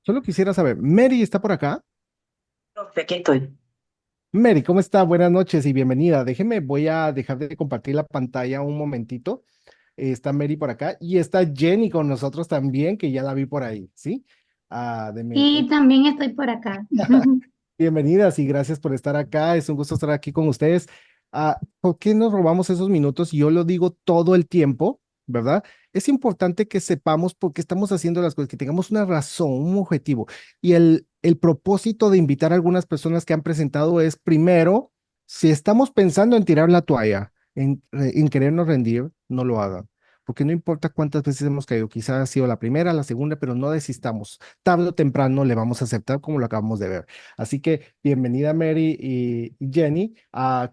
Solo quisiera saber, ¿Mary está por acá? Profe, aquí estoy. Mary, ¿cómo está? Buenas noches y bienvenida. Déjeme, voy a dejar de compartir la pantalla un momentito. Está Mary por acá y está Jenny con nosotros también, que ya la vi por ahí, ¿sí? Deme Y también estoy por acá. Bienvenidas y gracias por estar acá. Es un gusto estar aquí con ustedes. ¿Por qué nos robamos esos minutos? Y yo lo digo todo el tiempo, ¿verdad? Es importante que sepamos por qué estamos haciendo las cosas, que tengamos una razón, un objetivo. Y el propósito de invitar a algunas personas que han presentado es, primero, si estamos pensando en tirar la toalla, en querernos rendir, no lo hagan. Porque no importa cuántas veces hemos caído, quizás ha sido la primera, la segunda, pero no desistamos. Tarde o temprano le vamos a aceptar como lo acabamos de ver. Así que bienvenida Mary y Jenny.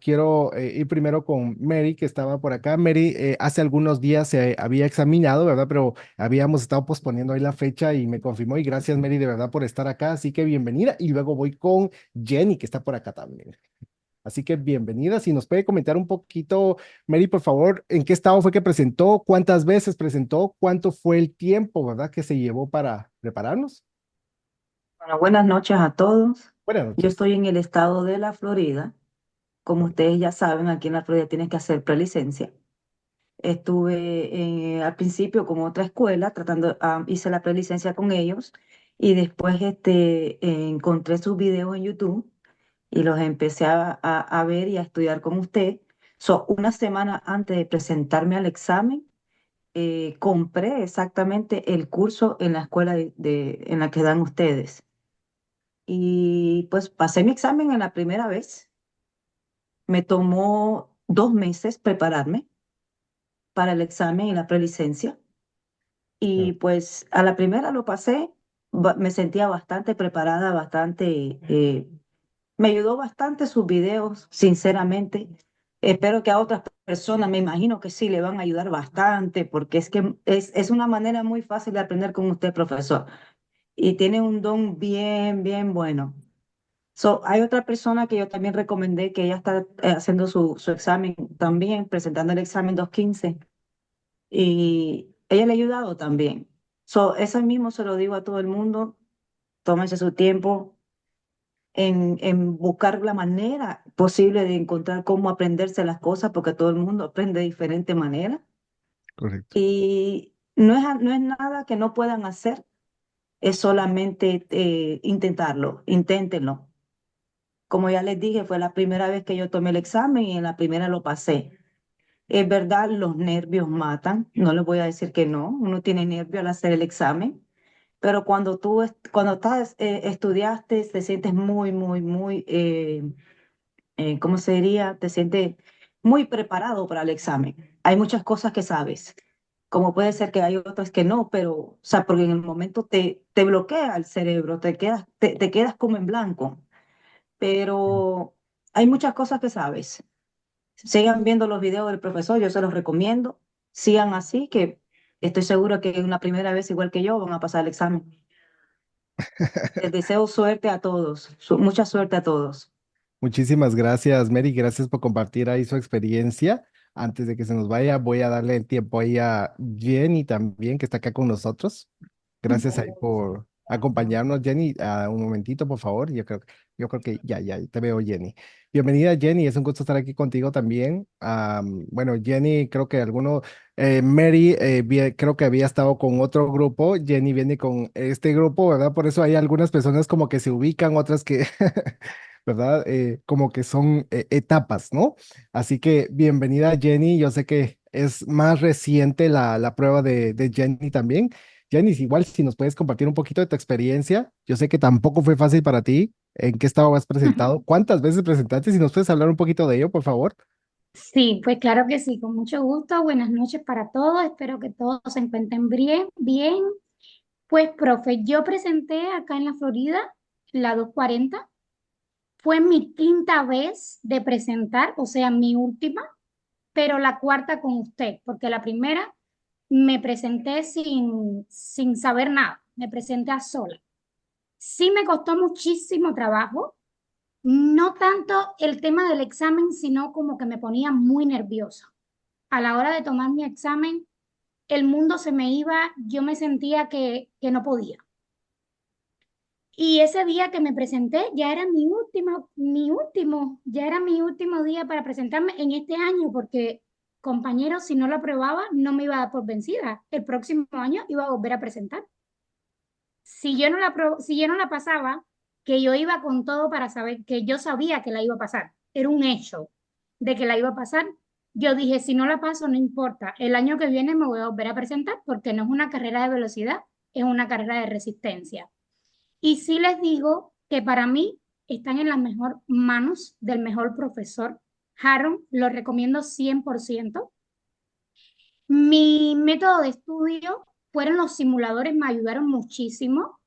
Quiero ir primero con Mary, que estaba por acá. Mary, hace algunos días se había examinado, ¿verdad? Pero habíamos estado posponiendo ahí la fecha y me confirmó. Y gracias, Mary, de verdad por estar acá. Así que bienvenida. Y luego voy con Jenny, que está por acá también. Así que bienvenida. Si nos puede comentar un poquito, Mary, por favor, ¿en qué estado fue que presentó? ¿Cuántas veces presentó? ¿Cuánto fue el tiempo, verdad, que se llevó para prepararnos? Bueno, buenas noches a todos. Buenas Yo noches. estoy en el estado de la Florida. Como ustedes ya saben, aquí en la Florida tienes que hacer prelicencia. Estuve al principio con otra escuela, hice la prelicencia con ellos y después encontré sus videos en YouTube y los empecé a ver y a estudiar con usted. Una semana antes de presentarme al examen, compré exactamente el curso en la escuela en la que dan ustedes. Y pues pasé mi examen en la primera vez. Me tomó 2 meses prepararme para el examen y la prelicencia. Y pues a la primera lo pasé, me sentía bastante preparada, me ayudó bastante sus videos, sinceramente. Espero que a otras personas, me imagino que sí, le van a ayudar bastante, porque es que es una manera muy fácil de aprender con usted, profesor. Y tiene un don bien, bien bueno. Hay otra persona que yo también recomendé que ella está haciendo su examen también, presentando el examen 215 y ella le ha ayudado también. Eso mismo se lo digo a todo el mundo, tómense su tiempo en buscar la manera posible de encontrar cómo aprenderse las cosas, porque todo el mundo aprende de diferente manera. Correcto. Y no es nada que no puedan hacer, es solamente intentarlo, inténtenlo. Como ya les dije, fue la primera vez que yo tomé el examen y en la primera lo pasé. Es verdad, los nervios matan, no les voy a decir que no, uno tiene nervios al hacer el examen, pero cuando estás, estudiaste, te sientes ¿cómo se diría? Te sientes muy preparado para el examen. Hay muchas cosas que sabes, como puede ser que hay otras que no, pero, o sea, porque en el momento te bloquea el cerebro, te quedas como en blanco, pero hay muchas cosas que sabes. Sigan viendo los videos del profesor, yo se los recomiendo. Sigan así, que estoy seguro que una primera vez, igual que yo, van a pasar el examen. Les deseo suerte a todos, mucha suerte a todos. Muchísimas gracias, Mary. Gracias por compartir ahí su experiencia. Antes de que se nos vaya, voy a darle el tiempo ahí a Jenny también, que está acá con nosotros. Gracias ahí por acompañarnos, Jenny. Un momentito, por favor. Yo creo que ya te veo, Jenny. Bienvenida, Jenny. Es un gusto estar aquí contigo también. Bueno, Jenny, creo que Mary, creo que había estado con otro grupo. Jenny viene con este grupo, ¿verdad? Por eso hay algunas personas como que se ubican, otras que ¿verdad? Como que son etapas, ¿no? Así que bienvenida Jenny, yo sé que es más reciente la prueba de Jenny también. Jenny, igual si nos puedes compartir un poquito de tu experiencia, yo sé que tampoco fue fácil para ti, ¿en qué estado has presentado? ¿Cuántas veces presentaste? Si nos puedes hablar un poquito de ello, por favor. Sí, pues claro que sí, con mucho gusto. Buenas noches para todos. Espero que todos se encuentren bien, bien. Pues, profe, yo presenté acá en la Florida la 240. Fue mi quinta vez de presentar, o sea, mi última, pero la cuarta con usted, porque la primera me presenté sin saber nada, me presenté a sola. Sí me costó muchísimo trabajo. No tanto el tema del examen, sino como que me ponía muy nerviosa. A la hora de tomar mi examen, el mundo se me iba, yo me sentía que no podía. Y ese día que me presenté ya era ya era mi último día para presentarme en este año, porque compañeros, si no lo aprobaba, no me iba a dar por vencida. El próximo año iba a volver a presentar. Si yo no la pasaba, que yo iba con todo para saber que yo sabía que la iba a pasar. Era un hecho de que la iba a pasar. Yo dije, si no la paso, no importa. El año que viene me voy a volver a presentar porque no es una carrera de velocidad, es una carrera de resistencia. Y sí les digo que para mí están en las mejores manos del mejor profesor. Harold, lo recomiendo 100%. Mi método de estudio fueron los simuladores, me ayudaron muchísimo.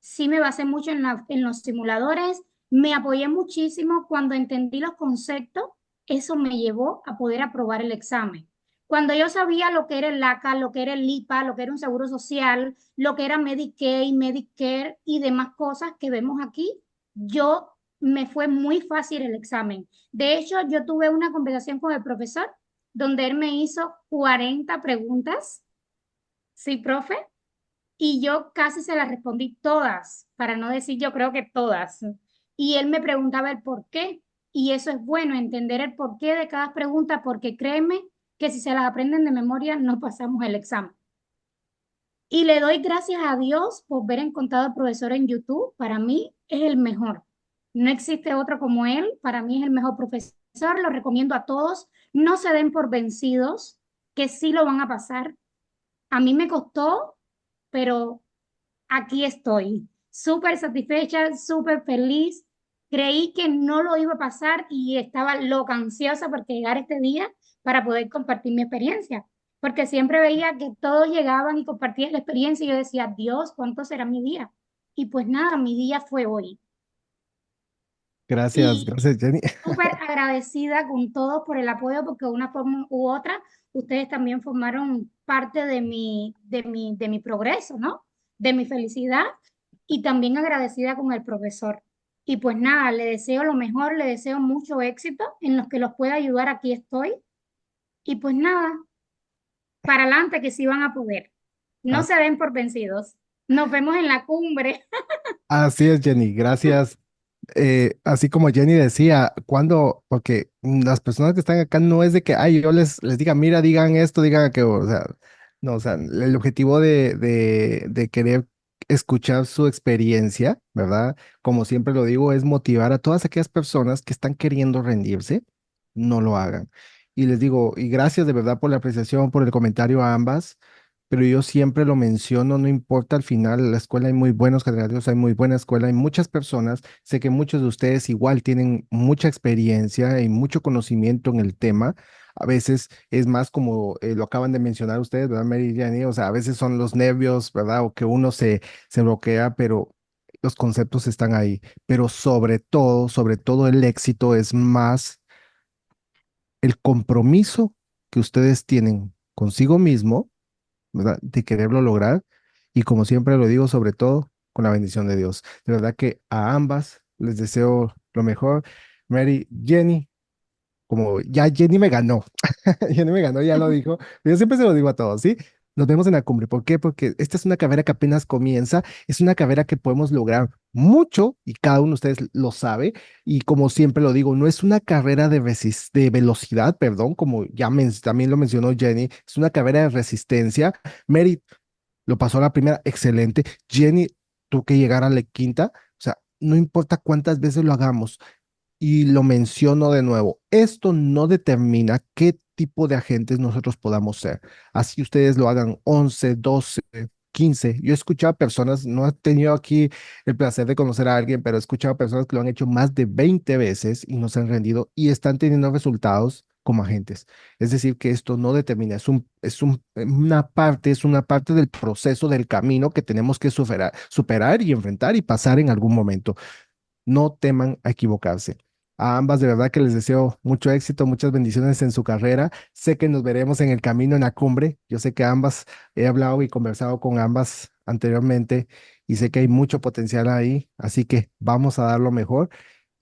Sí me basé mucho en los simuladores, me apoyé muchísimo cuando entendí los conceptos, eso me llevó a poder aprobar el examen. Cuando yo sabía lo que era el ACA, lo que era el IPA, lo que era un seguro social, lo que era Medicaid, Medicare y demás cosas que vemos aquí, yo me fue muy fácil el examen. De hecho, yo tuve una conversación con el profesor donde él me hizo 40 preguntas. Sí, profe, y yo casi se las respondí todas, para no decir yo creo que todas. Y él me preguntaba el por qué. Y eso es bueno, entender el porqué de cada pregunta, porque créeme que si se las aprenden de memoria, no pasamos el examen. Y le doy gracias a Dios por ver encontrado al profesor en YouTube. Para mí es el mejor. No existe otro como él. Para mí es el mejor profesor. Lo recomiendo a todos. No se den por vencidos, que sí lo van a pasar. A mí me costó, pero aquí estoy, súper satisfecha, súper feliz. Creí que no lo iba a pasar y estaba loca, ansiosa por que llegara este día para poder compartir mi experiencia, porque siempre veía que todos llegaban y compartían la experiencia y yo decía, Dios, ¿cuánto será mi día? Y pues nada, mi día fue hoy. Gracias, Y gracias, Jenny. súper agradecida con todos por el apoyo, porque de una forma u otra, ustedes también formaron parte de mi progreso, ¿no? De mi felicidad y también agradecida con el profesor. Y pues nada, le deseo lo mejor, le deseo mucho éxito en los que los pueda ayudar, aquí estoy. Y pues nada, para adelante que sí van a poder. No se As- den por vencidos. Nos vemos en la cumbre. Así es, Jenny, gracias. Así como Jenny decía, cuando, porque las personas que están acá no es de que, ay, yo les diga, mira, digan esto, digan que, o sea, no, o sea, el objetivo de querer escuchar su experiencia, ¿verdad? Como siempre lo digo, es motivar a todas aquellas personas que están queriendo rendirse, no lo hagan. Y les digo, y gracias de verdad por la apreciación, por el comentario a ambas. Pero yo siempre lo menciono, no importa al final, en la escuela hay muy buenos catedráticos, hay muy buena escuela, hay muchas personas, sé que muchos de ustedes igual tienen mucha experiencia y mucho conocimiento en el tema, a veces es más como lo acaban de mencionar ustedes, ¿verdad, Mary y Jenny? O sea, a veces son los nervios, ¿verdad? O que uno se bloquea, pero los conceptos están ahí, pero sobre todo el éxito es más el compromiso que ustedes tienen consigo mismo, ¿verdad? De quererlo lograr y como siempre lo digo, sobre todo con la bendición de Dios. De verdad que a ambas les deseo lo mejor. Mary, Jenny, como ya Jenny me ganó, Jenny me ganó, ya lo dijo, pero yo siempre se lo digo a todos, ¿sí? Nos vemos en la cumbre. ¿Por qué? Porque esta es una carrera que apenas comienza, es una carrera que podemos lograr mucho y cada uno de ustedes lo sabe. Y como siempre lo digo, no es una carrera de velocidad, perdón, como ya también lo mencionó Jenny, es una carrera de resistencia. Mary lo pasó a la primera, excelente. Jenny tuvo que llegar a la quinta, o sea, no importa cuántas veces lo hagamos, y lo menciono de nuevo, esto no determina qué tipo de agentes nosotros podamos ser. Así ustedes lo hagan 11, 12, 15. Yo he escuchado personas, no he tenido aquí el placer de conocer a alguien, pero he escuchado personas que lo han hecho más de 20 veces y no se han rendido y están teniendo resultados como agentes. Es decir, que esto no determina, es una parte del proceso, del camino que tenemos que superar y enfrentar y pasar en algún momento. No teman a equivocarse. A ambas de verdad que les deseo mucho éxito, muchas bendiciones en su carrera. Sé que nos veremos en el camino en la cumbre. Yo sé que ambas he hablado y conversado con ambas anteriormente y sé que hay mucho potencial ahí, así que vamos a dar lo mejor.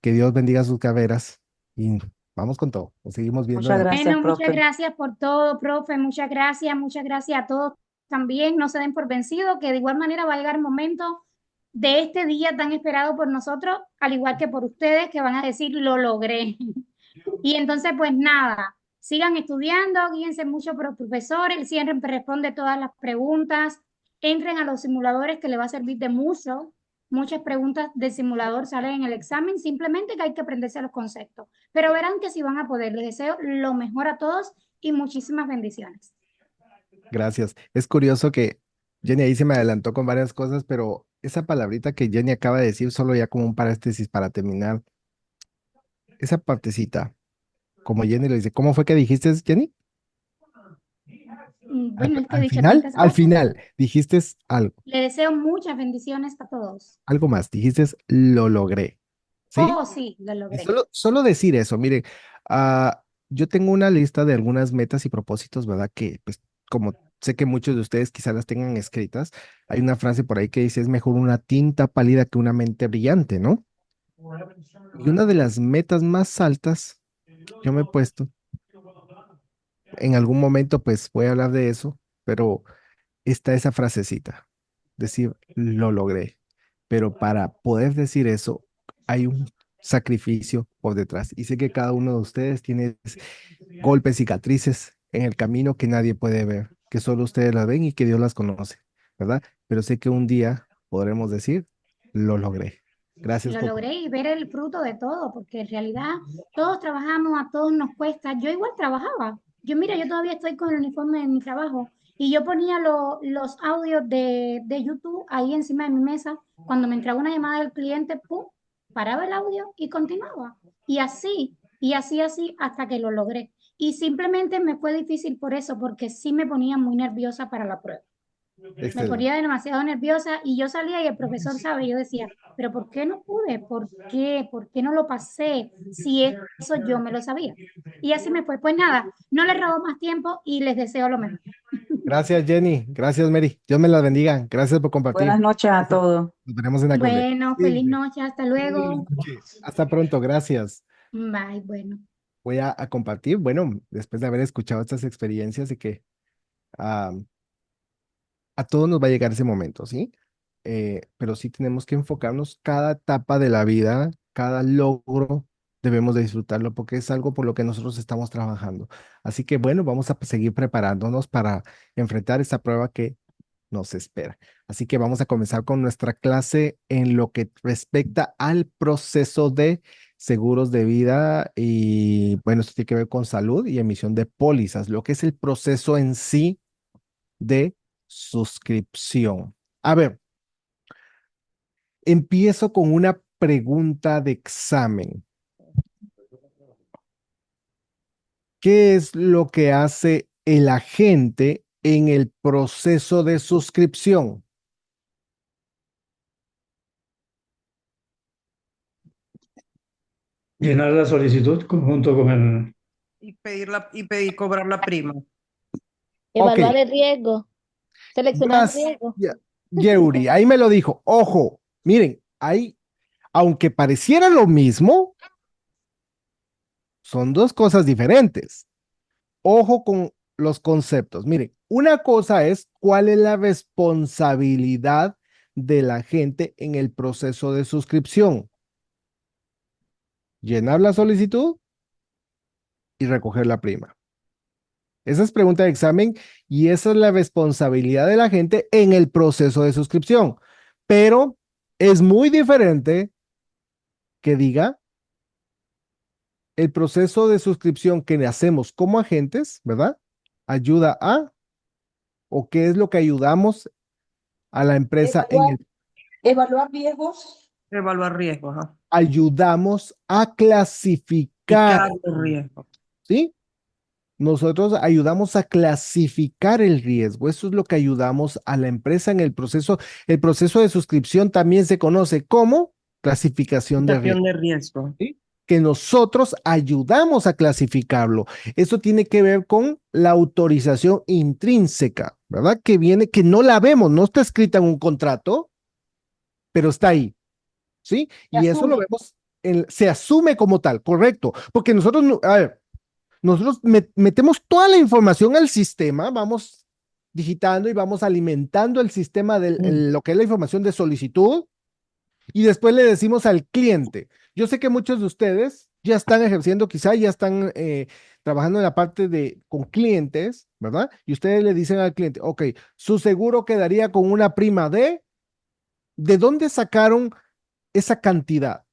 Que Dios bendiga sus carreras y vamos con todo. Nos seguimos viendo Muchas en la... gracias, Bueno, muchas profe. gracias por todo, profe. Muchas gracias a todos también. No se den por vencidos, que de igual manera va a llegar el momento de este día tan esperado por nosotros, al igual que por ustedes que van a decir, lo logré. Y entonces, pues nada, sigan estudiando, guíense mucho por los profesores, siempre responde todas las preguntas, entren a los simuladores que les va a servir de mucho. Muchas preguntas del simulador salen en el examen, simplemente que hay que aprenderse los conceptos. Pero verán que sí van a poder. Les deseo lo mejor a todos y muchísimas bendiciones. Gracias. Es curioso que Jenny ahí se me adelantó con varias cosas, pero esa palabrita que Jenny acaba de decir, solo ya como un paréntesis para terminar, esa partecita, como Jenny lo dice, ¿cómo fue que dijiste, Jenny? Bueno, es que he Al dicho final, tantas al cosas. final, dijiste algo, Les deseo muchas bendiciones a todos. algo más, dijiste lo logré, ¿sí? Oh, sí, lo Y logré. solo decir eso, miren, yo tengo una lista de algunas metas y propósitos, ¿verdad? Que pues como sé que muchos de ustedes quizás las tengan escritas, hay una frase por ahí que dice, es mejor una tinta pálida que una mente brillante, ¿no? Y una de las metas más altas yo me he puesto, en algún momento pues voy a hablar de eso, pero está esa frasecita, decir, lo logré. Pero para poder decir eso, hay un sacrificio por detrás. Y sé que cada uno de ustedes tiene golpes, cicatrices en el camino que nadie puede ver, que solo ustedes las ven y que Dios las conoce, ¿verdad? Pero sé que un día podremos decir, lo logré. Gracias Lo por... logré y ver el fruto de todo, porque en realidad todos trabajamos, a todos nos cuesta. Yo igual trabajaba. Yo, mira, yo todavía estoy con el uniforme de mi trabajo y yo ponía los audios de YouTube ahí encima de mi mesa. Cuando me entraba una llamada del cliente, pum, paraba el audio y continuaba. Y así, hasta que lo logré. Y simplemente me fue difícil por eso, porque sí me ponía muy nerviosa para la prueba. Me Excelente. ponía demasiado nerviosa y yo salía y el profesor sabe, yo decía, pero ¿por qué no pude? ¿Por qué? ¿Por qué no lo pasé? Si eso yo me lo sabía. Y así me fue. Pues nada, no les robo más tiempo y les deseo lo mejor. Gracias, Jenny. Gracias, Mary. Dios me las bendiga. Gracias por Buenas compartir. noches a todos. Nos veremos en la corte. Bueno, feliz Cuídense. noche, hasta Buenas luego. noches. Hasta pronto. Gracias. Bye, bueno. Voy a compartir, bueno, después de haber escuchado estas experiencias y que ah, a todos nos va a llegar ese momento, ¿sí? Pero sí tenemos que enfocarnos cada etapa de la vida, cada logro, debemos de disfrutarlo porque es algo por lo que nosotros estamos trabajando. Así que bueno, vamos a seguir preparándonos para enfrentar esta prueba que nos espera. Así que vamos a comenzar con nuestra clase en lo que respecta al proceso de seguros de vida y bueno, esto tiene que ver con salud y emisión de pólizas, lo que es el proceso en sí de suscripción. A ver, empiezo con una pregunta de examen. ¿Qué es lo que hace el agente en el proceso de suscripción? Llenar la solicitud conjunto con el... Y pedir cobrar la prima. Ok, Evaluar el riesgo, seleccionar gracias, riesgo. Yeuri, ahí me lo dijo. Ojo, miren, ahí, aunque pareciera lo mismo, son dos cosas diferentes. Ojo con los conceptos. Miren, una cosa es cuál es la responsabilidad de la gente en el proceso de suscripción. Llenar la solicitud y recoger la prima. Esa es pregunta de examen y esa es la responsabilidad de la gente en el proceso de suscripción. Pero es muy diferente que diga el proceso de suscripción que hacemos como agentes, ¿verdad? Ayuda a, o qué es lo que ayudamos a la empresa en Evaluar, el, evaluar riesgos. Evaluar riesgos, ajá. ayudamos a Y clasificar, cada riesgo. ¿sí? Nosotros ayudamos a clasificar el riesgo. Eso es lo que ayudamos a la empresa en el proceso. El proceso de suscripción también se conoce como clasificación de riesgo. Estación de riesgo. ¿Sí? Que nosotros ayudamos a clasificarlo. Eso tiene que ver con la autorización intrínseca, ¿verdad? Que viene, que no la vemos, no está escrita en un contrato, pero está ahí, ¿sí? Se Y eso lo asume. vemos, se asume como tal, correcto, porque nosotros, a ver, nosotros metemos toda la información al sistema, vamos digitando y vamos alimentando el sistema de lo que es la información de solicitud, Y después le decimos al cliente. Yo sé que muchos de ustedes ya están ejerciendo, quizá ya están trabajando en la parte de con clientes, ¿verdad? Y ustedes le dicen al cliente, ok, su seguro quedaría con una prima ¿de dónde sacaron esa cantidad?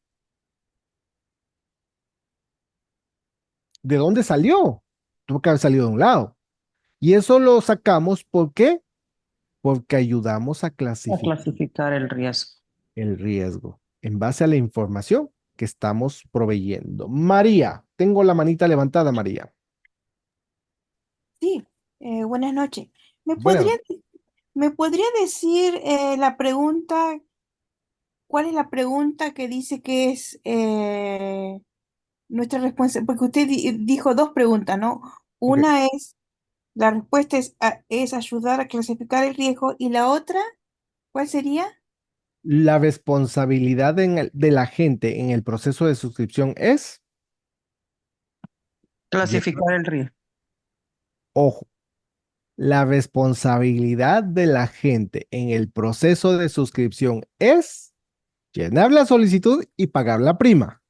¿De dónde salió? Tuvo que haber salido de un lado. Y eso lo sacamos, ¿por qué? Porque ayudamos a A clasificar clasificar el riesgo. el riesgo en base a la información que estamos proveyendo. María, tengo la manita levantada, María. Sí, buenas noches. ¿Me podría, Bueno, me podría decir la pregunta, cuál es la pregunta que dice que es nuestra responsabilidad? Porque usted dijo dos preguntas, ¿no? ok. Una es, la respuesta es ayudar a clasificar el riesgo y la otra, ¿cuál sería? La responsabilidad de la gente en el proceso de suscripción es, Clasificar el riesgo. ojo, la responsabilidad de la gente en el proceso de suscripción es llenar la solicitud y pagar la prima.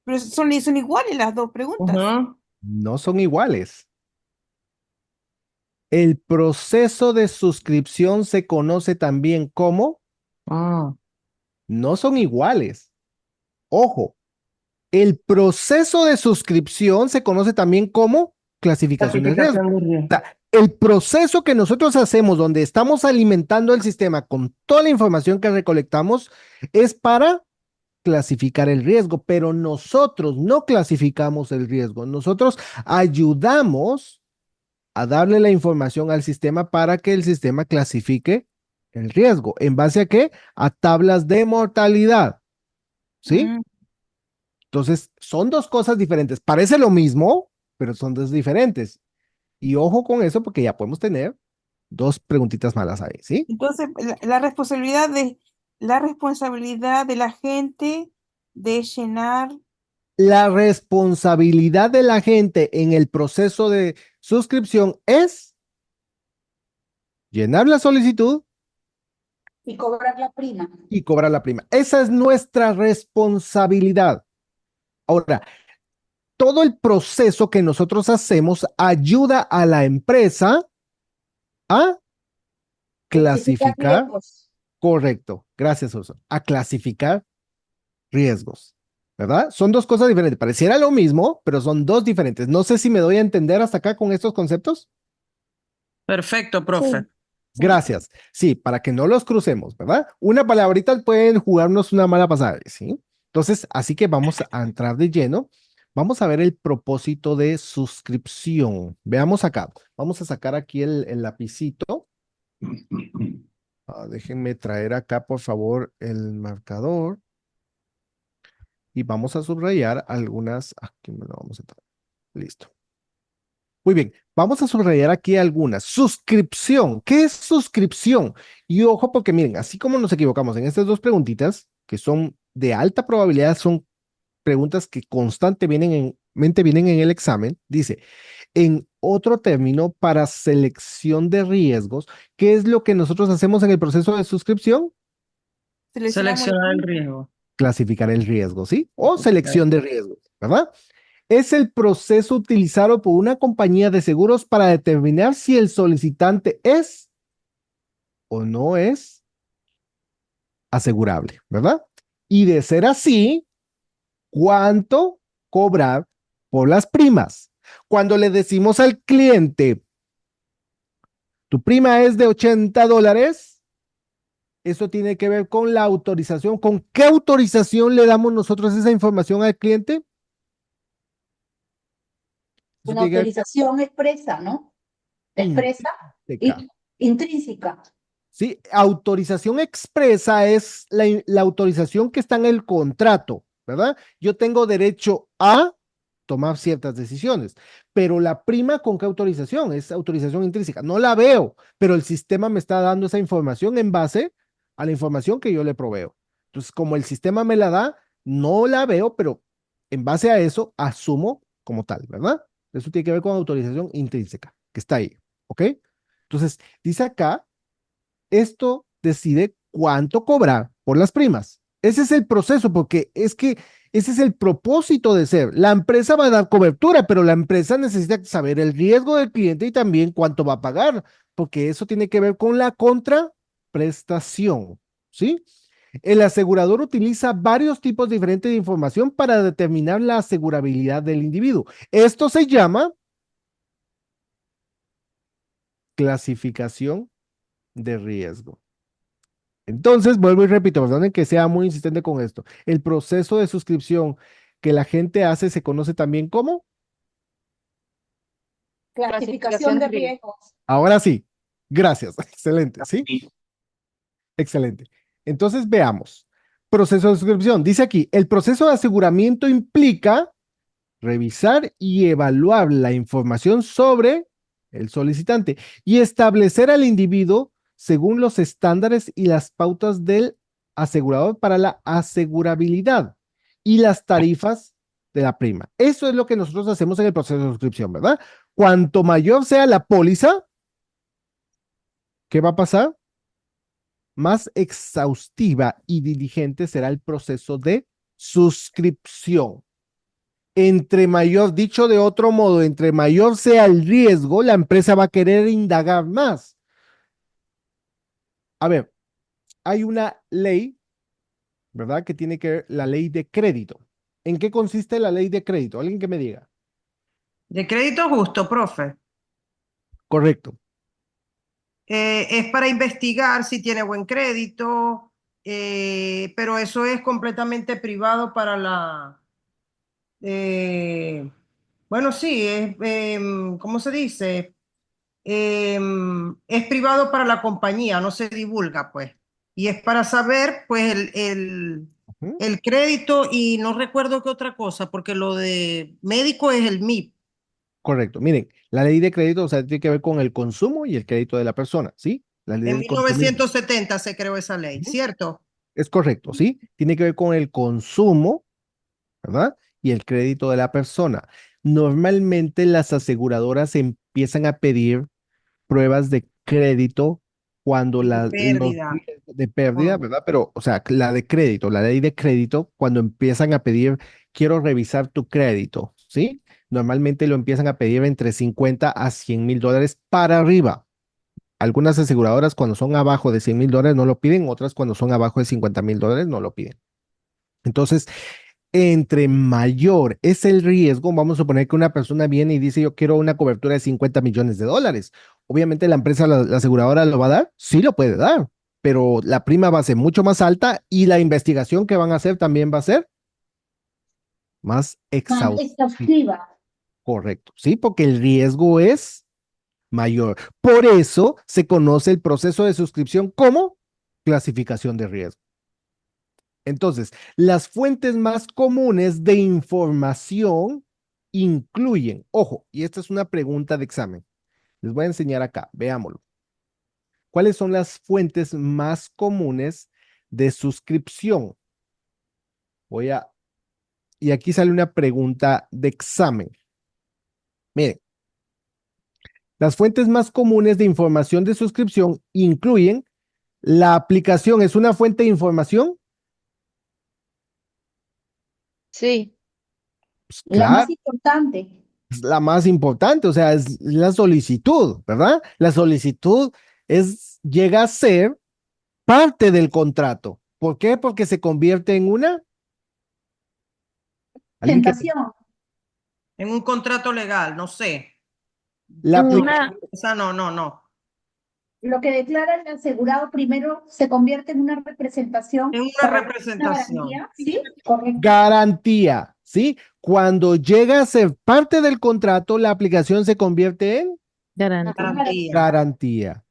Pero son iguales las dos preguntas. Ujú. No son iguales. El proceso de suscripción se conoce también como, Ah, no son iguales. Ojo, el proceso de suscripción se conoce también como clasificación de riesgo. clasificación de riesgo. El proceso que nosotros hacemos donde estamos alimentando el sistema con toda la información que recolectamos es para clasificar el riesgo, pero nosotros no clasificamos el riesgo. Nosotros ayudamos a darle la información al sistema para que el sistema clasifique el riesgo. ¿En base a qué? A tablas de mortalidad. ¿Sí? Mm, Entonces, son dos cosas diferentes. Parece lo mismo, pero son dos diferentes. Y ojo con eso porque ya podemos tener dos preguntitas malas ahí, ¿sí? Entonces, la responsabilidad de la gente de llenar. La responsabilidad de la gente en el proceso de suscripción es llenar la solicitud Y cobrar la prima. y cobrar la prima. Esa es nuestra responsabilidad. Ahora, todo el proceso que nosotros hacemos ayuda a la empresa a Clasificar clasificar, riesgos. correcto, gracias, Urso, a clasificar riesgos, ¿verdad? Son dos cosas diferentes. Pareciera lo mismo, pero son dos diferentes. No sé si me doy a entender hasta acá con estos conceptos. Perfecto, profe. Sí, sí. Gracias. Sí, para que no los crucemos, ¿verdad? Una palabrita pueden jugarnos una mala pasada, ¿sí? Entonces, así que vamos a entrar de lleno. Vamos a ver el propósito de suscripción. Veamos acá. Vamos a sacar aquí el lapicito. Déjenme traer acá, por favor, el marcador. Y vamos a subrayar algunas. Aquí me lo vamos a traer. Listo. Muy bien, vamos a subrayar aquí algunas. Suscripción. ¿Qué es suscripción? Y ojo, porque miren, así como nos equivocamos en estas dos preguntitas, que son de alta probabilidad, son preguntas que constantemente vienen en el examen, dice, en otro término, para selección de riesgos, ¿qué es lo que nosotros hacemos en el proceso de suscripción? Seleccionamos Seleccionar el riesgo. Clasificar el riesgo, ¿sí? O Clasificar. selección de riesgos, ¿verdad? Es el proceso utilizado por una compañía de seguros para determinar si el solicitante es o no es asegurable, ¿verdad? Y de ser así, ¿cuánto cobrar por las primas? Cuando le decimos al cliente, tu prima es de $80, eso tiene que ver con la autorización. ¿Con qué autorización le damos nosotros esa información al cliente? Eso una tiene que ver autorización expresa, ¿no? Expresa intrínseca. y intrínseca. ¿Sí? Autorización expresa es la autorización que está en el contrato, ¿verdad? Yo tengo derecho a tomar ciertas decisiones, pero la prima con qué autorización? Es autorización intrínseca. No la veo, pero el sistema me está dando esa información en base a la información que yo le proveo. Entonces, como el sistema me la da, no la veo, pero en base a eso asumo como tal, ¿verdad? Eso tiene que ver con autorización intrínseca, que está ahí, ¿ok? Entonces, dice acá esto decide cuánto cobrar por las primas. Ese es el proceso, porque es que ese es el propósito de ser. La empresa va a dar cobertura, pero la empresa necesita saber el riesgo del cliente y también cuánto va a pagar, porque eso tiene que ver con la contraprestación, ¿sí? El asegurador utiliza varios tipos diferentes de información para determinar la asegurabilidad del individuo. Esto se llama clasificación de riesgo. Entonces, vuelvo y repito, perdonen que sea muy insistente con esto. El proceso de suscripción que la gente hace se conoce también como. Clasificación de riesgos. Ahora sí, gracias. Excelente, ¿sí? Excelente. Entonces, veamos. Proceso de suscripción. Dice aquí, el proceso de aseguramiento implica revisar y evaluar la información sobre el solicitante y establecer al individuo según los estándares y las pautas del asegurador para la asegurabilidad y las tarifas de la prima. Eso es lo que nosotros hacemos en el proceso de suscripción, ¿verdad? Cuanto mayor sea la póliza, ¿qué va a pasar? Más exhaustiva y diligente será el proceso de suscripción. Entre mayor, dicho de otro modo, entre mayor sea el riesgo, la empresa va a querer indagar más. A ver, hay una ley, ¿verdad? Que tiene que ver la ley de crédito. ¿En qué consiste la ley de crédito? Alguien que me diga. De crédito justo, profe. Correcto. Es para investigar si tiene buen crédito, pero eso es completamente privado para la... bueno, sí, ¿cómo se dice? Es privado para la compañía, no se divulga, pues. Y es para saber, pues, Ujú. el crédito y no recuerdo qué otra cosa, porque lo de médico es el MIP. Correcto. Miren, la ley de crédito, o sea, tiene que ver con el consumo y el crédito de la persona, ¿sí? La ley En del consumismo. 1970 se creó esa ley, Ujú. ¿cierto? Es correcto, ¿sí? Tiene que ver con el consumo, ¿verdad? Y el crédito de la persona. Normalmente las aseguradoras empiezan a pedir pruebas de crédito cuando De los pérdida. de pérdida, Oh, ¿verdad? Pero, o sea, la de crédito, la ley de crédito, cuando empiezan a pedir, quiero revisar tu crédito, ¿sí? Normalmente lo empiezan a pedir entre 50 a $100,000 para arriba. Algunas aseguradoras cuando son abajo de $100,000 no lo piden, otras cuando son abajo de $50,000 no lo piden. Entonces, entre mayor es el riesgo, vamos a suponer que una persona viene y dice, yo quiero una cobertura de $50 millones. Obviamente la empresa, la aseguradora lo va a dar, sí lo puede dar, pero la prima va a ser mucho más alta y la investigación que van a hacer también va a ser más Más exhaustiva. exhaustiva. Correcto, sí, porque el riesgo es mayor. Por eso se conoce el proceso de suscripción como clasificación de riesgo. Entonces, las fuentes más comunes de información incluyen, ojo, y esta es una pregunta de examen. Les voy a enseñar acá, veámoslo. ¿Cuáles son las fuentes más comunes de suscripción? Y aquí sale una pregunta de examen. Miren, las fuentes más comunes de información de suscripción incluyen la aplicación, ¿es una fuente de información? Sí. Pues La más claro, importante. es la más importante, o sea, es la solicitud, ¿verdad? La solicitud llega a ser parte del contrato. ¿Por qué? Porque se convierte en alguien que Presentación. en un contrato legal, no sé. la Una, Esa no, no, no. Lo que declara el asegurado primero se convierte en una representación En una para una representación. garantía. ¿Sí? Correcto. garantía, ¿sí? Cuando llega a ser parte del contrato, la aplicación se convierte en garantía. Garantía. garantía.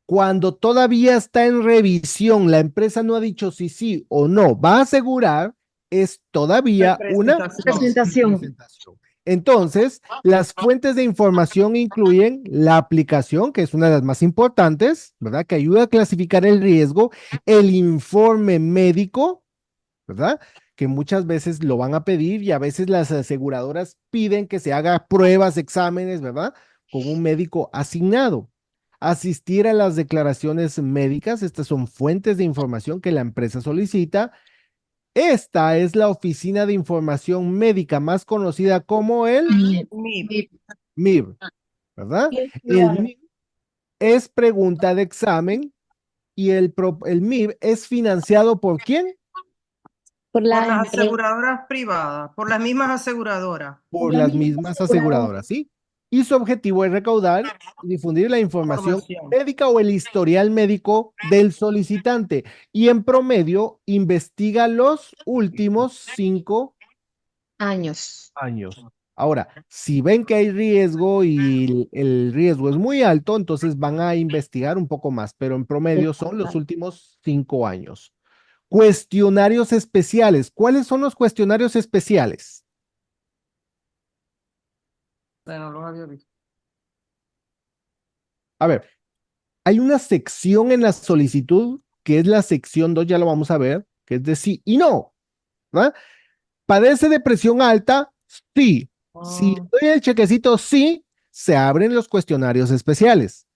Cuando todavía está en revisión, la empresa no ha dicho si sí o no va a asegurar, es todavía una Representación. presentación. Entonces, las fuentes de información incluyen la aplicación, que es una de las más importantes, ¿verdad? Que ayuda a clasificar el riesgo, el informe médico, ¿verdad? Que muchas veces lo van a pedir y a veces las aseguradoras piden que se haga pruebas, exámenes, ¿verdad? Con un médico asignado. asistir a las declaraciones médicas. Estas son fuentes de información que la empresa solicita. Esta es la oficina de información médica más conocida como el MIP. MIB, ¿verdad? El MIB es pregunta de examen y el MIB es financiado ¿por quién? Por Por las aseguradoras privadas, por las mismas aseguradoras. Por las mismas aseguradoras, ¿sí? Y su objetivo es recaudar y difundir la información médica o el historial médico del solicitante y en promedio investiga los últimos 5 años. años. Ahora, si ven que hay riesgo y el riesgo es muy alto, entonces van a investigar un poco más, pero en promedio son los últimos 5 años. Cuestionarios especiales. ¿Cuáles son los cuestionarios especiales? Bueno, los había visto. A ver, hay una sección en la solicitud que es la sección 2, ya lo vamos a ver, que es de sí y no, ¿verdad? ¿Padece de presión alta? Sí. Si doy el chequecito sí, se abren los cuestionarios especiales.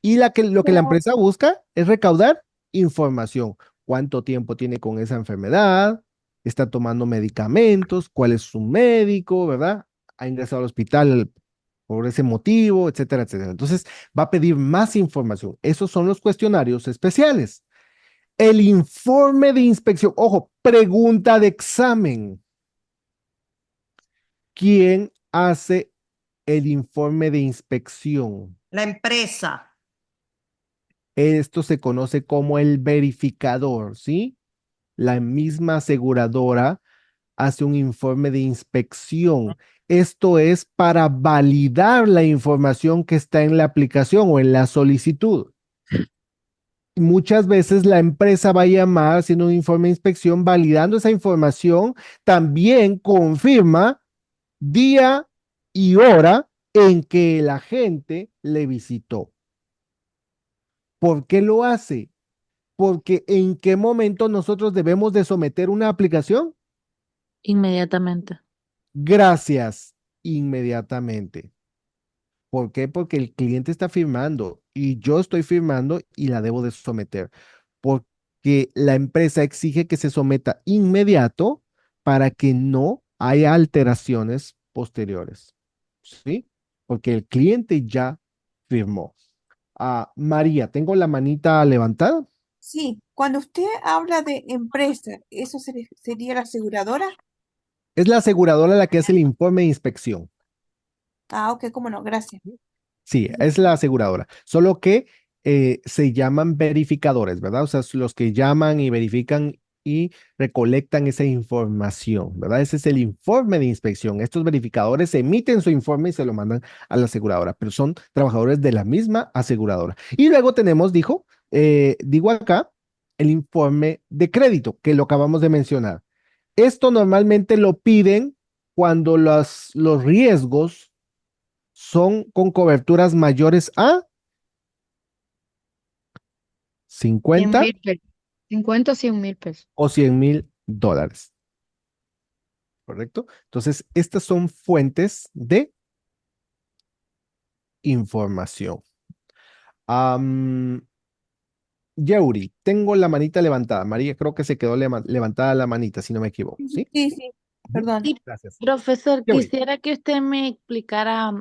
Y lo que la empresa busca es recaudar información. ¿Cuánto tiempo tiene con esa enfermedad? ¿Está tomando medicamentos? ¿Cuál es su médico? ¿Verdad? ¿Ha ingresado al hospital por ese motivo? Etcétera, etcétera. Entonces, va a pedir más información. Esos son los cuestionarios especiales. El informe de inspección. Ojo, pregunta de examen. ¿Quién hace el informe de inspección? La empresa. Esto se conoce como el verificador, ¿sí? La misma aseguradora hace un informe de inspección. Esto es para validar la información que está en la aplicación o en la solicitud. Muchas veces la empresa va a llamar haciendo un informe de inspección, validando esa información, también confirma día y hora en que el agente le visitó. ¿Por qué lo hace? Porque en qué momento nosotros debemos de someter una aplicación. Inmediatamente. Gracias, inmediatamente. ¿Por qué? Porque el cliente está firmando y yo estoy firmando y la debo de someter. Porque la empresa exige que se someta inmediato para que no haya alteraciones posteriores. ¿Sí? Porque el cliente ya firmó. María, tengo la manita levantada. Sí, cuando usted habla de empresa, ¿eso sería la aseguradora? Es la aseguradora la que hace el informe de inspección. Ah, ok, cómo no, gracias. Sí, es la aseguradora. Solo que se llaman verificadores, ¿verdad? O sea, los que llaman y verifican y recolectan esa información, ¿verdad? Ese es el informe de inspección. Estos verificadores emiten su informe y se lo mandan a la aseguradora, pero son trabajadores de la misma aseguradora. Y luego tenemos, digo acá, el informe de crédito, que lo acabamos de mencionar. Esto normalmente lo piden cuando los riesgos son con coberturas mayores a 50 100,000 pesos. 50 o 100,000 pesos. o $100,000. ¿Correcto? Entonces, estas son fuentes de información. Yeuri, tengo la manita levantada. María, creo que se quedó levantada la manita, si no me equivoco. ¿Sí? Sí, sí, perdón. Sí, Gracias. profesor, Yeuri. quisiera que usted me explicara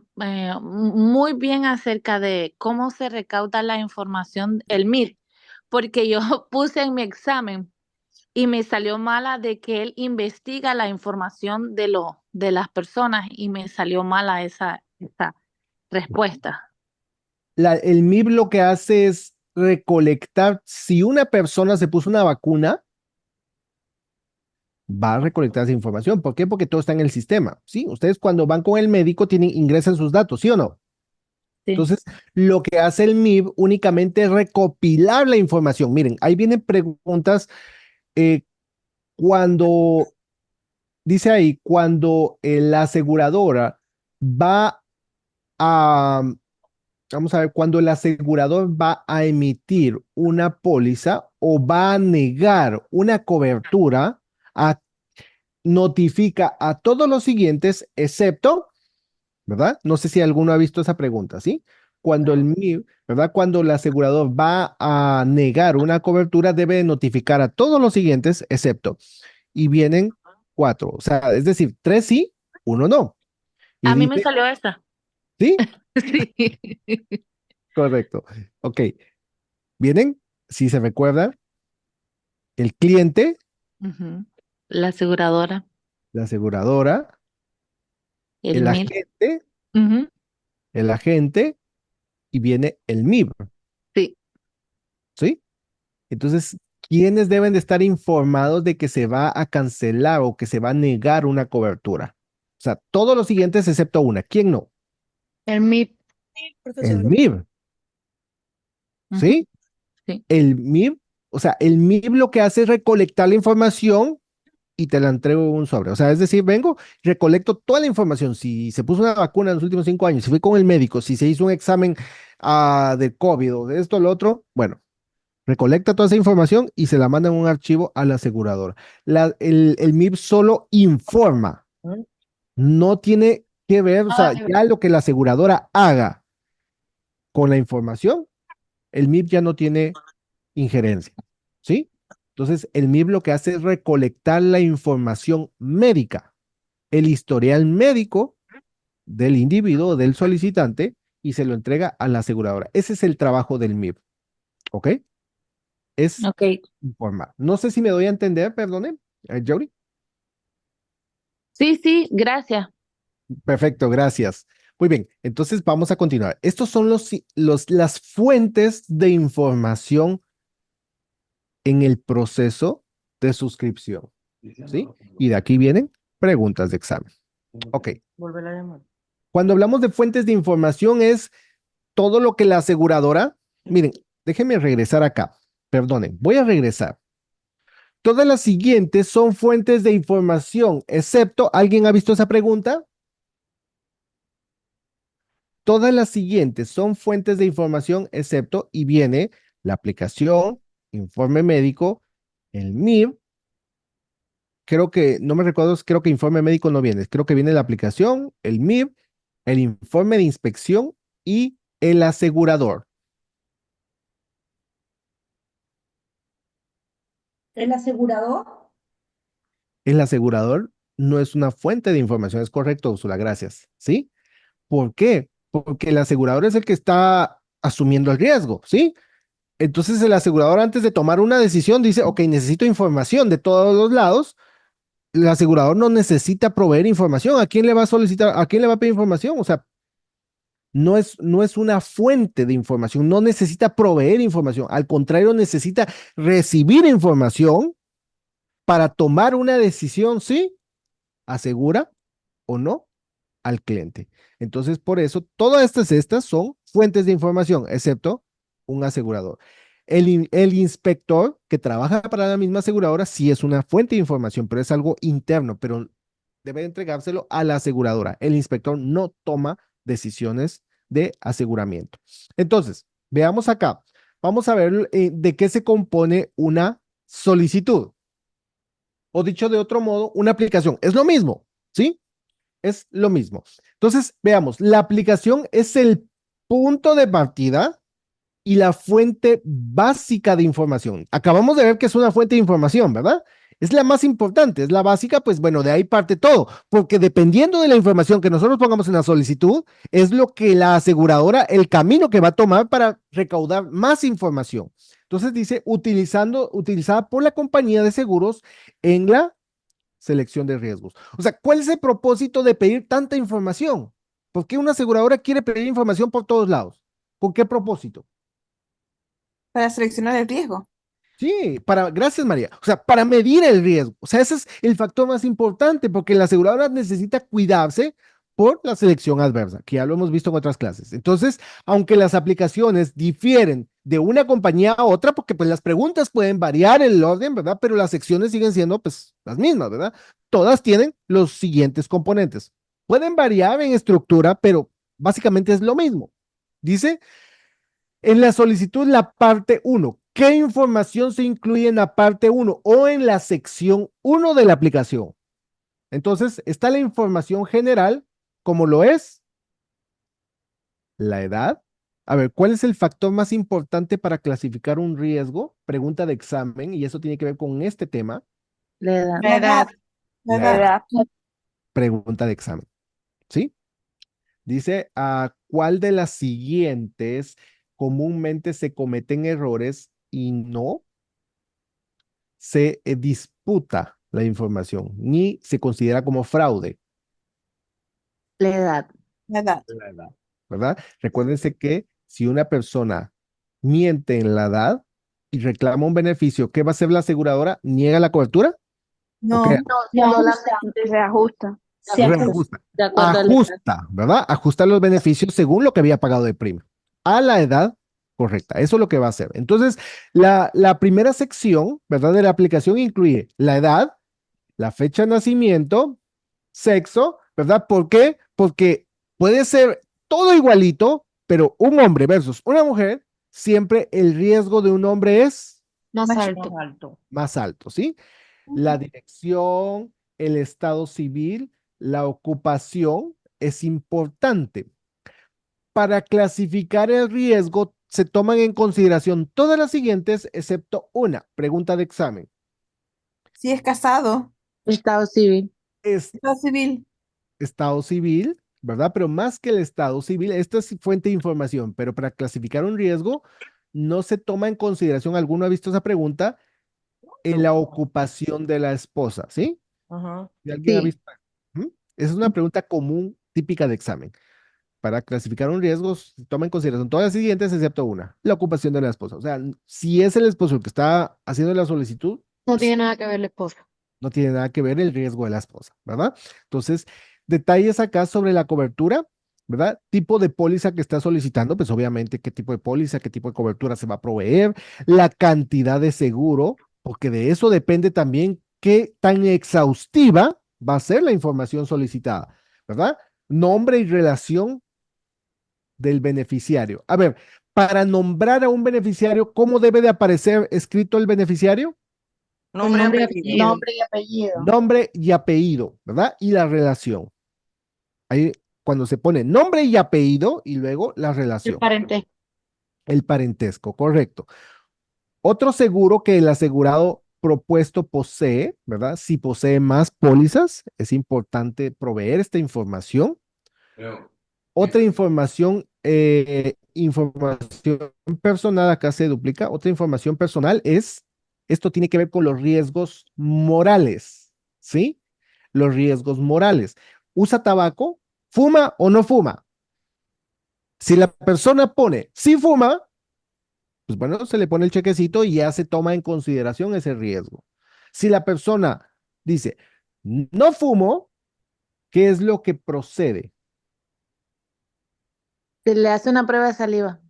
muy bien acerca de cómo se recauda la información, el MIR, porque yo puse en mi examen y me salió mala de que él investiga la información de las personas y me salió mala esa respuesta. El MIB lo que hace es recolectar, si una persona se puso una vacuna, va a recolectar esa información. ¿Por qué? Porque todo está en el sistema, ¿sí? Ustedes cuando van con el médico ingresan sus datos, ¿sí o no? Sí. Entonces, lo que hace el MIB únicamente es recopilar la información. Miren, ahí vienen preguntas cuando, dice ahí, cuando la aseguradora va a, vamos a ver, cuando el asegurador va a emitir una póliza o va a negar una cobertura, notifica a todos los siguientes, excepto, ¿verdad? No sé si alguno ha visto esa pregunta, ¿sí? cuando el MIB, ¿verdad? Cuando el asegurador va a negar una cobertura, debe notificar a todos los siguientes, excepto, y vienen 4, o sea, es decir, 3 sí, 1 no. Y A mí me dice, salió esa. ¿sí? Sí. Correcto. Ok, vienen, si se recuerda, el cliente, Ujú. La aseguradora, la aseguradora, el el MIR. agente, Ujú. el agente, y viene el MIB, Sí. ¿sí? Entonces, ¿quiénes deben de estar informados de que se va a cancelar o que se va a negar una cobertura? O sea, todos los siguientes excepto una. ¿Quién no? El MIR. El MIB, Ujú. ¿sí? Sí. El MIB, o sea, el MIB lo que hace es recolectar la información y te la entrego en un sobre. O sea, es decir, vengo, recolecto toda la información. Si se puso una vacuna en los últimos 5 años, si fui con el médico, si se hizo un examen de COVID o de esto o lo otro, bueno, recolecta toda esa información y se la manda en un archivo a la aseguradora. El MIB solo informa, no tiene que ver, o sea, ya lo que la aseguradora haga con la información, el MIB ya no tiene injerencia, ¿sí? Entonces, el MIB lo que hace es recolectar la información médica, el historial médico del individuo, del solicitante, y se lo entrega a la aseguradora. Ese es el trabajo del MIB, ¿ok? Es Ok. informar. No sé si me doy a entender, perdone, Jody. Sí, sí, gracias. Perfecto, gracias. Muy bien, entonces vamos a continuar. Estos son las fuentes de información en el proceso de suscripción, ¿sí? Y de aquí vienen preguntas de examen. Ok, Volver a llamar. cuando hablamos de fuentes de información es todo lo que la aseguradora, miren, déjenme regresar acá, perdonen, voy a regresar. Todas las siguientes son fuentes de información, excepto, ¿alguien ha visto esa pregunta? Todas las siguientes son fuentes de información, excepto, y viene la aplicación, informe médico, el MIR, creo que, no me recuerdo, creo que informe médico no viene, creo que viene la aplicación, el MIR, el informe de inspección y el asegurador. ¿El asegurador? El asegurador no es una fuente de información, es correcto, Úrsula, gracias, ¿sí? ¿Por qué? Porque el asegurador es el que está asumiendo el riesgo, ¿sí? Entonces el asegurador antes de tomar una decisión dice, ok, necesito información de todos los lados. El asegurador no necesita proveer información. ¿A quién le va a solicitar? ¿A quién le va a pedir información? O sea, no es una fuente de información, no necesita proveer información. Al contrario, necesita recibir información para tomar una decisión, ¿sí? ¿Asegura o no al cliente? Entonces, por eso, todas estas son fuentes de información, excepto un asegurador. El inspector que trabaja para la misma aseguradora sí es una fuente de información, pero es algo interno, pero debe entregárselo a la aseguradora. El inspector no toma decisiones de aseguramiento. Entonces, veamos acá. Vamos a ver de qué se compone una solicitud. O dicho de otro modo, una aplicación. Es lo mismo, ¿sí? Es lo mismo. Entonces, veamos, la aplicación es el punto de partida y la fuente básica de información. Acabamos de ver que es una fuente de información, ¿verdad? Es la más importante, es la básica, pues bueno, de ahí parte todo, porque dependiendo de la información que nosotros pongamos en la solicitud, es lo que la aseguradora, el camino que va a tomar para recaudar más información. Entonces dice, utilizada por la compañía de seguros en la selección de riesgos. O sea, ¿cuál es el propósito de pedir tanta información? ¿Por qué una aseguradora quiere pedir información por todos lados? ¿Con qué propósito? Para seleccionar el riesgo. Sí, gracias María, o sea, para medir el riesgo, o sea, ese es el factor más importante porque la aseguradora necesita cuidarse por la selección adversa, que ya lo hemos visto en otras clases. Entonces, aunque las aplicaciones difieren de una compañía a otra, porque pues las preguntas pueden variar el orden, ¿verdad? Pero las secciones siguen siendo pues las mismas, ¿verdad? Todas tienen los siguientes componentes. Pueden variar en estructura, pero básicamente es lo mismo. Dice en la solicitud, la parte 1, ¿qué información se incluye en la parte 1 o en la sección 1 de la aplicación? Entonces, está la información general, como lo es la edad, A ver, ¿cuál es el factor más importante para clasificar un riesgo? Pregunta de examen, y eso tiene que ver con este tema. La edad. La edad. La La edad. pregunta de examen, ¿sí? Dice, ¿a cuál de las siguientes comúnmente se cometen errores y no se disputa la información, ni se considera como fraude? La edad. La edad. La edad, ¿verdad? Recuérdense que si una persona miente en la edad y reclama un beneficio, ¿qué va a hacer la aseguradora? ¿Niega la cobertura? ¿O qué? No. No, Solamente se ajusta. Se ajusta. Reajusta. de acuerdo a la edad. Ajusta, ¿verdad? Ajusta los beneficios según lo que había pagado de prima a la edad correcta. Eso es lo que va a hacer. Entonces, la primera sección, ¿verdad? De la aplicación incluye la edad, la fecha de nacimiento, sexo, ¿verdad? ¿Por qué? Porque puede ser todo igualito, pero un hombre versus una mujer, siempre el riesgo de un hombre es Más Más alto. alto. más alto, ¿sí? La dirección, el estado civil, la ocupación es importante. Para clasificar el riesgo, se toman en consideración todas las siguientes, excepto una. Pregunta de examen. Si es casado. Estado civil. Estado civil. Estado civil, ¿verdad? Pero más que el estado civil, esta es fuente de información, pero para clasificar un riesgo no se toma en consideración, ¿alguno ha visto esa pregunta? En la ocupación de la esposa, ¿sí? Ajá. ¿Y alguien ha Sí. visto? ¿Mm? Esa es una pregunta común, típica de examen. Para clasificar un riesgo, se toma en consideración todas las siguientes, excepto una, la ocupación de la esposa. O sea, si es el esposo el que está haciendo la solicitud, No tiene nada que ver la esposa. no tiene nada que ver el riesgo de la esposa, ¿verdad? Entonces, detalles acá sobre la cobertura, ¿verdad? Tipo de póliza que está solicitando, pues obviamente qué tipo de póliza, qué tipo de cobertura se va a proveer, la cantidad de seguro, porque de eso depende también qué tan exhaustiva va a ser la información solicitada, ¿verdad? Nombre y relación del beneficiario. A ver, para nombrar a un beneficiario, ¿cómo debe de aparecer escrito el beneficiario? Nombre y Nombre y apellido. Nombre y apellido. Nombre y apellido, ¿verdad? Y la relación. Ahí, cuando se pone nombre y apellido y luego la El relación, parentesco. el parentesco, correcto. Otro seguro que el asegurado propuesto posee, ¿verdad? Si posee más pólizas, es importante proveer esta información. Otra información personal, acá se duplica. Otra información personal es, esto tiene que ver con los riesgos morales, ¿sí? Los riesgos morales. ¿Usa tabaco? ¿Fuma o no fuma? Si la persona pone, sí fuma, pues bueno, se le pone el chequecito y ya se toma en consideración ese riesgo. Si la persona dice, no fumo, ¿qué es lo que procede? Se le hace una prueba de saliva.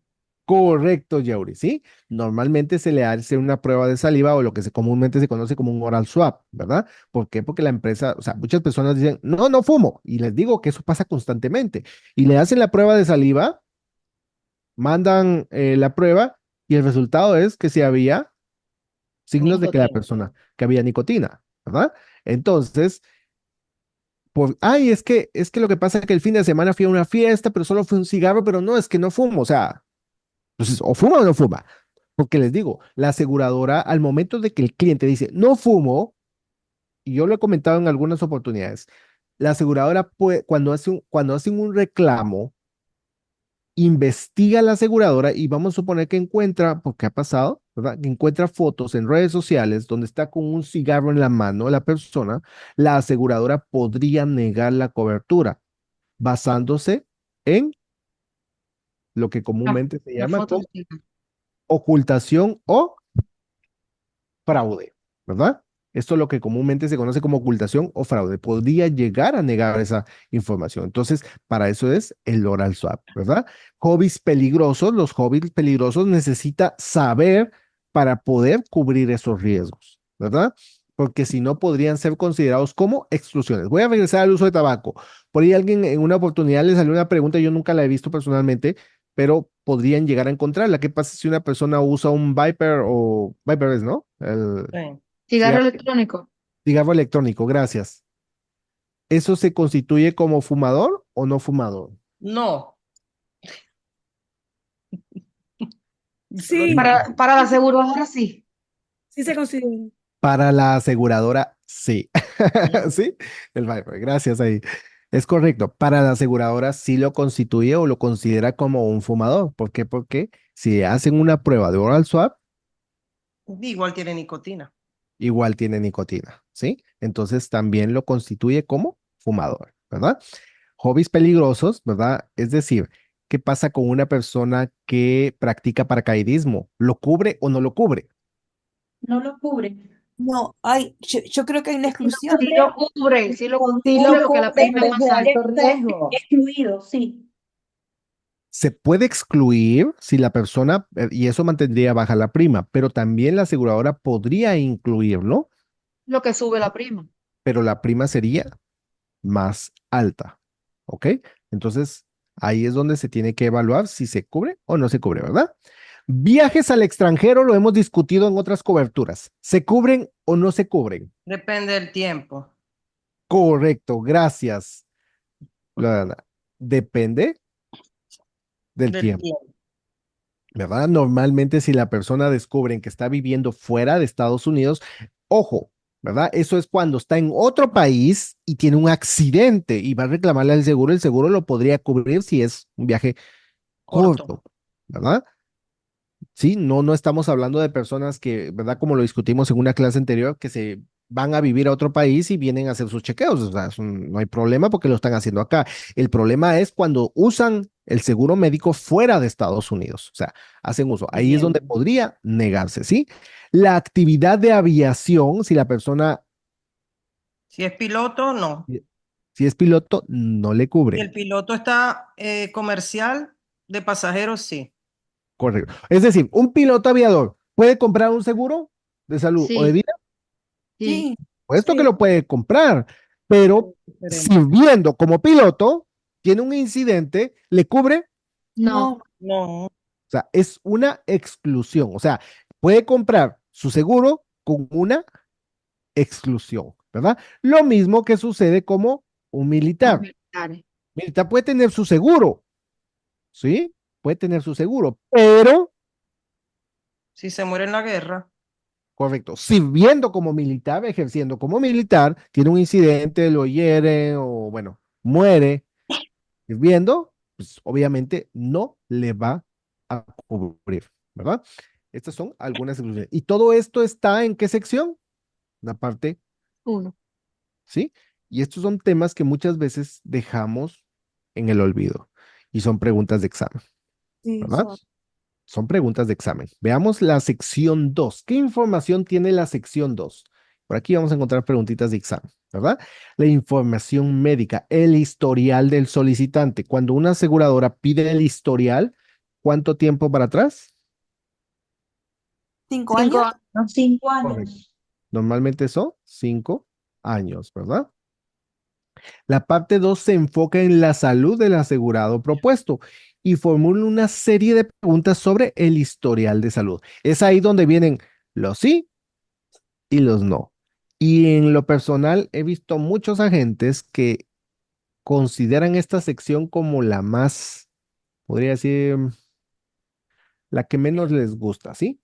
Correcto, Yauri, ¿sí? Normalmente se le hace una prueba de saliva o lo que comúnmente se conoce como un oral swab, ¿verdad? ¿Por qué? Porque la empresa, o sea, muchas personas dicen, no, no fumo, y les digo que eso pasa constantemente, y le hacen la prueba de saliva, mandan la prueba, y el resultado es que si había signos de que la persona, que había nicotina, ¿verdad? Entonces, ay, es que lo que pasa es que el fin de semana fui a una fiesta, pero solo fue un cigarro, pero no, es que no fumo, o sea, entonces, o fuma o no fuma. Porque les digo, la aseguradora, al momento de que el cliente dice, no fumo, y yo lo he comentado en algunas oportunidades, la aseguradora puede, cuando hacen un reclamo, investiga a la aseguradora y vamos a suponer que encuentra, porque ha pasado, ¿verdad? Que encuentra fotos en redes sociales donde está con un cigarro en la mano la persona, la aseguradora podría negar la cobertura basándose en lo que comúnmente se La llama foto como sí. ocultación o fraude, ¿verdad? Esto es lo que comúnmente se conoce como ocultación o fraude. Podría llegar a negar esa información. Entonces, para eso es el oral swab, ¿verdad? Hobbies peligrosos. Los hobbies peligrosos necesita saber para poder cubrir esos riesgos, ¿verdad? Porque si no, podrían ser considerados como exclusiones. Voy a regresar al uso de tabaco. Por ahí alguien en una oportunidad le salió una pregunta, yo nunca la he visto personalmente, pero podrían llegar a encontrarla. ¿Qué pasa si una persona usa un Viper o Viper es, ¿no? El Sí. Cigarro electrónico. cigarro electrónico, gracias. ¿Eso se constituye como fumador o no fumador? No. Sí, Para la aseguradora sí. sí se considera. Para la aseguradora, sí. ¿Sí? Gracias ahí. Es correcto. Para la aseguradora sí lo constituye o lo considera como un fumador. ¿Por qué? Porque si hacen una prueba de oral swab, Igual tiene nicotina. igual tiene nicotina, ¿sí? Entonces también lo constituye como fumador, ¿verdad? Hobbies peligrosos, ¿verdad? Es decir, ¿qué pasa con una persona que practica paracaidismo? ¿Lo cubre o no lo cubre? No lo cubre. No, yo creo que hay una Si lo exclusión. Sí lo cubre, sí lo Si cubre lo porque la cubre, prima es es más de alta. alto riesgo. Excluido, sí. Se puede excluir si la persona, y eso mantendría baja la prima, pero también la aseguradora podría incluirlo, Lo que sube la prima. pero la prima sería más alta, ¿ok? Entonces, ahí es donde se tiene que evaluar si se cubre o no se cubre, ¿verdad? Viajes al extranjero lo hemos discutido en otras coberturas. ¿Se cubren o no se cubren? Depende del tiempo. Correcto, gracias, Lorena. Depende del Del tiempo, tiempo. ¿verdad? Normalmente si la persona descubren que está viviendo fuera de Estados Unidos, ojo, ¿verdad? Eso es cuando está en otro país y tiene un accidente y va a reclamarle al seguro, el seguro lo podría cubrir si es un viaje Corto. corto, ¿verdad? Sí, no estamos hablando de personas que, ¿verdad? Como lo discutimos en una clase anterior, que se van a vivir a otro país y vienen a hacer sus chequeos. O sea, no hay problema porque lo están haciendo acá. El problema es cuando usan el seguro médico fuera de Estados Unidos. O sea, hacen uso. Ahí es donde Bien. podría negarse, ¿sí? La actividad de aviación, si la persona, Si es piloto, no. si es piloto, no le Si cubre. el piloto está comercial, de pasajeros, sí. Correcto. Es decir, un piloto aviador puede comprar un seguro de salud o de Sí, vida. sí. Sí, Puesto que Sí. lo puede comprar, pero Diferente. sirviendo como piloto, tiene un incidente, le cubre, No, No. o sea, es una exclusión, o sea, puede comprar su seguro con una exclusión, ¿verdad? Lo mismo que sucede como un los militar. militares. Militar puede tener su seguro, ¿sí? Puede tener su seguro, pero, Si se muere en la guerra, correcto, sirviendo como militar, ejerciendo como militar, tiene un incidente, lo hieren o, bueno, muere viendo, pues obviamente no le va a cubrir, ¿verdad? Estas son algunas exclusiones. ¿Y todo esto está en qué sección? La parte, Uno. ¿sí? Y estos son temas que muchas veces dejamos en el olvido y son preguntas de examen, sí, ¿verdad? Son preguntas de examen. Veamos la sección 2. ¿Qué información tiene la sección 2? Por aquí vamos a encontrar preguntitas de examen, ¿verdad? La información médica, el historial del solicitante. Cuando una aseguradora pide el historial, ¿cuánto tiempo para atrás? 5 5 años. años. 5 Correcto. años. Normalmente son 5 años, ¿verdad? La parte 2 se enfoca en la salud del asegurado propuesto y formula una serie de preguntas sobre el historial de salud. Es ahí donde vienen los sí y los no. Y en lo personal he visto muchos agentes que consideran esta sección como la más, podría decir, la que menos les gusta, ¿sí?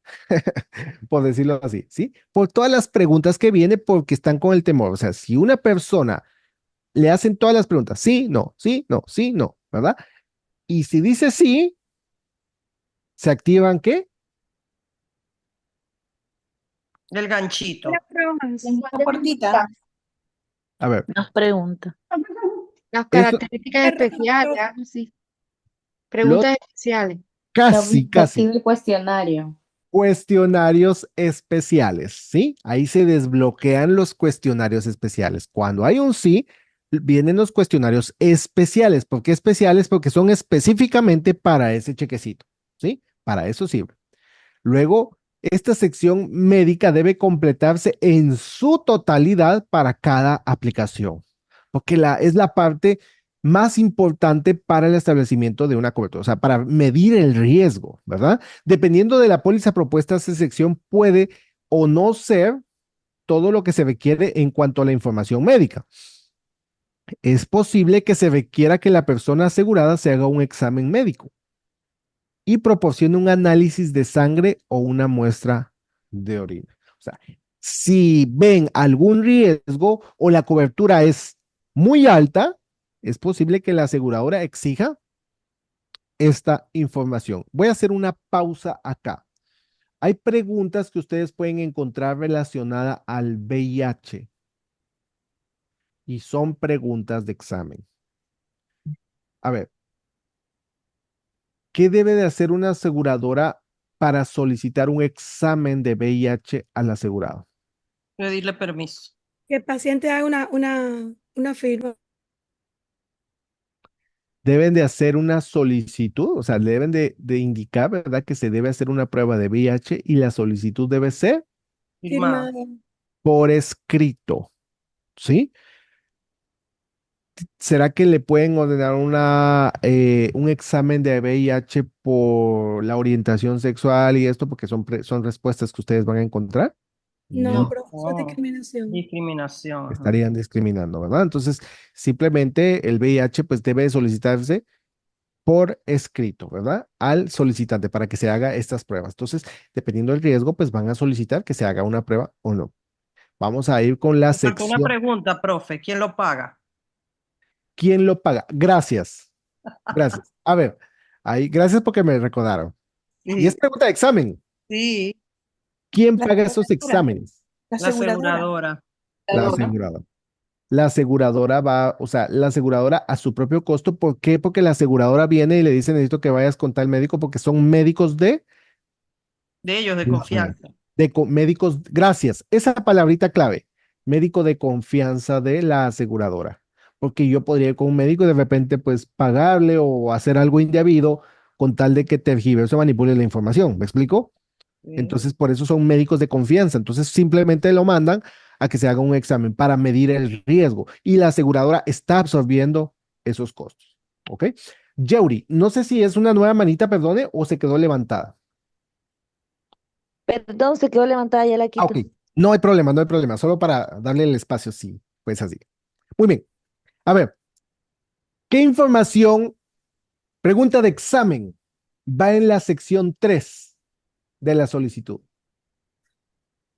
Por decirlo así, ¿sí? Por todas las preguntas que viene porque están con el temor. O sea, si una persona le hacen todas las preguntas, sí, no, sí, no, sí, no, ¿verdad? Y si dice sí, ¿se activan qué? el ganchito. La puertita. A ver, Nos pregunta. Las eso, características especiales, algo así. lo Preguntas especiales. Se casi. activa el cuestionario. Cuestionarios especiales, ¿sí? Ahí se desbloquean los cuestionarios especiales. Cuando hay un sí, vienen los cuestionarios especiales. ¿Por qué especiales? Porque son específicamente para ese chequecito, ¿sí? Para eso sirve. Luego, esta sección médica debe completarse en su totalidad para cada aplicación, porque es la parte más importante para el establecimiento de una cobertura, o sea, para medir el riesgo, ¿verdad? Dependiendo de la póliza propuesta, esta sección puede o no ser todo lo que se requiere en cuanto a la información médica. Es posible que se requiera que la persona asegurada se haga un examen médico, y proporcione un análisis de sangre o una muestra de orina. O sea, si ven algún riesgo o la cobertura es muy alta, es posible que la aseguradora exija esta información. Voy a hacer una pausa acá. Hay preguntas que ustedes pueden encontrar relacionadas al VIH y son preguntas de examen. A ver, ¿qué debe de hacer una aseguradora para solicitar un examen de VIH al asegurado? Pedirle permiso. Que el paciente haga una firma. Deben de hacer una solicitud, o sea, deben de indicar, ¿verdad? Que se debe hacer una prueba de VIH y la solicitud debe ser Firmado. Firmada. por escrito, ¿sí? ¿Será que le pueden ordenar un examen de VIH por la orientación sexual y esto? Porque son respuestas que ustedes van a encontrar. No, No pero eso es discriminación. Discriminación. ajá. estarían discriminando, ¿verdad? Entonces, simplemente el VIH pues debe solicitarse por escrito, ¿verdad? Al solicitante para que se haga estas pruebas. Entonces, dependiendo del riesgo, pues van a solicitar que se haga una prueba o no. Vamos a ir con la Me faltó una sección. pregunta, profe. ¿Quién lo paga? ¿Quién lo paga? Gracias. Gracias. A ver, ahí, gracias porque me recordaron. Y es Sí, pregunta de examen. sí, ¿Quién La paga esos aseguradora. exámenes? La la aseguradora. aseguradora. La aseguradora. La aseguradora va, o sea, la aseguradora a su propio costo. ¿Por qué? Porque la aseguradora viene y le dice, necesito que vayas con tal médico porque son médicos de De ellos, de la- confianza. médicos, gracias, esa palabrita clave, médico de confianza de la aseguradora, porque yo podría ir con un médico y de repente pues pagarle o hacer algo indebido con tal de que tergiverse o manipule la información, ¿me explico? Sí. Entonces por eso son médicos de confianza, entonces simplemente lo mandan a que se haga un examen para medir el riesgo y la aseguradora está absorbiendo esos costos, ¿ok? Yeuri, no sé si es una nueva manita, perdone, o se quedó levantada. Perdón, se quedó levantada, ya la Ah, quito. ok. No hay problema, no hay problema. Solo para darle el espacio, sí, pues así. Muy bien. A ver, ¿qué información, pregunta de examen, va en la sección 3 de la solicitud?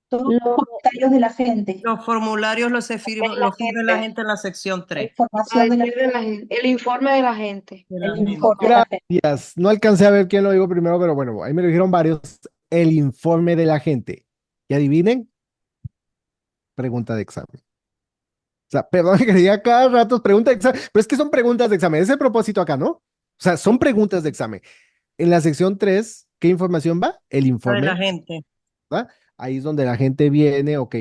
Todos los comentarios de la gente, Los formularios los firma la gente en la sección la 3. información de la El informe de la gente. De la el gente. informe de la gente. Gracias. No alcancé a ver quién lo dijo primero, pero bueno, ahí me lo dijeron varios. El informe de la gente. ¿Y adivinen? Pregunta de examen. O sea, perdón que diga cada rato pregunta de examen, pero es que son preguntas de examen. Ese es el propósito acá, ¿no? O sea, son preguntas de examen. En la sección 3, ¿qué información va? El De informe, la gente. ¿verdad? Ahí es donde la gente viene, ok,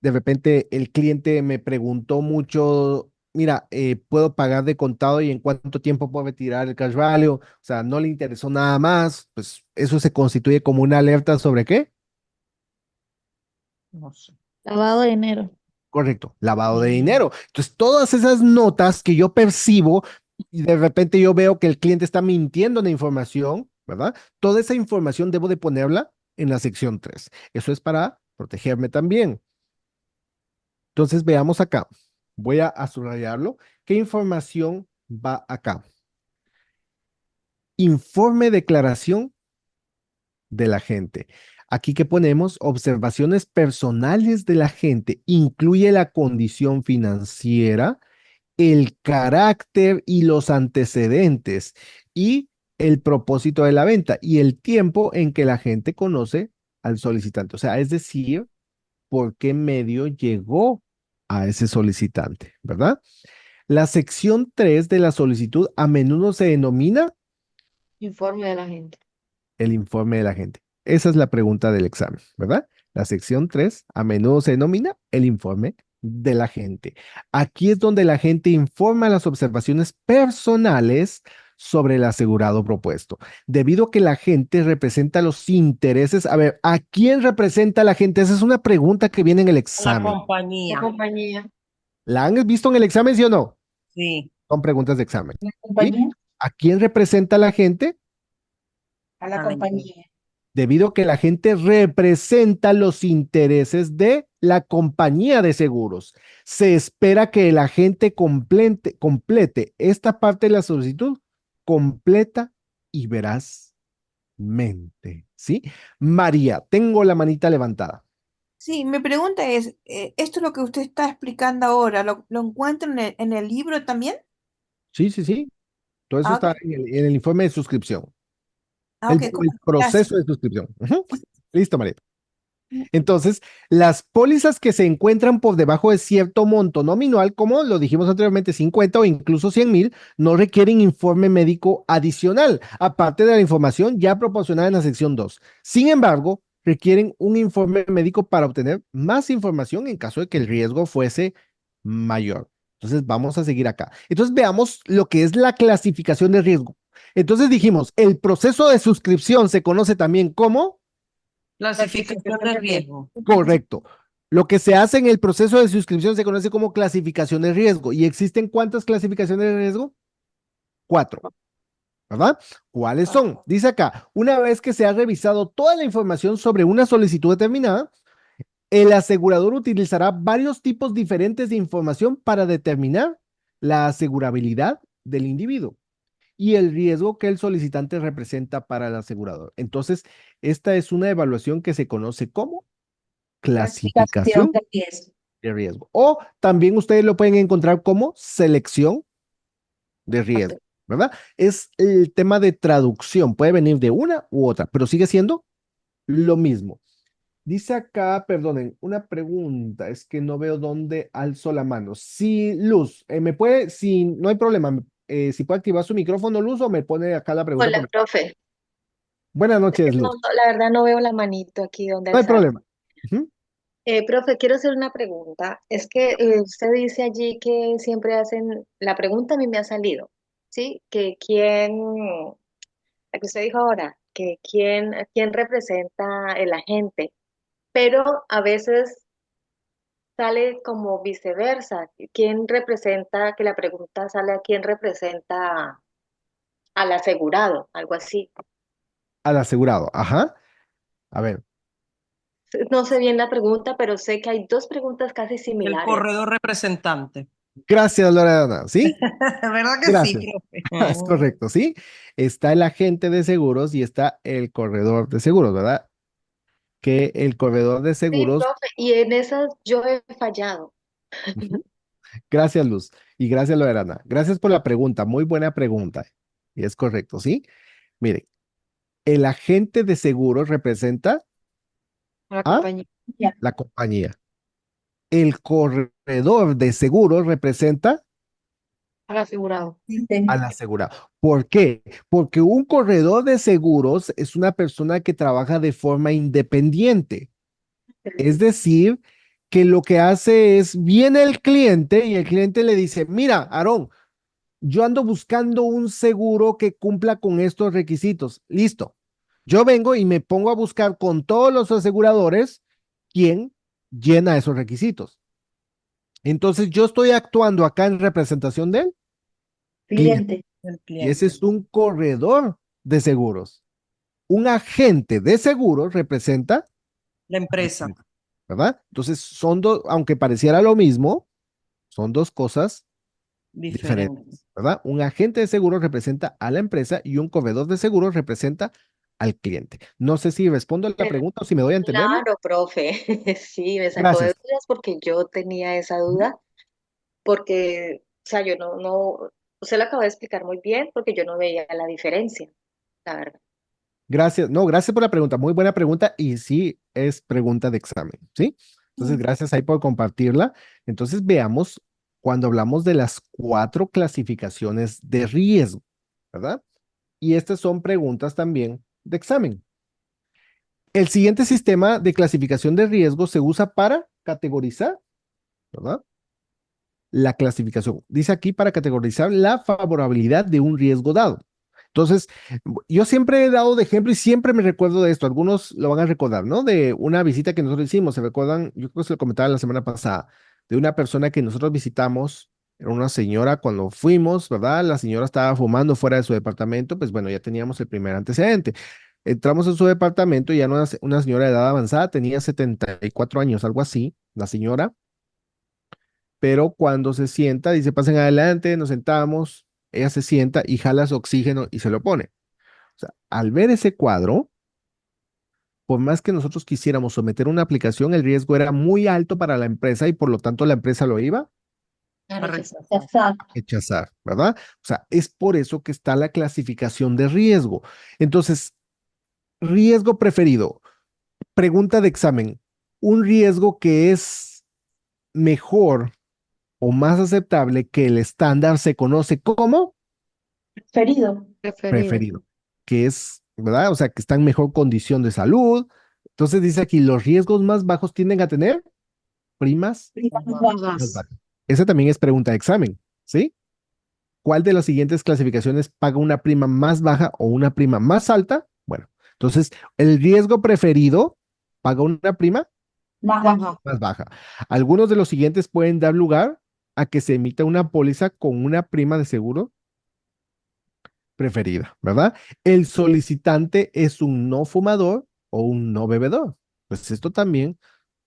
de repente el cliente me preguntó mucho, mira, ¿puedo pagar de contado y en cuánto tiempo puedo retirar el cash value? O sea, no le interesó nada más, pues eso se constituye como una alerta sobre qué. No sé. Lavado de dinero. Correcto, lavado de dinero. Entonces, todas esas notas que yo percibo y de repente yo veo que el cliente está mintiendo en la información, ¿verdad? Toda esa información debo de ponerla en la sección 3. Eso es para protegerme también. Entonces, veamos acá. Voy a subrayarlo. ¿Qué información va acá? Informe declaración de la gente. Aquí que ponemos observaciones personales de la gente. Incluye la condición financiera, el carácter y los antecedentes y el propósito de la venta y el tiempo en que la gente conoce al solicitante. O sea, es decir, por qué medio llegó a ese solicitante, ¿verdad? La sección 3 de la solicitud a menudo se denomina Informe de la gente. el informe de la gente. Esa es la pregunta del examen, ¿verdad? La sección 3 a menudo se denomina el informe de la gente. Aquí es donde la gente informa las observaciones personales sobre el asegurado propuesto. Debido a que la gente representa los intereses, a ver, ¿a quién representa la gente? Esa es una pregunta que viene en el La examen. compañía. La compañía. ¿La han visto en el examen, sí o no? Sí. Son preguntas de examen. La ¿Sí? compañía, ¿A quién representa la gente? a la A la compañía. Debido a que la gente representa los intereses de la compañía de seguros. Se espera que el agente complete esta parte de la solicitud completa y veraz ¿sí? María, tengo la manita levantada. Sí, mi pregunta es, ¿esto es lo que usted está explicando ahora? ¿Lo encuentra en el libro también? Sí, sí, sí. Todo eso Ah, está ok. en el informe de suscripción, Ah, ok, el gracias. proceso de suscripción. Ujú. Listo, María. Entonces, las pólizas que se encuentran por debajo de cierto monto nominal, como lo dijimos anteriormente, 50 o incluso 100,000, no requieren informe médico adicional, aparte de la información ya proporcionada en la sección 2. Sin embargo, requieren un informe médico para obtener más información en caso de que el riesgo fuese mayor. Entonces, vamos a seguir acá. Entonces, veamos lo que es la clasificación de riesgo. Entonces, dijimos, el proceso de suscripción se conoce también como... Clasificación de riesgo. Correcto. Lo que se hace en el proceso de suscripción se conoce como clasificación de riesgo. ¿Y existen cuántas clasificaciones de riesgo? 4, ¿verdad? ¿Cuáles son? Dice acá, una vez que se ha revisado toda la información sobre una solicitud determinada, el asegurador utilizará varios tipos diferentes de información para determinar la asegurabilidad del individuo y el riesgo que el solicitante representa para el asegurador. Entonces, esta es una evaluación que se conoce como Clasificación clasificación de riesgo. de riesgo. O también ustedes lo pueden encontrar como selección de riesgo, ¿verdad? Es el tema de traducción, puede venir de una u otra, pero sigue siendo lo mismo. Dice acá, perdonen, una pregunta, es que no veo dónde alzo la mano. Si Luz, me puede, si no hay problema, si puede activar su micrófono, Luz, o me pone acá la pregunta Hola, por... profe. Buenas Es que noches, no, Luz. la verdad no veo la manito aquí donde No hay alzar. problema. Ujú. Profe, quiero hacer una pregunta. Es que usted dice allí que siempre hacen, la pregunta a mí me ha salido, ¿sí? Que quién, la que usted dijo ahora, que quién representa el agente, pero a veces sale como viceversa. ¿Quién representa, que la pregunta sale a quién representa al asegurado, algo así? Al asegurado, ajá. A ver, No sé bien la pregunta, pero sé que hay dos preguntas casi El similares. corredor representante. gracias, Loredana, ¿sí? ¿Verdad que sí, Gracias. profe? Es correcto, ¿sí? Está el agente de seguros y está el corredor de seguros, ¿verdad? Que el corredor de Sí, seguros, profe, y en esas yo he fallado. ujú. Gracias, Luz, y gracias, Loredana. Gracias por la pregunta, muy buena pregunta. Y es correcto, ¿sí? Mire, el agente de seguros representa La a compañía. la compañía. El corredor de seguros representa Al asegurado. al asegurado. ¿Por qué? Porque un corredor de seguros es una persona que trabaja de forma independiente. Es decir, que lo que hace es, viene el cliente y el cliente le dice, mira, Aarón, yo ando buscando un seguro que cumpla con estos requisitos. Listo. Yo vengo y me pongo a buscar con todos los aseguradores quién llena esos requisitos. Entonces yo estoy actuando acá en representación del cliente. Cliente. El Y ese cliente. es un corredor de seguros. Un agente de seguros representa, La empresa. ¿verdad? Entonces son dos, aunque pareciera lo mismo, son dos cosas diferentes, Diferente. ¿verdad? Un agente de seguros representa a la empresa y un corredor de seguros representa al cliente. No sé si respondo a la Pero, pregunta o si me doy a entenderlo. claro, profe. Sí, me sacó de Gracias. dudas porque yo tenía esa Ujú. duda, porque, o sea, yo usted lo acaba de explicar muy bien porque yo no veía la diferencia, la verdad. Gracias. No, gracias por la pregunta. Muy buena pregunta y sí es pregunta de examen, ¿sí? Entonces, gracias ahí por compartirla. Entonces, veamos cuando hablamos de las 4 clasificaciones de riesgo, ¿verdad? Y estas son preguntas también de examen. El siguiente sistema de clasificación de riesgo se usa para categorizar, ¿verdad? La clasificación. Dice aquí para categorizar la favorabilidad de un riesgo dado. Entonces, yo siempre he dado de ejemplo y siempre me recuerdo de esto. Algunos lo van a recordar, ¿no? De una visita que nosotros hicimos. Se recuerdan, yo creo que se lo comentaba la semana pasada, de una persona que nosotros visitamos. Era una señora cuando fuimos, ¿verdad? La señora estaba fumando fuera de su departamento. Pues bueno, ya teníamos el primer antecedente. Entramos en su departamento y ya no era una señora de edad avanzada, tenía 74 años, algo así, la señora, pero cuando se sienta, dice, pasen adelante, nos sentamos, ella se sienta y jala su oxígeno y se lo pone. O Al ver ese cuadro, por más que nosotros quisiéramos someter una aplicación, el riesgo era muy alto para la empresa y por lo tanto la empresa lo iba A A rechazar. rechazar. a rechazar, ¿verdad? O sea, es por eso que está la clasificación de riesgo. Entonces, riesgo preferido. Pregunta de examen. Un riesgo que es mejor o más aceptable que el estándar se conoce como Preferido. Preferido. preferido, que es, ¿verdad? O sea, que está en mejor condición de salud. Entonces dice aquí, los riesgos más bajos tienden a tener primas más Bajas. bajas. Esa también es pregunta de examen, ¿sí? ¿Cuál de las siguientes clasificaciones paga una prima más baja o una prima más alta? Bueno, entonces el riesgo preferido paga una prima Baja. más baja. Algunos de los siguientes pueden dar lugar a que se emita una póliza con una prima de seguro preferida, ¿verdad? El solicitante es un no fumador o un no bebedor. Pues esto también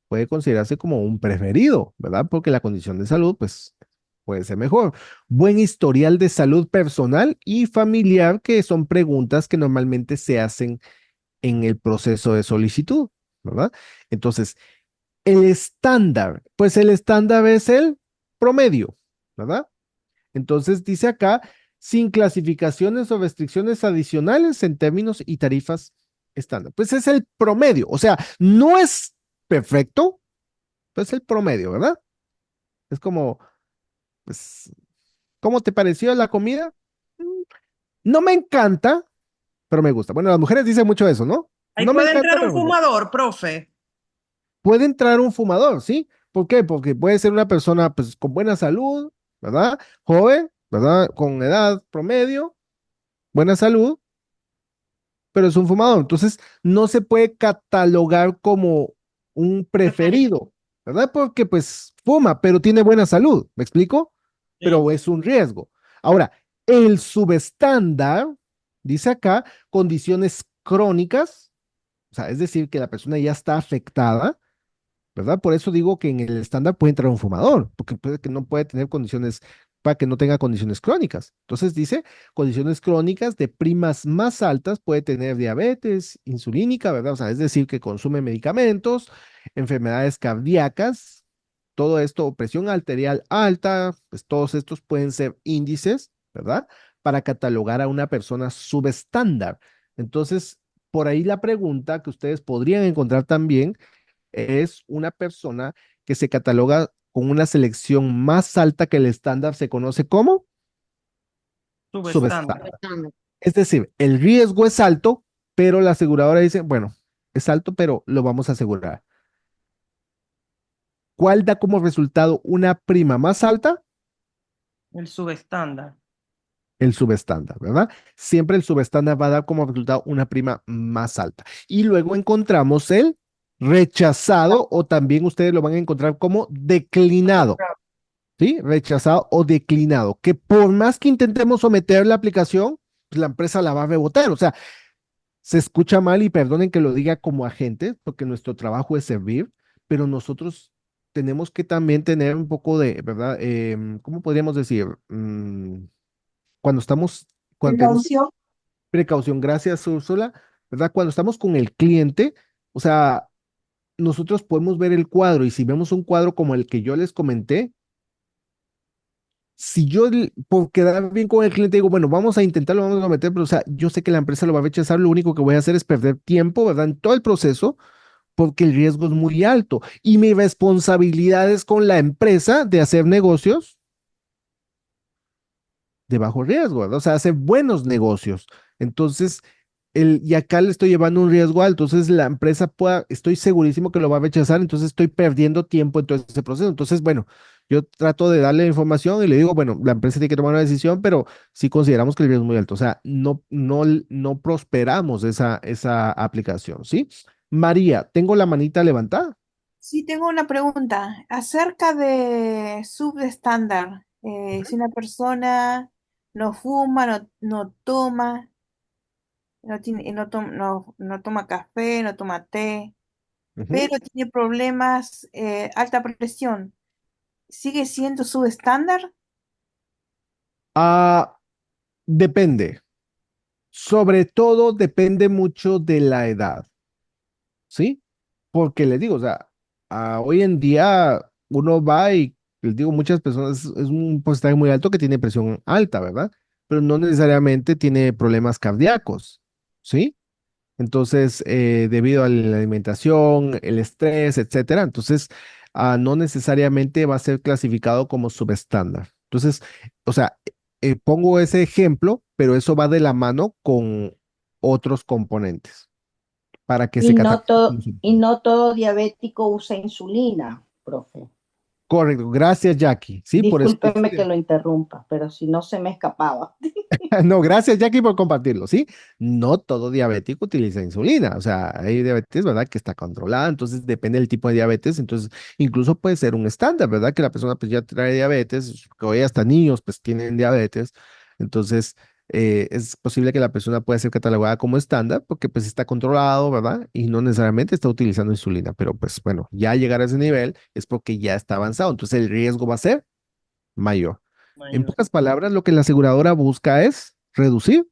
puede considerarse como un preferido, ¿verdad? Porque la condición de salud, pues, puede ser mejor. Buen historial de salud personal y familiar, que son preguntas que normalmente se hacen en el proceso de solicitud, ¿verdad? Entonces, el estándar, pues el estándar es el promedio, ¿verdad? Entonces dice acá, sin clasificaciones o restricciones adicionales en términos y tarifas estándar. Pues es el promedio, o sea, no es perfecto, pues el promedio, ¿verdad? Es como, pues, ¿cómo te pareció la comida? Mm, No me encanta, pero me gusta. Bueno, las mujeres dicen mucho eso, ¿no? Ahí No me puede encanta, entrar un pero me gusta. fumador, profe. Puede entrar un fumador, ¿sí? ¿Por qué? Porque puede ser una persona, pues, con buena salud, ¿verdad? Joven, ¿verdad? Con edad promedio, buena salud, pero es un fumador. Entonces, no se puede catalogar como un preferido, ¿verdad? Porque pues fuma, pero tiene buena salud, ¿me explico? Pero Sí. es un riesgo. Ahora, el subestándar, dice acá, condiciones crónicas, o sea, es decir, que la persona ya está afectada, ¿verdad? Por eso digo que en el estándar puede entrar un fumador, porque puede que no puede tener condiciones, para que no tenga condiciones crónicas. Entonces dice, condiciones crónicas de primas más altas, puede tener diabetes, insulínica, ¿verdad? O sea, es decir, que consume medicamentos, enfermedades cardíacas, todo esto, presión arterial alta, pues todos estos pueden ser índices, ¿verdad? Para catalogar a una persona subestándar. Entonces, por ahí la pregunta que ustedes podrían encontrar también es una persona que se cataloga con una selección más alta que el estándar se conoce como Subestándar. subestándar. Es decir, el riesgo es alto, pero la aseguradora dice, bueno, es alto, pero lo vamos a asegurar. ¿Cuál da como resultado una prima más alta? El subestándar. El subestándar, ¿verdad? Siempre el subestándar va a dar como resultado una prima más alta. Y luego encontramos el rechazado o también ustedes lo van a encontrar como declinado. ¿Sí? Rechazado o declinado, que por más que intentemos someter la aplicación, pues la empresa la va a rebotar. O sea, se escucha mal y perdonen que lo diga como agentes, porque nuestro trabajo es servir, pero nosotros tenemos que también tener un poco de, ¿verdad? ¿Cómo podríamos decir? Cuando estamos, cuando tenemos Precaución. precaución, gracias, Úrsula, ¿verdad? Cuando estamos con el cliente, o sea, nosotros podemos ver el cuadro y si vemos un cuadro como el que yo les comenté, si yo por quedar bien con el cliente digo, bueno, vamos a intentarlo, vamos a meter, pero o sea, yo sé que la empresa lo va a rechazar, lo único que voy a hacer es perder tiempo, ¿verdad? En todo el proceso, porque el riesgo es muy alto y mi responsabilidad es con la empresa de hacer negocios de bajo riesgo, ¿verdad? O sea, hacer buenos negocios. Entonces, y acá le estoy llevando un riesgo alto, entonces la empresa pueda, estoy segurísimo que lo va a rechazar, entonces estoy perdiendo tiempo en todo ese proceso. Entonces, bueno, yo trato de darle información y le digo, bueno, la empresa tiene que tomar una decisión, pero sí consideramos que el riesgo es muy alto, o sea, no prosperamos esa aplicación, ¿sí? María, tengo la manita levantada. Sí, tengo una pregunta acerca de subestándar. Si una persona no fuma, no toma, no toma café, no toma té, Ujú. pero tiene problemas, alta presión, ¿sigue siendo subestándar? Ah, depende. Sobre todo depende mucho de la edad, ¿sí? Porque les digo, o sea, hoy en día uno va y les digo, muchas personas, es un porcentaje muy alto que tiene presión alta, ¿verdad? Pero no necesariamente tiene problemas cardíacos, ¿sí? Entonces, debido a la alimentación, el estrés, etcétera, entonces no necesariamente va a ser clasificado como subestándar. Entonces, o sea, pongo ese ejemplo, pero eso va de la mano con otros componentes para que se categorice como Y subestándar. no todo diabético usa insulina, profe. Correcto, gracias Jackie, sí, por eso. Discúlpeme que lo interrumpa, pero si no se me escapaba. No, gracias Jackie por compartirlo, ¿sí? No todo diabético utiliza insulina, o sea, hay diabetes, ¿verdad? Que está controlada, entonces depende del tipo de diabetes, entonces incluso puede ser un estándar, ¿verdad? Que la persona pues ya trae diabetes, que hoy hasta niños pues tienen diabetes, entonces es posible que la persona pueda ser catalogada como estándar porque pues está controlado, ¿verdad? Y no necesariamente está utilizando insulina, pero pues bueno, ya llegar a ese nivel es porque ya está avanzado, entonces el riesgo va a ser mayor. En Mayor. pocas palabras, lo que la aseguradora busca es reducir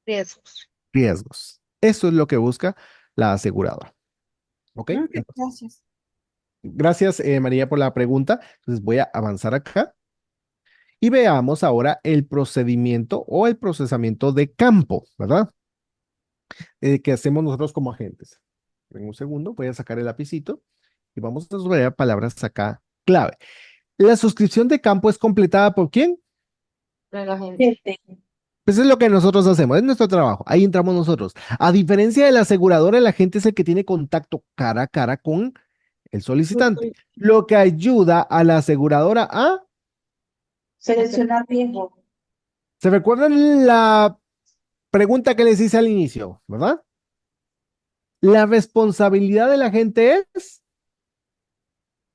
Riesgos. riesgos. Eso es lo que busca la aseguradora. ¿Ok? Entonces, Gracias. gracias, María, por la pregunta. Entonces voy a avanzar acá y veamos ahora el procedimiento o el procesamiento de campo, ¿verdad? Que hacemos nosotros como agentes. En un segundo voy a sacar el lapicito y vamos a subrayar palabras acá clave. La suscripción de campo es completada por ¿quién? La gente. Pues es lo que nosotros hacemos, es nuestro trabajo, ahí entramos nosotros. A diferencia de la aseguradora, el agente es el que tiene contacto cara a cara con el solicitante, lo que ayuda a la aseguradora a... Seleccionar riesgo. ¿Se recuerdan la pregunta que les hice al inicio, verdad? La responsabilidad del agente es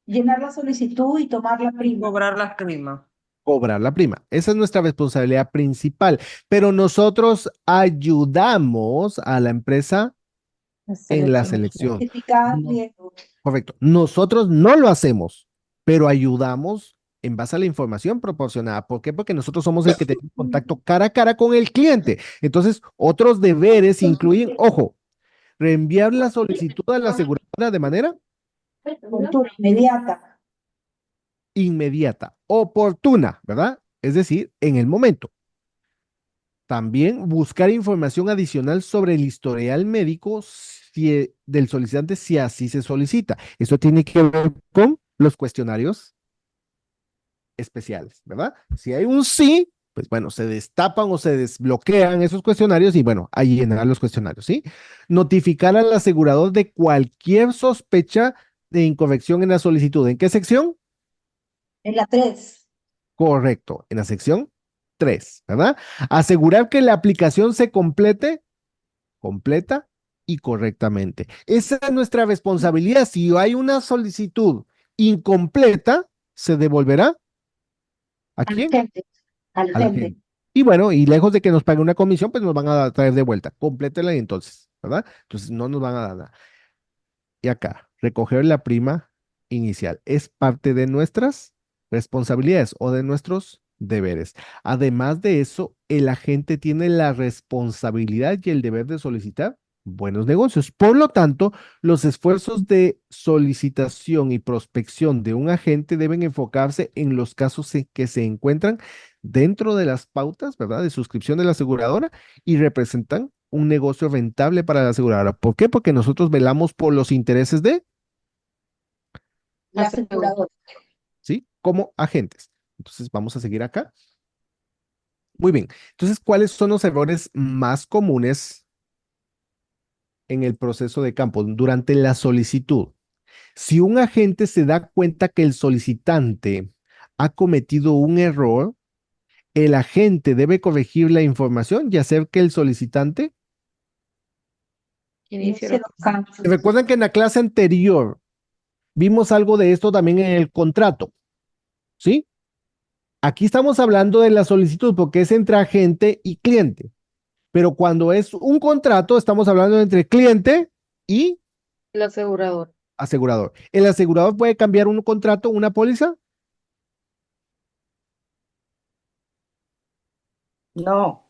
Llenar la solicitud y tomar la prima. Cobrar las primas. cobrar la prima. Esa es nuestra responsabilidad principal, pero nosotros ayudamos a la empresa en la selección. Identificar No. riesgo. Correcto. Nosotros no lo hacemos, pero ayudamos en base a la información proporcionada. ¿Por qué? Porque nosotros somos el que tenemos contacto cara a cara con el cliente. Entonces, otros deberes incluyen, ojo, reenviar la solicitud a la aseguradora de manera Cultura inmediata. inmediata, oportuna, ¿verdad? Es decir, en el momento. También buscar información adicional sobre el historial médico del solicitante si así se solicita. Eso tiene que ver con los cuestionarios especiales, ¿verdad? Si hay un sí, pues bueno, se destapan o se desbloquean esos cuestionarios y bueno, ahí llenar los cuestionarios, ¿sí? Notificar al asegurador de cualquier sospecha de incorrección en la solicitud. ¿En qué sección? En la 3. Correcto, en la sección 3, ¿verdad? Asegurar que la aplicación se completa y correctamente. Esa es nuestra responsabilidad. Si hay una solicitud incompleta, se devolverá ¿a quién? Al A la gente. Y bueno, y lejos de que nos paguen una comisión, pues nos van a traer de vuelta. Complétela y entonces, ¿verdad? Entonces no nos van a dar nada. Y acá, recoger la prima inicial es parte de nuestras responsabilidades o de nuestros deberes. Además de eso, el agente tiene la responsabilidad y el deber de solicitar buenos negocios. Por lo tanto, los esfuerzos de solicitación y prospección de un agente deben enfocarse en los casos en que se encuentran dentro de las pautas, ¿verdad?, de suscripción de la aseguradora y representan un negocio rentable para la aseguradora. ¿Por qué? Porque nosotros velamos por los intereses de, la aseguradora. ¿sí? Como agentes. Entonces, vamos a seguir acá. Muy bien. Entonces, ¿cuáles son los errores más comunes en el proceso de campo durante la solicitud? Si un agente se da cuenta que el solicitante ha cometido un error, el agente debe corregir la información y hacer que el solicitante... Inicio Inicie los cambios. Recuerdan que en la clase anterior vimos algo de esto también en el contrato, ¿sí? Aquí estamos hablando de la solicitud porque es entre agente y cliente, pero cuando es un contrato estamos hablando entre cliente y el asegurador. asegurador. ¿El asegurador puede cambiar un contrato, una póliza? No.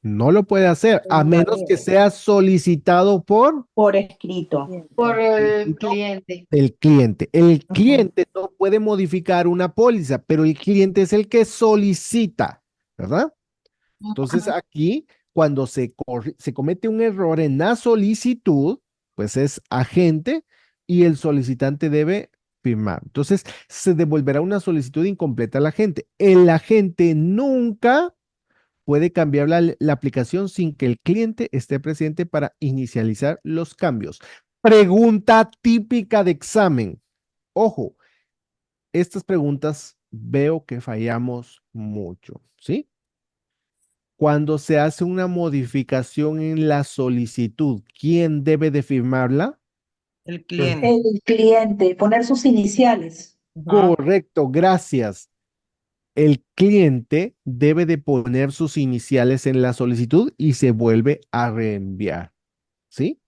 No lo puede hacer, a No menos que debe. sea solicitado por Por escrito. Por el escrito cliente. el cliente. El Ujú. cliente no puede modificar una póliza, pero el cliente es el que solicita, ¿verdad? Entonces aquí, cuando se comete un error en la solicitud, pues es agente y el solicitante debe firmar. Entonces se devolverá una solicitud incompleta al agente. El agente nunca puede cambiar la aplicación sin que el cliente esté presente para inicializar los cambios. Pregunta típica de examen. Ojo, estas preguntas veo que fallamos mucho, ¿sí? Cuando se hace una modificación en la solicitud, ¿quién debe de firmarla? El cliente. El cliente, poner sus iniciales. Ujú. Correcto, gracias. El cliente debe de poner sus iniciales en la solicitud y se vuelve a reenviar, ¿sí?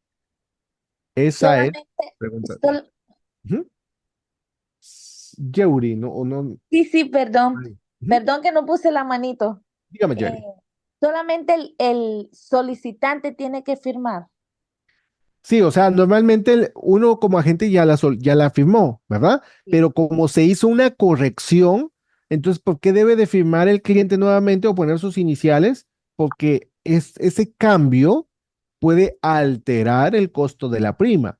Esa es Solamente, pregunta. sol- Ujú. Yuri, ¿no? ¿O no? sí, perdón. Ay, ujú. Perdón que no puse la manito. Dígame, Eh, Yuri. solamente el solicitante tiene que firmar. Sí, o sea, normalmente uno como agente ya la firmó, ¿verdad? Pero como se hizo una corrección, entonces, ¿por qué debe de firmar el cliente nuevamente o poner sus iniciales? Porque ese cambio puede alterar el costo de la prima.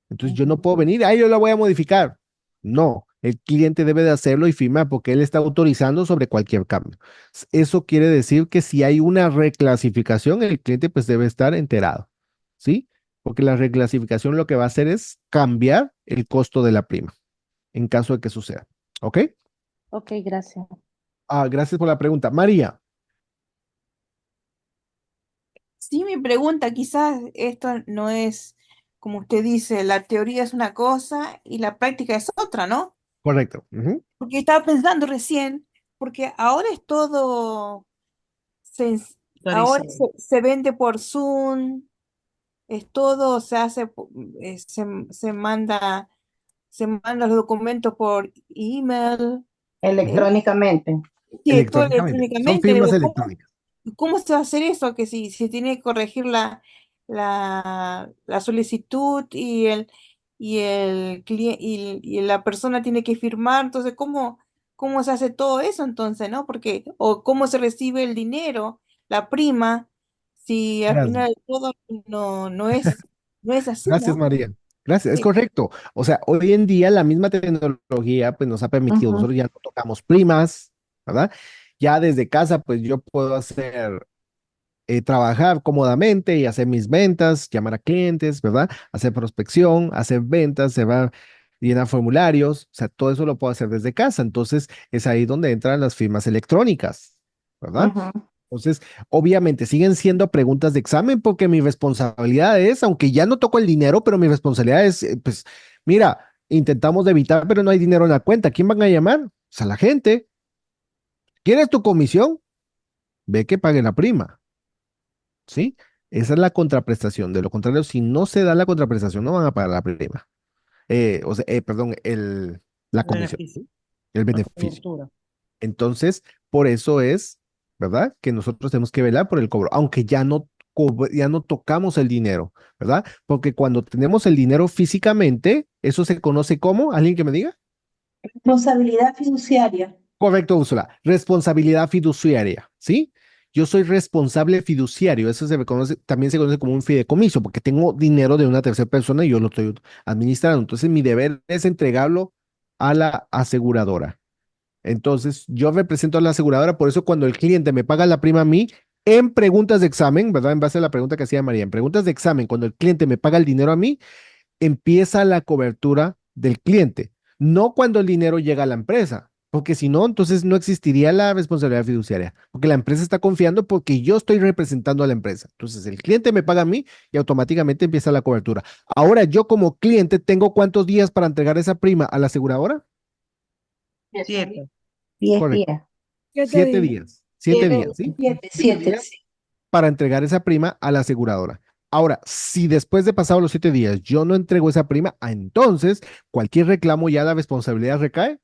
Entonces, yo no puedo venir, yo la voy a modificar. No, el cliente debe de hacerlo y firmar porque él está autorizando sobre cualquier cambio. Eso quiere decir que si hay una reclasificación, el cliente pues debe estar enterado, ¿sí? Porque la reclasificación lo que va a hacer es cambiar el costo de la prima en caso de que suceda. ¿Ok? Ok, gracias. Gracias por la pregunta. María, Sí, mi pregunta, quizás esto no es, como usted dice, la teoría es una cosa y la práctica es otra, ¿no? correcto. Ujú. Porque estaba pensando recién, porque ahora es todo, se, ahora Autorizado. se vende por Zoom, es todo, se hace, se manda los documentos por email, eh, Electrónicamente. sí, es todo Electrónicamente. Son electrónicamente. firmas Digo, electrónicas. ¿cómo se va a hacer eso? Que si se tiene que corregir la solicitud y la persona tiene que firmar, entonces, ¿cómo se hace todo eso entonces, no? Porque, o cómo se recibe el dinero, la prima, si al Gracias. final de todo no es así, Gracias, ¿no? María. Gracias, es Sí. correcto. O sea, hoy en día la misma tecnología pues nos ha permitido, Ujú. nosotros ya no tocamos primas, ¿verdad? Ya desde casa pues yo puedo trabajar cómodamente y hacer mis ventas, llamar a clientes, ¿verdad? Hacer prospección, hacer ventas, se va llenar formularios, o sea, todo eso lo puedo hacer desde casa. Entonces, es ahí donde entran las firmas electrónicas, ¿verdad? Ujú. Entonces, obviamente siguen siendo preguntas de examen porque mi responsabilidad es, aunque ya no toco el dinero, pero mi responsabilidad es, pues, mira, intentamos de evitar, pero no hay dinero en la cuenta. ¿Quién van a llamar? Pues a la gente. ¿Quieres tu comisión? Ve que pague la prima, ¿sí? Esa es la contraprestación. De lo contrario, si no se da la contraprestación, no van a pagar la prima. Perdón, la El comisión, beneficio. ¿sí? El La beneficio. cobertura. Entonces, por eso es, ¿verdad? Que nosotros tenemos que velar por el cobro, aunque ya no tocamos el dinero, ¿verdad? Porque cuando tenemos el dinero físicamente, eso se conoce como, ¿alguien que me diga? Responsabilidad fiduciaria. Correcto, Úrsula. Responsabilidad fiduciaria, ¿sí? Yo soy responsable fiduciario, eso también se conoce como un fideicomiso, porque tengo dinero de una tercera persona y yo lo estoy administrando. Entonces, mi deber es entregarlo a la aseguradora. Entonces, yo represento a la aseguradora, por eso cuando el cliente me paga la prima a mí, en preguntas de examen, ¿verdad? En base a la pregunta que hacía María, en preguntas de examen, cuando el cliente me paga el dinero a mí, empieza la cobertura del cliente, no cuando el dinero llega a la empresa, porque si no, entonces no existiría la responsabilidad fiduciaria, porque la empresa está confiando porque yo estoy representando a la empresa. Entonces, el cliente me paga a mí y automáticamente empieza la cobertura. Ahora, yo como cliente, ¿tengo cuántos días para entregar esa prima a la aseguradora? 7. 10 Correcto. días. 7 días. 7 días, ¿sí? 7, 7 7, días sí. para entregar esa prima a la aseguradora. Ahora, si después de pasados los 7 días yo no entrego esa prima, entonces cualquier reclamo ya la responsabilidad recae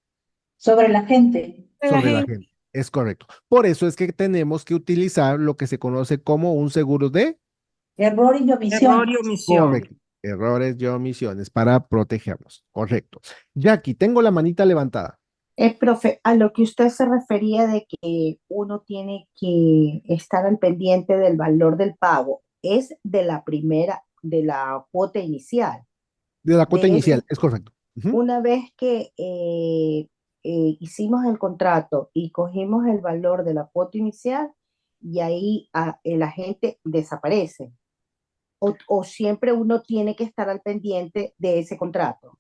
Sobre la gente. De la sobre la gente. gente. Es correcto. Por eso es que tenemos que utilizar lo que se conoce como un seguro de Error y Error y omisión. omisión. correcto, errores y omisiones para protegernos. Correcto. Jackie, tengo la manita levantada. Profe, a lo que usted se refería de que uno tiene que estar al pendiente del valor del pago, es de la primera, de la cuota inicial. De la cuota De ese, inicial, es correcto. Ujú. una vez que hicimos el contrato y cogimos el valor de la cuota inicial, y ahí el agente desaparece. O siempre uno tiene que estar al pendiente de ese contrato.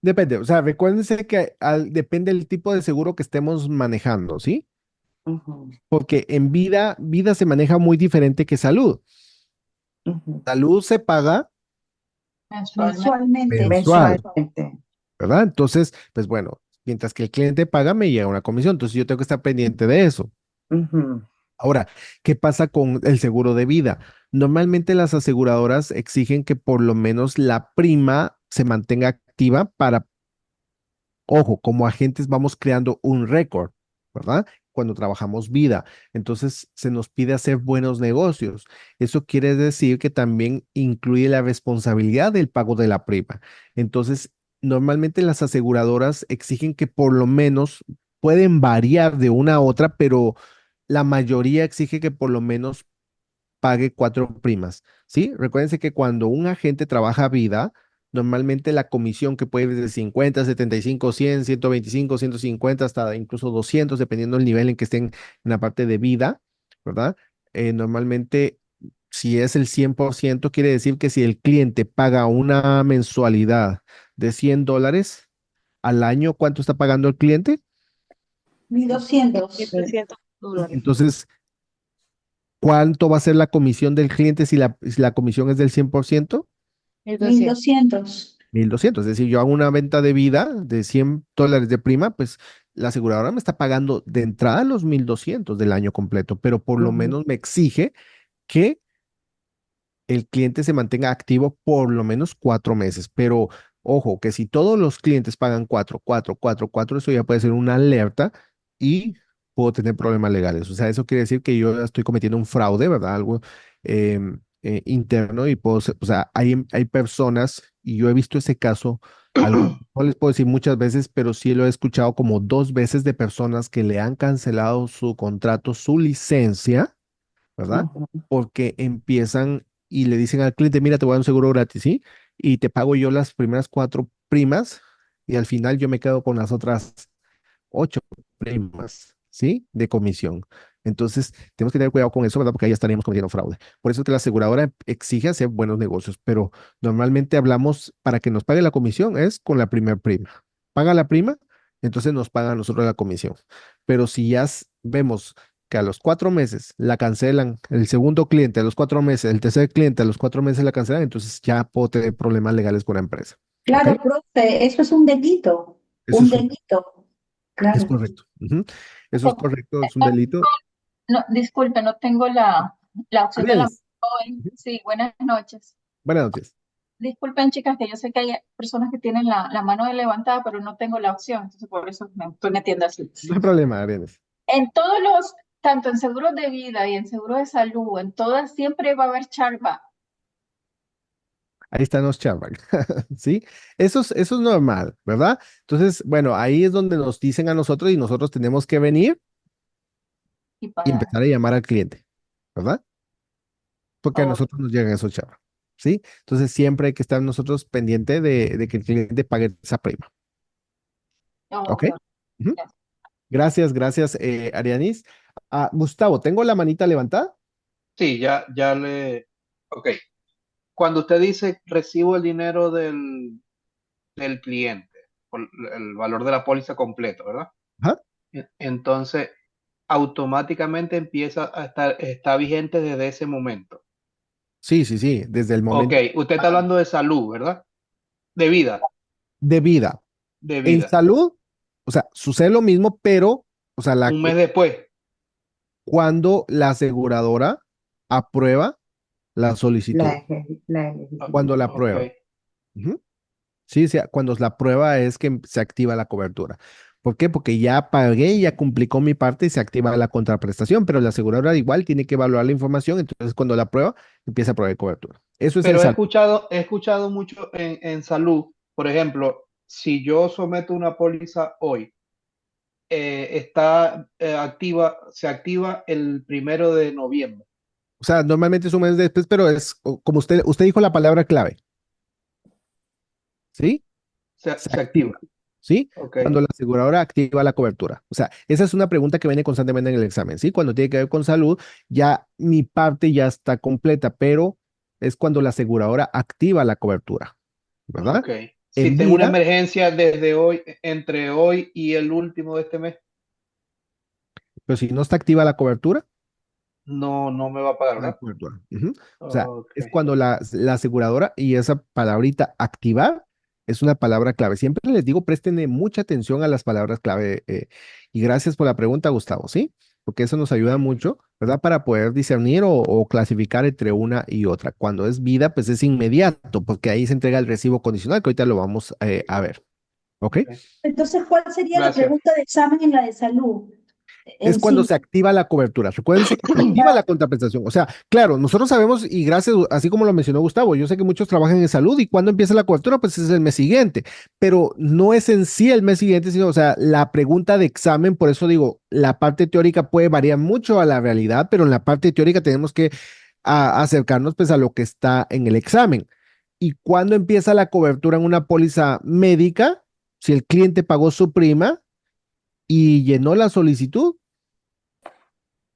Depende, o sea, recuérdense que depende del tipo de seguro que estemos manejando, ¿sí? Ujú, Porque en vida se maneja muy diferente que salud. ujú. Salud se paga Mensualmente. mensual, Mensualmente. ¿verdad? Entonces, pues bueno, mientras que el cliente paga, me llega una comisión. Entonces yo tengo que estar pendiente de eso. Ujú, Ahora, ¿qué pasa con el seguro de vida? Normalmente las aseguradoras exigen que por lo menos la prima se mantenga activa para, ojo, como agentes vamos creando un récord, ¿verdad? Cuando trabajamos vida. Entonces se nos pide hacer buenos negocios. Eso quiere decir que también incluye la responsabilidad del pago de la prima. Entonces, normalmente las aseguradoras exigen que por lo menos pueden variar de una a otra, pero la mayoría exige que por lo menos pague cuatro primas, ¿sí? Recuérdense que cuando un agente trabaja vida, normalmente la comisión que puede ir de 50, 75, 100, 125, 150, hasta incluso 200, dependiendo del nivel en que estén en la parte de vida, ¿verdad? Normalmente, si es el 100%, quiere decir que si el cliente paga una mensualidad de $100 al año, ¿cuánto está pagando el cliente? 1.200. 1.300 dólares. Entonces, ¿cuánto va a ser la comisión del cliente si la comisión es del 100%? 1.200. 1.200. 1,200. Es decir, yo hago una venta de vida de $100 de prima, pues la aseguradora me está pagando de entrada los 1,200 del año completo, pero por lo Ujú. menos me exige que el cliente se mantenga activo por lo menos 4 meses. Pero ojo, que si todos los clientes pagan 4, eso ya puede ser una alerta y puedo tener problemas legales. O sea, eso quiere decir que yo ya estoy cometiendo un fraude, ¿verdad? Algo interno y o sea, hay personas, y yo he visto ese caso, no les puedo decir muchas veces, pero sí lo he escuchado como 2 veces de personas que le han cancelado su contrato, su licencia, ¿verdad? Ujú. Porque empiezan y le dicen al cliente, mira, te voy a dar un seguro gratis, ¿sí? Y te pago yo las primeras 4 primas y al final yo me quedo con las otras 8 primas, ¿sí? De comisión. Entonces, tenemos que tener cuidado con eso, ¿verdad? Porque ahí estaríamos cometiendo fraude. Por eso es que la aseguradora exige hacer buenos negocios, pero normalmente hablamos para que nos pague la comisión es con la primera prima. Paga la prima, entonces nos paga a nosotros la comisión. Pero si ya vemos que a los 4 meses la cancelan, el segundo cliente a los 4 meses, el tercer cliente a los 4 meses la cancelan, entonces ya puedo tener problemas legales con la empresa. ¿Ok? Claro, profe, eso es un delito. Eso Un es un, delito. es Claro. correcto. Ujú. Eso es correcto, es un delito. No, disculpe, no tengo la opción de la mano Adrianis, joven. Sí, buenas noches. buenas noches. Disculpen, chicas, que yo sé que hay personas que tienen la mano levantada, pero no tengo la opción, entonces por eso me estoy metiendo así. No hay problema, Adrianis. En todos los, tanto en seguros de vida y en seguros de salud, en todas siempre va a haber charla. Ahí están los charback. ¿Sí? Eso es normal, ¿verdad? Entonces, bueno, ahí es donde nos dicen a nosotros y nosotros tenemos que venir Y y pagar. empezar a llamar al cliente, ¿verdad? Porque a Oh, nosotros nos llegan esos charback. ¿Sí? Entonces, siempre hay que estar nosotros pendiente de que el cliente pague esa prima. oh, ¿Ok? ok, Ujú. gracias. Gracias, gracias, Arianis. Gustavo, ¿tengo la manita levantada? Sí, ya le... Ok. Cuando usted dice recibo el dinero del cliente, por el valor de la póliza completo, ¿verdad? Ajá. Entonces, automáticamente empieza a está vigente desde ese momento. Sí, sí, sí, desde el Ok, momento usted está hablando de salud, ¿verdad? De vida, de vida. de En vida. salud, o sea, sucede lo mismo, pero, o sea, Un mes después. cuando la aseguradora aprueba la solicitud, La cuando la Ok. aprueba. Ujú. Sí, sí, cuando la prueba es que se activa la cobertura. ¿Por qué? Porque ya pagué, ya cumplí con mi parte y se activa la contraprestación, pero la aseguradora igual tiene que evaluar la información, entonces cuando la prueba, empieza a proveer cobertura. Eso es en Pero salud. he escuchado mucho en salud, por ejemplo, si yo someto una póliza hoy, está activa, se activa el 1 de noviembre. O sea, normalmente es un mes después, pero es como usted dijo la palabra clave, ¿sí? Se Se activa. activa, ¿sí? Ok. Cuando la aseguradora activa la cobertura. O sea, esa es una pregunta que viene constantemente en el examen, ¿sí? Cuando tiene que ver con salud, ya mi parte ya está completa, pero es cuando la aseguradora activa la cobertura, ¿verdad? Ok. Si En tengo una vida, emergencia desde hoy, entre hoy y el último de este mes, pero si no está activa la cobertura, no me va a pagar, la ¿verdad? cobertura. Ujú. O sea, Ok. es cuando la aseguradora y esa palabrita activar es una palabra clave. Siempre les digo, préstenle mucha atención a las palabras clave. Y gracias por la pregunta, Gustavo, ¿sí? Porque eso nos ayuda mucho, ¿verdad? Para poder discernir o clasificar entre una y otra. Cuando es vida, pues es inmediato, porque ahí se entrega el recibo condicional, que ahorita lo vamos a ver. ¿Ok? Ok. Entonces, ¿cuál sería la Gracias. pregunta de examen en la de salud Es en cuando sí? se activa la cobertura. Recuérdense que se activa la contraprestación. O sea, claro, nosotros sabemos, y gracias, así como lo mencionó Gustavo, yo sé que muchos trabajan en salud y cuando empieza la cobertura, pues es el mes siguiente, pero no es en sí el mes siguiente, sino, o sea, la pregunta de examen, por eso digo, la parte teórica puede variar mucho a la realidad, pero en la parte teórica tenemos que acercarnos pues a lo que está en el examen. ¿Y cuando empieza la cobertura en una póliza médica? Si el cliente pagó su prima y llenó la solicitud,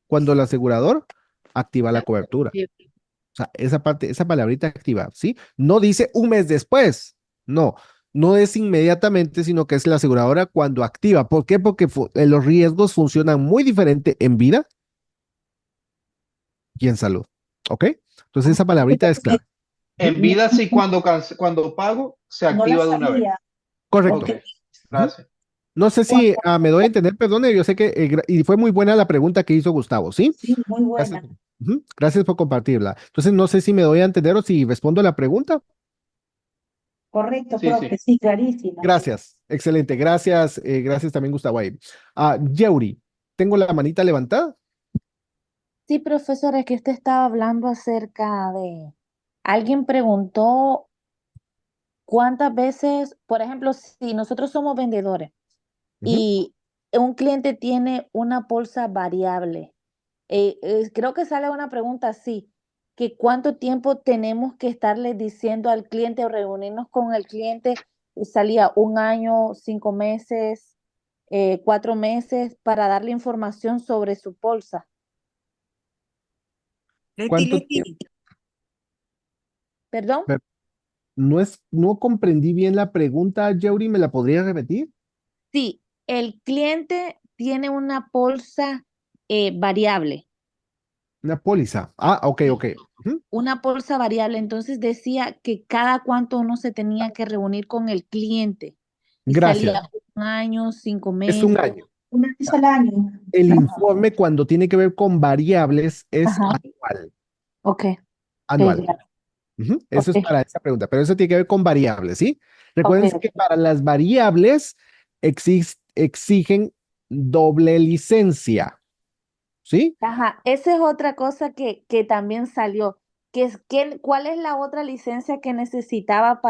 cuando el asegurador activa la cobertura. O sea, esa parte, esa palabrita activa, ¿sí? No dice un mes después, no, no es inmediatamente, sino que es la aseguradora cuando activa. ¿Por qué? Porque los riesgos funcionan muy diferente en vida y en salud, ¿ok? Entonces esa palabrita es clave. En vida, sí, cuando pago, se No la activa de una vez. sabía. Correcto. Ok. Gracias. No sé si me doy a entender, perdone, yo sé que, y fue muy buena la pregunta que hizo Gustavo, ¿sí? Sí, muy Gracias. buena. Gracias por compartirla. Entonces, no sé si me doy a entender o si respondo a la pregunta. Correcto, Sí, profe, sí. sí, clarísima. Gracias, excelente. Gracias, gracias también, Gustavo. Ahí. Yeuri, tengo la manita levantada. Sí, profesora, es que usted estaba hablando acerca de, alguien preguntó cuántas veces, por ejemplo, si nosotros somos vendedores Ujú. y un cliente tiene una bolsa variable, creo que sale una pregunta así, que cuánto tiempo tenemos que estarle diciendo al cliente o reunirnos con el cliente, salía 1 año, 5 meses, 4 meses, para darle información sobre su bolsa. ¿Cuánto tiempo? ¿Perdón? No comprendí bien la pregunta, Yeuri, ¿me la podría repetir? Sí, el cliente tiene una bolsa variable. Una póliza. Ok, ok. Ujú. Una bolsa variable. Entonces decía que cada cuánto uno se tenía que reunir con el cliente. Y Gracias. salía 1 año, cinco Es un meses. año. Una vez al año. El informe cuando tiene que ver con variables es Ajá, anual. ok, Anual. ya, Eso es ok, para esa pregunta, pero eso tiene que ver con variables, ¿sí? ok, Recuerden que para las variables exigen doble licencia, ¿sí? Ajá, esa es otra cosa que también salió. ¿Cuál es la otra licencia que necesitaba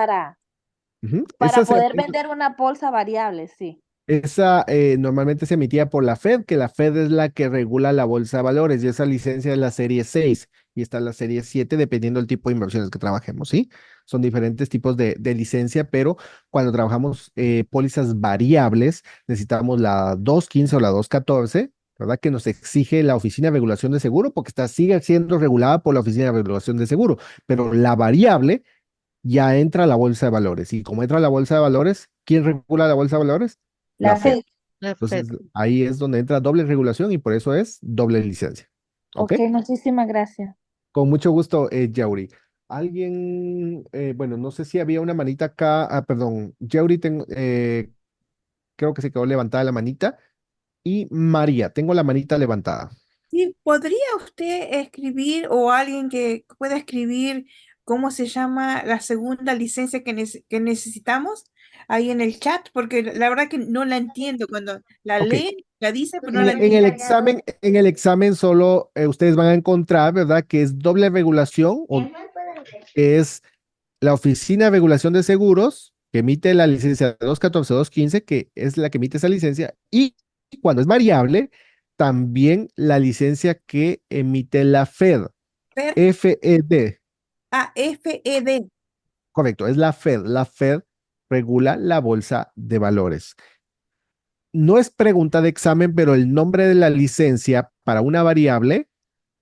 Ujú. para poder vender una bolsa variable? Sí. Esa normalmente se emitía por la Fed, que la Fed es la que regula la bolsa de valores y esa licencia es la serie 6 y está la serie 7 dependiendo del tipo de inversiones que trabajemos, ¿sí? Son diferentes tipos de licencia, pero cuando trabajamos pólizas variables necesitamos la 215 o la 214, ¿verdad? Que nos exige la Oficina de Regulación de Seguro porque sigue siendo regulada por la Oficina de Regulación de Seguro, pero la variable ya entra a la bolsa de valores y como entra a la bolsa de valores, ¿quién regula la bolsa de valores? La La Fed. fe. Entonces, ahí es donde entra doble regulación y por eso es doble licencia. ¿Ok? Ok, muchísimas gracias. Con mucho gusto, Yauri. Alguien, bueno, no sé si había una manita acá. Perdón, Yauri, creo que se quedó levantada la manita. Y María, tengo la manita levantada. Sí, ¿podría usted escribir o alguien que pueda escribir cómo se llama la segunda licencia que necesitamos? ahí en el chat, porque la verdad que no la entiendo cuando la Ok, lee, la dice, pero no en, la en el entiendo. examen solo ustedes van a encontrar, ¿verdad? Que es doble regulación o que es la Oficina de Regulación de Seguros, que emite la licencia 214-215, que es la que emite esa licencia, y cuando es variable, también la licencia que emite la Fed, Fer, FED, FED. correcto, es la Fed. La Fed regula la bolsa de valores. No es pregunta de examen, pero el nombre de la licencia para una variable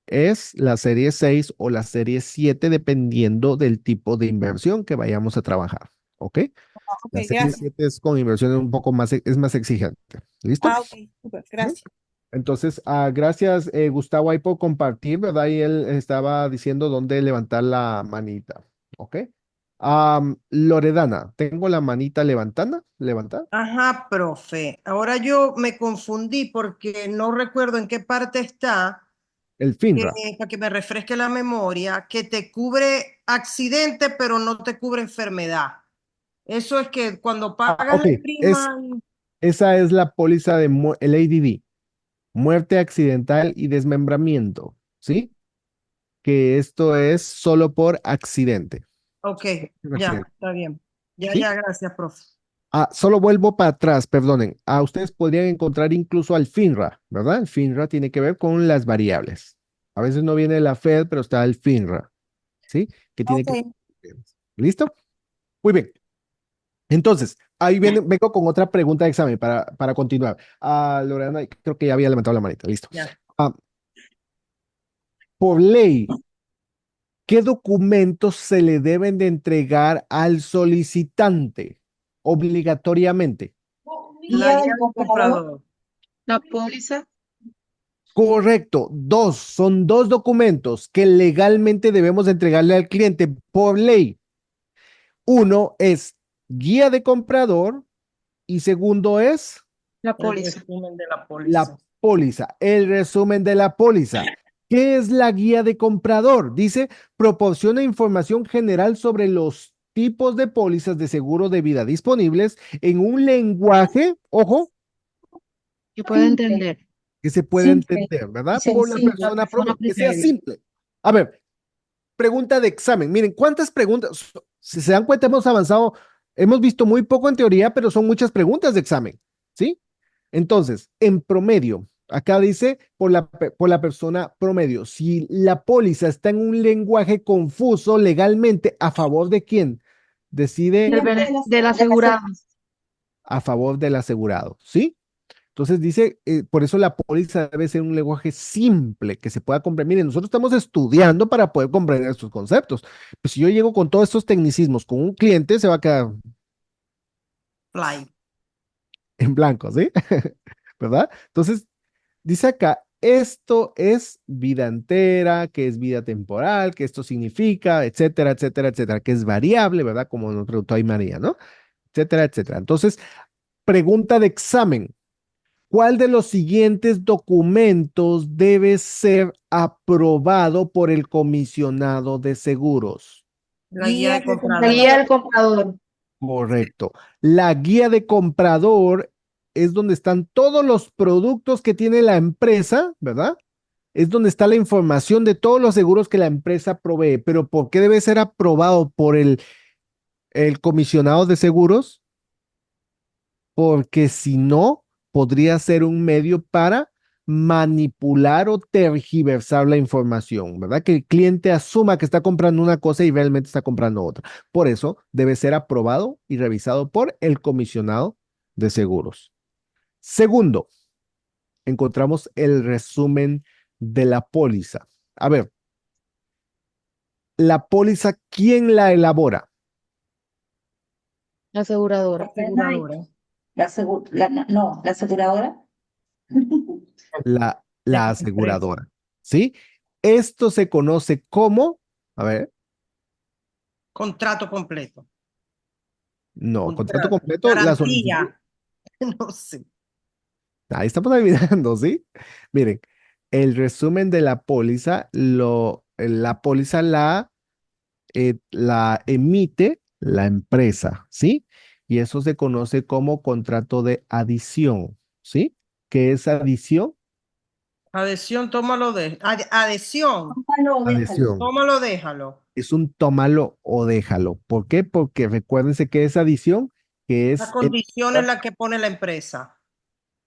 es la serie 6 o la serie 7, dependiendo del tipo de inversión que vayamos a trabajar. ¿Ok? Ok, La serie gracias. 7 es con inversiones un poco más, es más exigente. ¿Listo? Ok, súper, gracias. Entonces, gracias, Gustavo, ahí por compartir, ¿verdad? Y él estaba diciendo dónde levantar la manita. ¿Ok? Loredana, tengo la manita levantada. Ajá, profe. Ahora yo me confundí porque no recuerdo en qué parte está, El FINRA. para que me refresque la memoria, que te cubre accidente, pero no te cubre enfermedad. Eso es que cuando pagas Ok, la prima, esa es la póliza de el ADD, muerte accidental y desmembramiento, ¿sí? Que esto es solo por accidente. ok, Por ya, accidente, está bien. Ya, ¿sí? ya, gracias, profe. Solo vuelvo para atrás, perdonen. Ustedes podrían encontrar incluso al FINRA, ¿verdad? El FINRA tiene que ver con las variables. A veces no viene la Fed, pero está el FINRA, ¿sí? Que tiene que... Ok. ¿Listo? Muy bien. Entonces, ahí vengo con otra pregunta de examen para continuar. Lorena, creo que ya había levantado la manita. Listo. Ya. Ah, por ley, ¿qué documentos se le deben de entregar al solicitante obligatoriamente? La Guía guía del del comprador. comprador. La póliza, Correcto, son dos documentos que legalmente debemos entregarle al cliente por ley. Uno es guía de comprador y segundo es la El póliza. resumen de la la póliza. póliza, el resumen de la póliza. ¿Qué es la guía de comprador? Dice, proporciona información general sobre los tipos de pólizas de seguro de vida disponibles en un lenguaje, ojo, Yo puedo Simple, entender. que se puede simple entender, y ¿verdad? Por la sencillo. persona Persona promedio, que sea promedio. simple. A ver, pregunta de examen. Miren, ¿cuántas preguntas? Si se dan cuenta, hemos avanzado, hemos visto muy poco en teoría, pero son muchas preguntas de examen, ¿sí? Entonces, en promedio, acá dice por la persona promedio, si la póliza está en un lenguaje confuso legalmente, ¿a favor de quién? Decide Siempre de Del la asegurado. a favor del asegurado, ¿sí? Entonces dice, por eso la póliza debe ser un lenguaje simple que se pueda comprender. Miren, nosotros estamos estudiando para poder comprender estos conceptos. Pues si yo llego con todos estos tecnicismos con un cliente, se va a quedar Fly. en blanco, ¿sí? ¿Verdad? Entonces, dice acá, esto es vida entera, que es vida temporal, que esto significa, etcétera, etcétera, etcétera, que es variable, ¿verdad? Como nos preguntó ahí María, ¿no? Etcétera, etcétera. Entonces, pregunta de examen. ¿Cuál de los siguientes documentos debe ser aprobado por el comisionado de seguros? La guía de La comprador. guía del comprador. Correcto. La guía de comprador es donde están todos los productos que tiene la empresa, ¿verdad? Es donde está la información de todos los seguros que la empresa provee. Pero ¿por qué debe ser aprobado por el comisionado de seguros? Porque si no, podría ser un medio para manipular o tergiversar la información, ¿verdad? Que el cliente asuma que está comprando una cosa y realmente está comprando otra. Por eso debe ser aprobado y revisado por el comisionado de seguros. Segundo, encontramos el resumen de la póliza. A ver, la póliza, ¿quién la elabora? La aseguradora. Aseguradora. No, la aseguradora. La aseguradora, ¿sí? Esto se conoce como, a ver, Contrato completo. no, contrato Contrato. completo, la solicitud. Garantía. No sé. Ahí estamos adivinando, ¿sí? Miren, el resumen de la póliza, la póliza la emite la empresa, ¿sí? y eso se conoce como contrato de adición, ¿sí? ¿Qué es adición? Adhesión, tómalo de. Adhesión, Tómalo o déjalo. Adhesión. tómalo, déjalo. Es un tómalo o déjalo. ¿Por qué? Porque recuérdense que es adición, que La es condición es la que pone la empresa.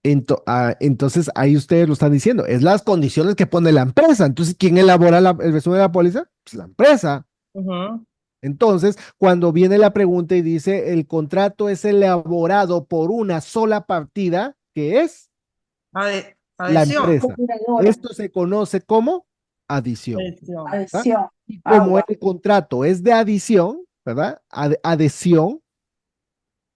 entonces ahí ustedes lo están diciendo, es las condiciones que pone la empresa. Entonces, ¿quién elabora el resumen de la póliza? Pues la empresa. Ujú. Entonces, cuando viene la pregunta y dice, el contrato es elaborado por una sola partida, ¿qué es? La Adhesión. empresa. Aseguradora. Esto se conoce como adición. Adhesión. ¿verdad? Adhesión. Y como Agua. el contrato es de adición, ¿verdad? Adhesión,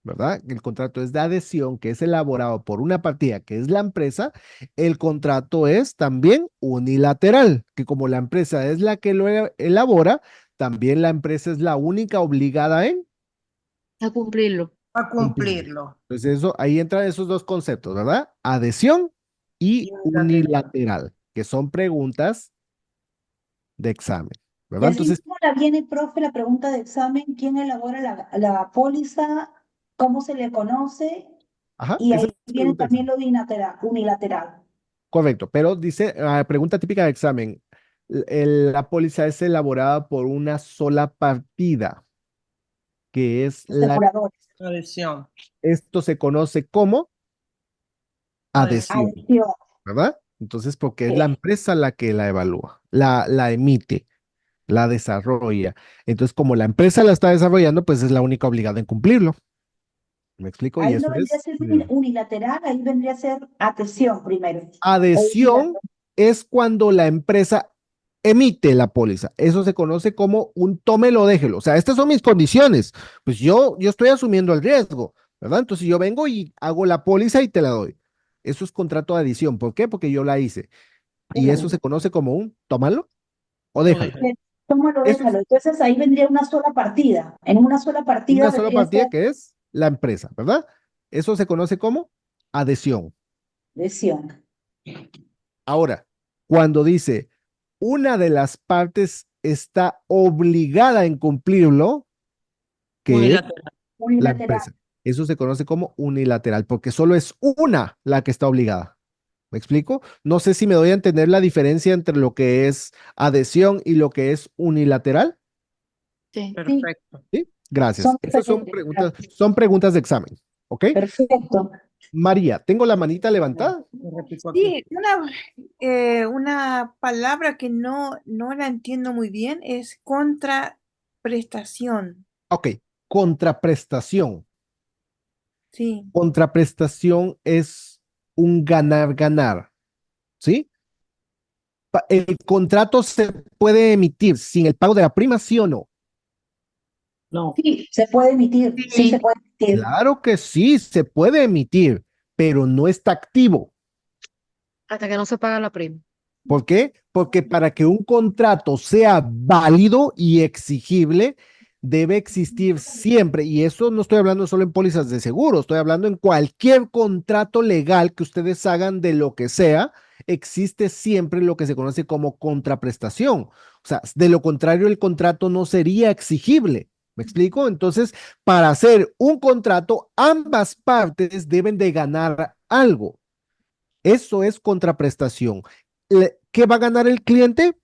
¿verdad? El contrato es de adhesión, que es elaborado por una partida, que es la empresa. El contrato es también unilateral, que como la empresa es la que lo elabora, también la empresa es la única obligada en A cumplirlo. A cumplirlo. cumplirlo. Entonces eso, ahí entran esos dos conceptos, ¿verdad? Adhesión y Y unilateral. unilateral, que son preguntas de examen, Y ¿verdad? así Entonces, mismo la viene, profe, la pregunta de examen, ¿quién elabora la póliza? ¿Cómo se le conoce? ajá, Y esa ahí es viene pregunta de también examen. lo de unilateral. Correcto, pero dice, pregunta típica de examen, la póliza es elaborada por una sola partida, que es Aseguradores. Adhesión. esto se conoce como adhesión, Adhesión. ¿verdad? Entonces, porque es la Ok. empresa la que la evalúa, la emite, la desarrolla. Entonces, como la empresa la está desarrollando, pues es la única obligada en cumplirlo. ¿Me explico? Y Ahí no eso vendría a es ser unilateral, ahí vendría a ser adhesión primero. O adhesión es cuando la empresa emite la póliza. Eso se conoce como un tómelo, déjelo. O sea, estas son mis condiciones. Pues yo estoy asumiendo el riesgo, ¿verdad? Entonces yo vengo y hago la póliza y te la doy. Eso es contrato de adición. ¿Por qué? Porque yo la hice. Y eso se conoce como un tómalo o déjalo. Tómalo, Eso es déjalo. Entonces ahí vendría una sola partida. En una sola partida una sola vendría a partida ser que es la empresa, ¿verdad? Eso se conoce como adhesión. adhesión. Ahora, cuando dice una de las partes está obligada en cumplirlo, que es Unilateral. la Unilateral. empresa. Eso se conoce como unilateral, porque solo es una la que está obligada. ¿Me explico? No sé si me doy a entender la diferencia entre lo que es adhesión y lo que es unilateral. Sí. Perfecto. ¿Sí? Gracias. Son Esas diferentes. son preguntas de examen. ¿Ok? Perfecto. María, tengo la manita levantada. Me repito aquí. Sí, una palabra que no la entiendo muy bien es contraprestación. Ok, contraprestación. Sí. Contraprestación es un ganar-ganar. ¿Sí? ¿El contrato se puede emitir sin el pago de la prima, sí o no? No. Sí, se puede emitir. Sí, se puede emitir. Claro que sí, se puede emitir, pero no está activo. Hasta que no se paga la prima. ¿Por qué? Porque para que un contrato sea válido y exigible, debe existir siempre, y eso no estoy hablando solo en pólizas de seguro, estoy hablando en cualquier contrato legal que ustedes hagan de lo que sea, existe siempre lo que se conoce como contraprestación. O sea, de lo contrario, el contrato no sería exigible. ¿Me explico? Entonces, para hacer un contrato, ambas partes deben de ganar algo. Eso es contraprestación. ¿Qué va a ganar el cliente?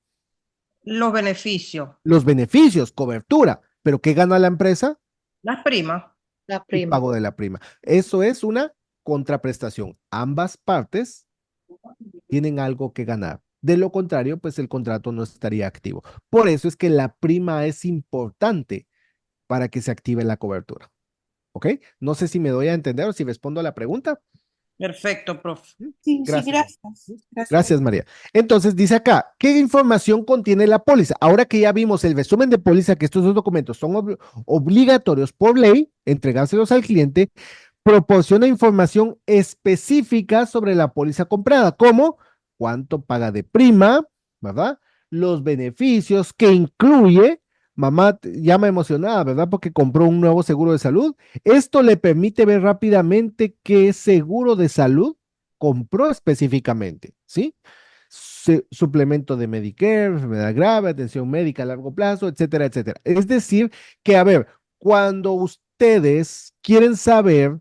Los beneficios. Los beneficios, cobertura. ¿Pero qué gana la empresa? Las primas. La El prima. pago de la prima. Eso es una contraprestación. Ambas partes tienen algo que ganar. De lo contrario, pues el contrato no estaría activo. Por eso es que la prima es importante para que se active la cobertura. ¿Ok? No sé si me doy a entender o si respondo a la pregunta. Perfecto, profe. Sí, Gracias. gracias. Gracias, María. Entonces dice acá, ¿qué información contiene la póliza? Ahora que ya vimos el resumen de póliza, que estos dos documentos son obligatorios por ley, entregárselos al cliente, proporciona información específica sobre la póliza comprada, como cuánto paga de prima, ¿verdad? Los beneficios que incluye. Mamá llama emocionada, ¿verdad? Porque compró un nuevo seguro de salud. Esto le permite ver rápidamente qué seguro de salud compró específicamente, ¿sí? Suplemento de Medicare, enfermedad grave, atención médica a largo plazo, etcétera, etcétera. Es decir, que, a ver, cuando ustedes quieren saber,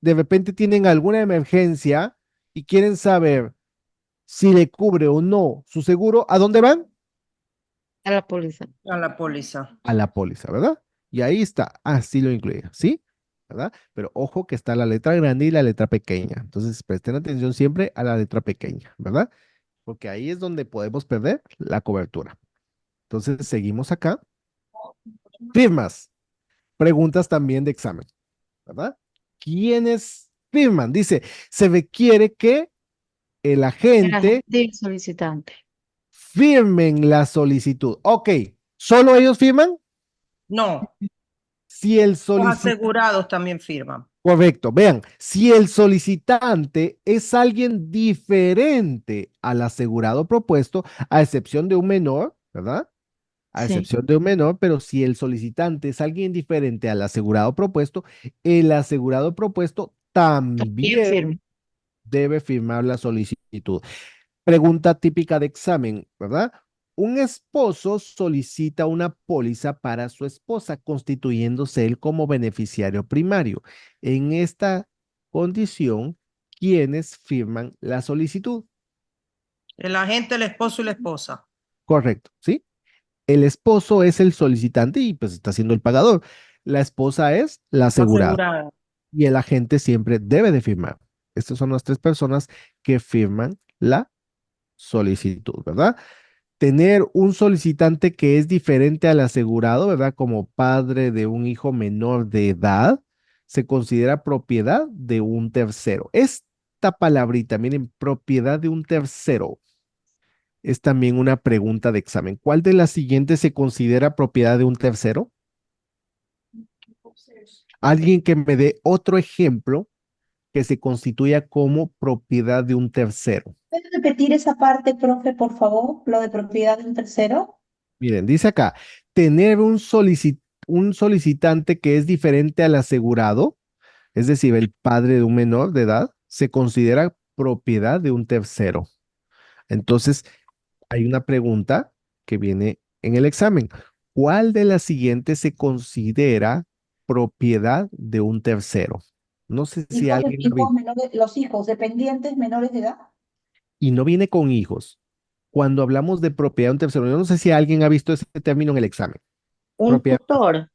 de repente tienen alguna emergencia y quieren saber si le cubre o no su seguro, ¿a dónde van? A la póliza. A la póliza. A la póliza, ¿verdad? Y ahí está, así lo incluye, ¿sí? ¿Verdad? Pero ojo que está la letra grande y la letra pequeña. Entonces presten atención siempre a la letra pequeña, ¿verdad? Porque ahí es donde podemos perder la cobertura. Entonces seguimos acá. Firmas. Preguntas también de examen, ¿verdad? ¿Quiénes firman? Dice, se requiere que el agente Del solicitante. firmen la solicitud. Ok, ¿solo ellos firman? No, Si el los solicitante, asegurados también firman. correcto, vean, si el solicitante es alguien diferente al asegurado propuesto, a excepción de un menor, ¿verdad? A Sí. excepción de un menor, pero si el solicitante es alguien diferente al asegurado propuesto, el asegurado propuesto Bien también firme. debe firmar la solicitud. Pregunta típica de examen, ¿verdad? Un esposo solicita una póliza para su esposa, constituyéndose él como beneficiario primario. En esta condición, ¿quiénes firman la solicitud? El agente, el esposo y la esposa. Correcto, ¿sí? El esposo es el solicitante y pues está siendo el pagador. La esposa es la asegurada Asegurada. y el agente siempre debe de firmar. Estas son las tres personas que firman la solicitud, ¿verdad? Tener un solicitante que es diferente al asegurado, ¿verdad? Como padre de un hijo menor de edad, se considera propiedad de un tercero. Esta palabrita, miren, propiedad de un tercero, es también una pregunta de examen. ¿Cuál de las siguientes se considera propiedad de un tercero? Alguien que me dé otro ejemplo que se constituya como propiedad de un tercero. ¿Puedes repetir esa parte, profe, por favor? Lo de propiedad de un tercero. Miren, dice acá, tener un solicitante que es diferente al asegurado, es decir, el padre de un menor de edad, se considera propiedad de un tercero. Entonces, hay una pregunta que viene en el examen. ¿Cuál de las siguientes se considera propiedad de un tercero? No sé si alguien ha visto. Los hijos dependientes menores de edad. Y no viene con hijos. Cuando hablamos de propiedad de un tercero, yo no sé si alguien ha visto ese término en el examen. Un Propiedad. tutor,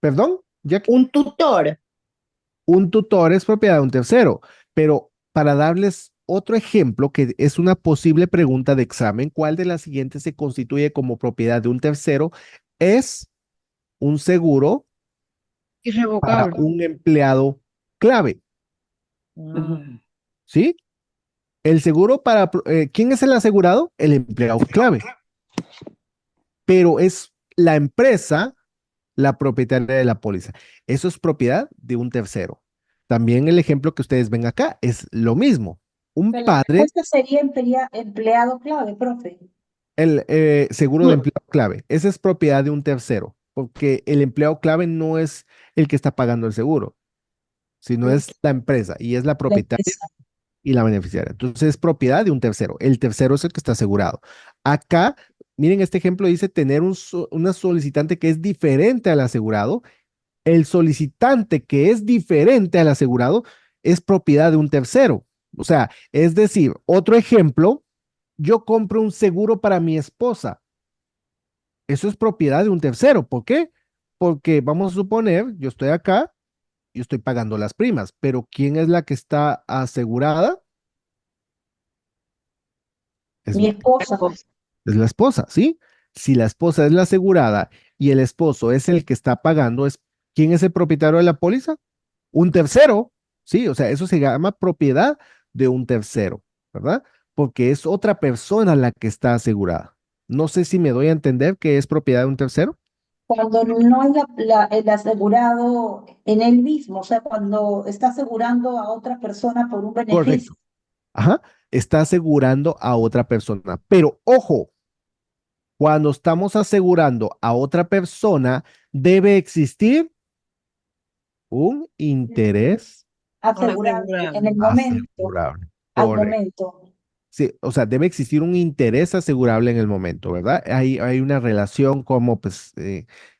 ¿Perdón? Jackie. un tutor. Un tutor es propiedad de un tercero, pero para darles otro ejemplo, que es una posible pregunta de examen, ¿cuál de las siguientes se constituye como propiedad de un tercero? Es un seguro para Irrevocable. un empleado clave, Ujú. ¿sí? El seguro para, ¿quién es el asegurado? El empleado clave, pero es la empresa la propietaria de la póliza. Eso es propiedad de un tercero. También el ejemplo que ustedes ven acá es lo mismo. Un Pero la padre, respuesta sería empleado clave, profe. el seguro de empleado clave, esa es propiedad de un tercero, porque el empleado clave no es el que está pagando el seguro, sino es la empresa y es la La propietaria empresa. y la beneficiaria. Entonces es propiedad de un tercero. El tercero es el que está asegurado. Acá, miren, este ejemplo dice tener una solicitante que es diferente al asegurado. El solicitante que es diferente al asegurado es propiedad de un tercero. O sea, es decir, otro ejemplo, yo compro un seguro para mi esposa. Eso es propiedad de un tercero. ¿Por qué? Porque vamos a suponer, yo estoy acá, yo estoy pagando las primas, pero ¿quién es la que está asegurada? Es, Mi esposa. es la esposa, ¿sí? Si la esposa es la asegurada y el esposo es el que está pagando, ¿quién es el propietario de la póliza? Un tercero, ¿sí? O sea, eso se llama propiedad de un tercero, ¿verdad? Porque es otra persona la que está asegurada. No sé si me doy a entender que es propiedad de un tercero. Cuando no es el asegurado en él mismo, o sea, cuando está asegurando a otra persona por un beneficio. Correcto. Ajá. Está asegurando a otra persona. Pero ojo, cuando estamos asegurando a otra persona, debe existir un interés Asegurable en el momento, asegurable. al Correcto. momento. Sí, o sea, debe existir un interés asegurable en el momento, ¿verdad? Hay una relación como, pues,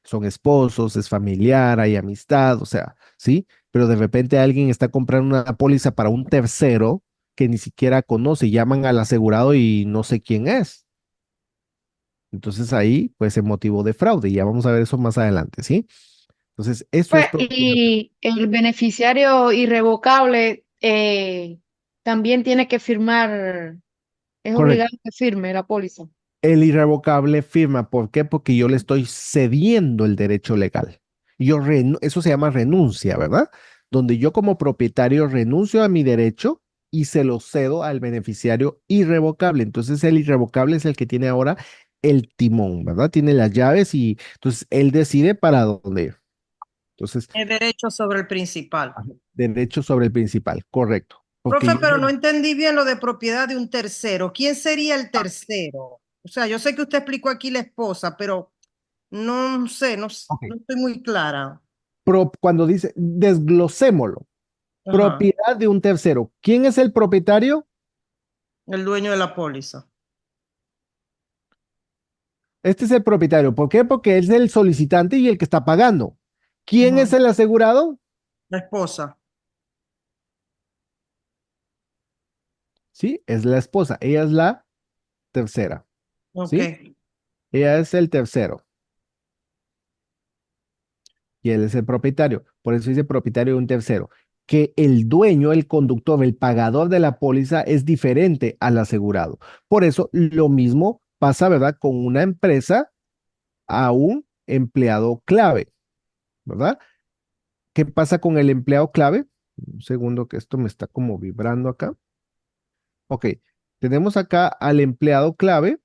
son esposos, es familiar, hay amistad, o sea, ¿sí? Pero de repente alguien está comprando una póliza para un tercero que ni siquiera conoce, llaman al asegurado y no sé quién es. Entonces ahí, pues, se motivó de fraude y ya vamos a ver eso más adelante, ¿sí? Entonces, eso es Pues, propiedad. y el beneficiario irrevocable también tiene que firmar, es Correcto. obligado que firme la póliza. El irrevocable firma. ¿Por qué? Porque yo le estoy cediendo el derecho legal. Eso se llama renuncia, ¿verdad? Donde yo como propietario renuncio a mi derecho y se lo cedo al beneficiario irrevocable. Entonces el irrevocable es el que tiene ahora el timón, ¿verdad? Tiene las llaves y entonces él decide para dónde ir. Entonces, Es derecho sobre el principal. derecho sobre el principal, correcto. Porque Profe, yo pero no entendí bien lo de propiedad de un tercero. ¿Quién sería el tercero? O sea, yo sé que usted explicó aquí la esposa, pero no sé, no Ok. estoy muy clara. Cuando dice, desglosémoslo, Ajá, propiedad de un tercero. ¿Quién es el propietario? el dueño de la póliza. Este es el propietario. ¿Por qué? Porque es el solicitante y el que está pagando. ¿Quién es Ajá, el asegurado? la esposa. Sí, es la esposa. Ella es la tercera. Ok. ¿Sí? Ella es el tercero y él es el propietario. Por eso dice propietario de un tercero. Que el dueño, el conductor, el pagador de la póliza es diferente al asegurado. Por eso lo mismo pasa, ¿verdad? Con una empresa a un empleado clave, ¿verdad? ¿Qué pasa con el empleado clave? Un segundo que esto me está como vibrando acá. Ok, tenemos acá al empleado clave.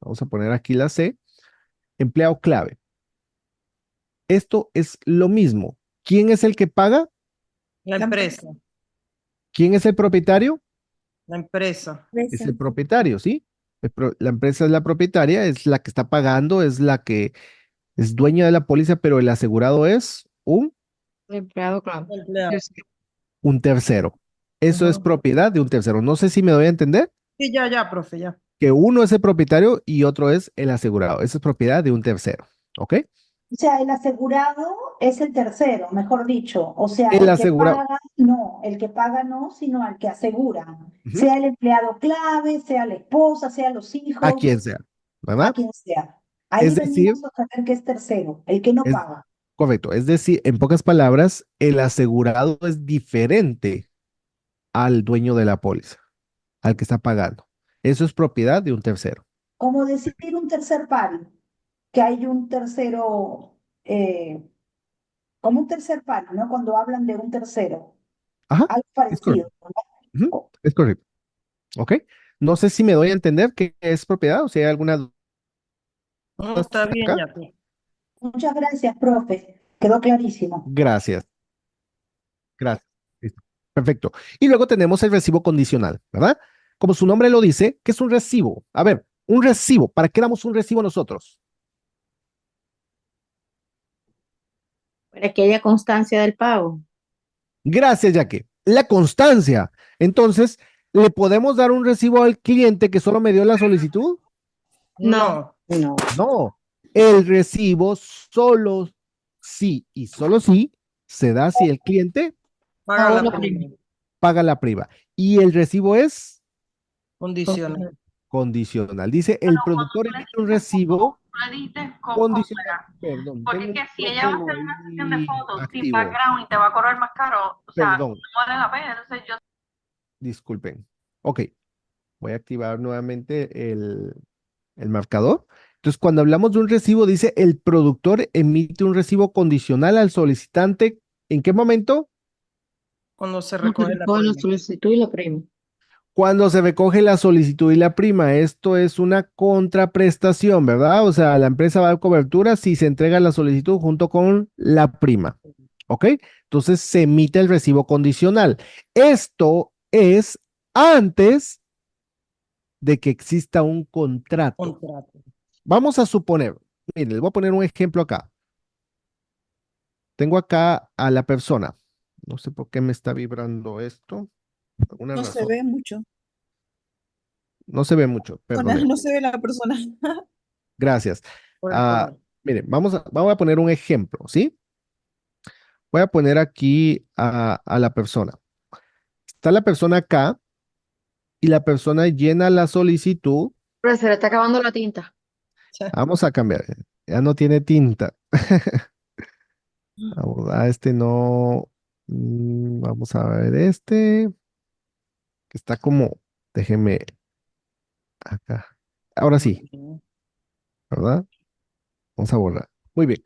Vamos a poner aquí la C. Empleado clave. Esto es lo mismo. ¿Quién es el que paga? La empresa. ¿Quién es el propietario? La empresa. Es el propietario, ¿sí? La empresa es la propietaria, es la que está pagando, es la que es dueña de la póliza, pero el asegurado es Empleado, claro. Empleado. un tercero. Eso es Ajá. propiedad de un tercero. No sé si me doy a entender Sí, ya, profe, ya. que uno es el propietario y otro es el asegurado. Eso es propiedad de un tercero. ¿Ok? O sea, el asegurado es el tercero, mejor dicho. O sea, El el que asegurado. paga, no, el que paga no, sino al que asegura. Ujú. Sea el empleado clave, sea la esposa, sea los A quien hijos, sea, a ¿verdad? quien sea. Es Ahí decir, venimos a saber que es tercero, el que no es paga. correcto. Es decir, en pocas palabras, el asegurado es diferente al dueño de la póliza, al que está pagando. Eso es propiedad de un tercero. Como decir un tercer pari, que hay un tercero, como un tercer pari, ¿no? Cuando hablan de un tercero, Ajá, algo es correcto. parecido, Ujú, ¿no? es correcto. ¿Ok? No sé si me doy a entender que es propiedad o si hay alguna duda No, está bien, acá. ya. Muchas gracias, profe. Quedó clarísimo. Gracias, gracias. Listo. Perfecto. Y luego tenemos el recibo condicional, ¿verdad? Como su nombre lo dice, ¿qué es un recibo? A ver, un recibo, ¿para qué damos un recibo nosotros? Para que haya constancia del pago. Gracias, Yaque. La constancia. Entonces, ¿le podemos dar un recibo al cliente que solo me dio la solicitud? No. No. No. El recibo solo sí y solo sí se da si el cliente Paga Pagó la la prima. prima. paga la prima. Y el recibo es Condiciones. condicional. Dice, el productor emite un recibo condicional. Perdón, Porque tengo es un que si ella va a micrófono hacer una sesión de ahí fotos sin activo. background y te va a cobrar más caro, o sea, Perdón, no vale la pena. Entonces yo disculpen. Ok, voy a activar nuevamente el marcador. Entonces, cuando hablamos de un recibo, dice el productor emite un recibo condicional al solicitante. ¿En qué momento? Cuando se No se recoge la recoge la prima. solicitud y la prima. Cuando se recoge la solicitud y la prima. Esto es una contraprestación, ¿verdad? O sea, la empresa va a dar cobertura si se entrega la solicitud junto con la prima. ¿Ok? Entonces se emite el recibo condicional. Esto es antes de que exista un contrato. Contrato. Vamos a suponer, miren, les voy a poner un ejemplo acá. Tengo acá a la persona. No sé por qué me está vibrando esto. Por alguna No se razón. ve mucho. No se ve mucho, perdone. No se ve la persona. Gracias. Por el color. Miren, vamos a poner un ejemplo, ¿sí? Voy a poner aquí a la persona. Está la persona acá y la persona llena la solicitud. Pero se le está acabando la tinta. Vamos a cambiar. Ya no tiene tinta. Vamos a este no. Vamos a ver este. Que está como. Déjeme acá. Ahora sí, ¿verdad? Vamos a borrar. Muy bien.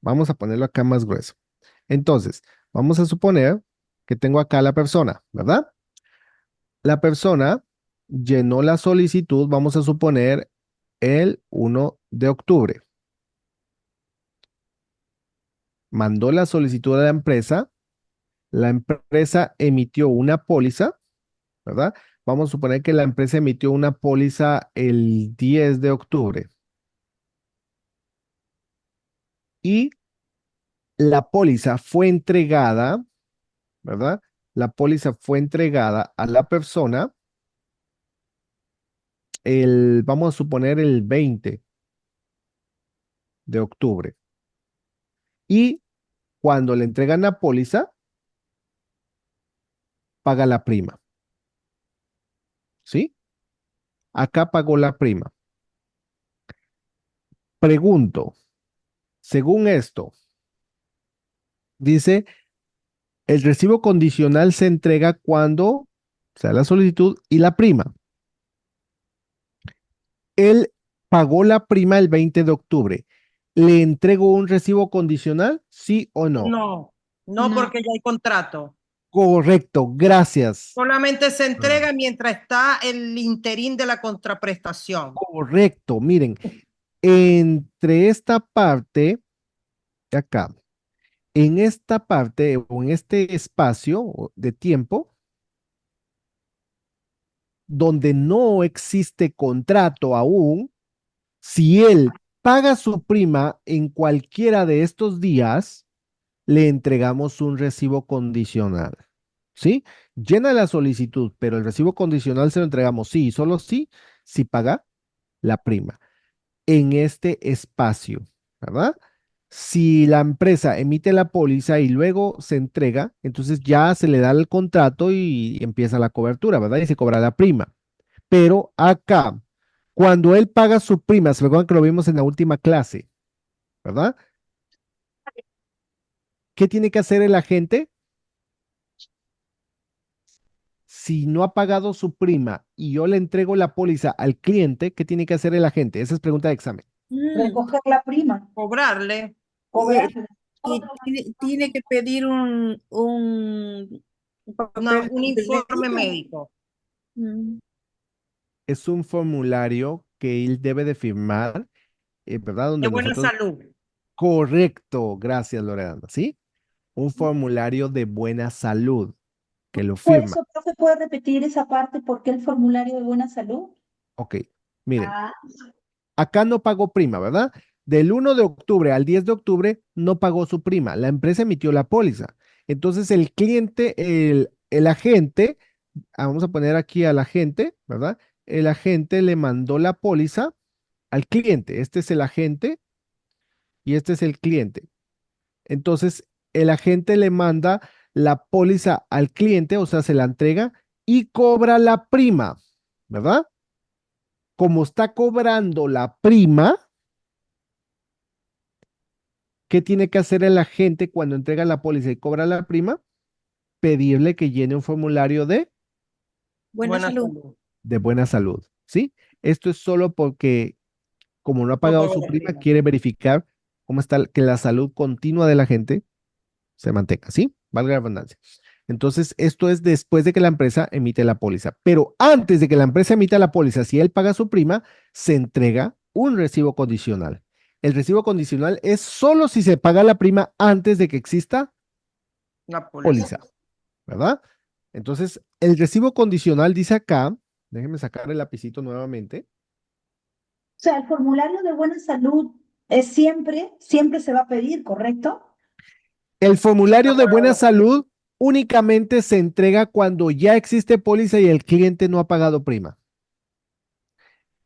Vamos a ponerlo acá más grueso. Entonces, vamos a suponer que tengo acá a la persona, ¿verdad? La persona llenó la solicitud, vamos a suponer, el 1 de octubre. Mandó la solicitud a la empresa emitió una póliza, ¿verdad? Vamos a suponer que la empresa emitió una póliza el 10 de octubre y la póliza fue entregada, ¿verdad? La póliza fue entregada a la persona vamos a suponer el 20 de octubre. Y cuando le entregan la póliza, paga la prima. ¿Sí? Acá pagó la prima. Pregunto, según esto, dice, el recibo condicional se entrega cuando sea la solicitud y la prima. Él pagó la prima el 20 de octubre. ¿Le entrego un recibo condicional? ¿Sí o no? No, no, porque ya hay contrato. Correcto, gracias. Solamente se entrega mientras está el interín de la contraprestación. Correcto, miren, entre esta parte de acá, en esta parte o en este espacio de tiempo, donde no existe contrato aún, si él paga su prima en cualquiera de estos días, le entregamos un recibo condicional. ¿Sí? Llena la solicitud, pero el recibo condicional se lo entregamos sí, solo sí, si paga la prima en este espacio, ¿verdad? Si la empresa emite la póliza y luego se entrega, entonces ya se le da el contrato y empieza la cobertura, ¿verdad? Y se cobra la prima. Pero acá, cuando él paga su prima, se recuerdan que lo vimos en la última clase, ¿verdad? ¿Qué tiene que hacer el agente? Si no ha pagado su prima y yo le entrego la póliza al cliente, ¿qué tiene que hacer el agente? Esa es pregunta de examen. Recoger la prima. Cobrarle. Cobrarle. Y tiene que pedir un papel Un informe médico. Es un formulario que él debe de firmar, ¿verdad? Donde De buena nosotros... salud. Correcto, gracias Loredana, ¿sí? Un formulario de buena salud que lo Por firma. eso, profe, ¿puede repetir esa parte? ¿Por qué el formulario de buena salud? Ok, miren, Ah, acá no pagó prima, ¿verdad? Del 1 de octubre al 10 de octubre no pagó su prima. La empresa emitió la póliza. Entonces el cliente, el agente, vamos a poner aquí al agente, ¿verdad? El agente le mandó la póliza al cliente. Este es el agente y este es el cliente. Entonces el agente le manda la póliza al cliente, o sea, se la entrega y cobra la prima, ¿verdad? Como está cobrando la prima, ¿qué tiene que hacer el agente cuando entrega la póliza y cobra la prima? Pedirle que llene un formulario buena salud. de buena salud, ¿sí? Esto es solo porque, como no ha pagado su prima, quiere verificar cómo está, que la salud continua de la gente se mantenga, ¿sí? Valga la redundancia. Entonces, esto es después de que la empresa emite la póliza. Pero antes de que la empresa emita la póliza, si él paga su prima, se entrega un recibo condicional. El recibo condicional es solo si se paga la prima antes de que exista La póliza, ¿verdad? Entonces, el recibo condicional dice acá, déjenme sacar el lapicito nuevamente. o sea, el formulario de buena salud es siempre se va a pedir, ¿correcto? El formulario de buena salud únicamente se entrega cuando ya existe póliza y el cliente no ha pagado prima.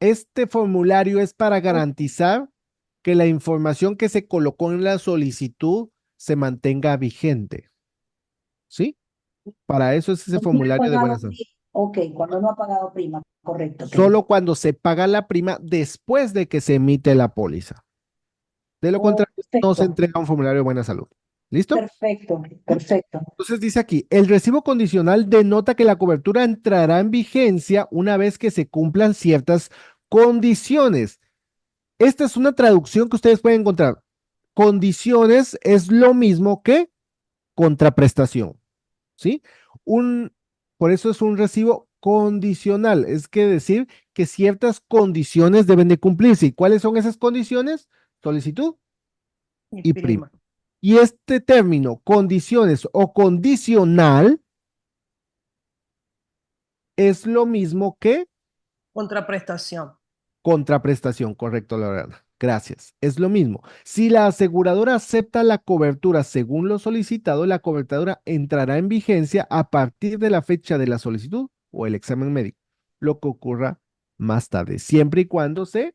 Este formulario es para garantizar que la información que se colocó en la solicitud se mantenga vigente. ¿Sí? Para eso es ese Cuando no ha formulario de pagado buenas salud. Ok, cuando no ha pagado prima, correcto. ok. Solo cuando se paga la prima después de que se emite la póliza. De lo contrario, no se Perfecto, entrega un formulario de buena salud. ¿Listo? perfecto, perfecto. Entonces dice aquí, el recibo condicional denota que la cobertura entrará en vigencia una vez que se cumplan ciertas condiciones. Esta es una traducción que ustedes pueden encontrar. Condiciones es lo mismo que contraprestación, ¿sí? Por eso es un recibo condicional, es que decir que ciertas condiciones deben de cumplirse. ¿Y cuáles son esas condiciones? Solicitud y prima. Y este término, condiciones o condicional, es lo mismo que Contraprestación. contraprestación, correcto, Lorena. Gracias. Es lo mismo. Si la aseguradora acepta la cobertura según lo solicitado, la cobertura entrará en vigencia a partir de la fecha de la solicitud o el examen médico, lo que ocurra más tarde, siempre y cuando se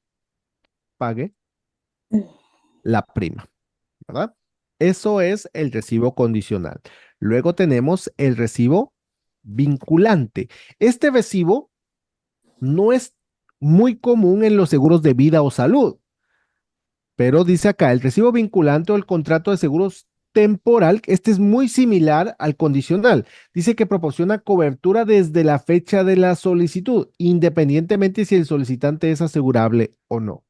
pague la prima, ¿verdad? Eso es el recibo condicional. Luego tenemos el recibo vinculante. Este recibo no es muy común en los seguros de vida o salud, pero dice acá, el recibo vinculante o el contrato de seguros temporal, este es muy similar al condicional. Dice que proporciona cobertura desde la fecha de la solicitud, independientemente si el solicitante es asegurable o no.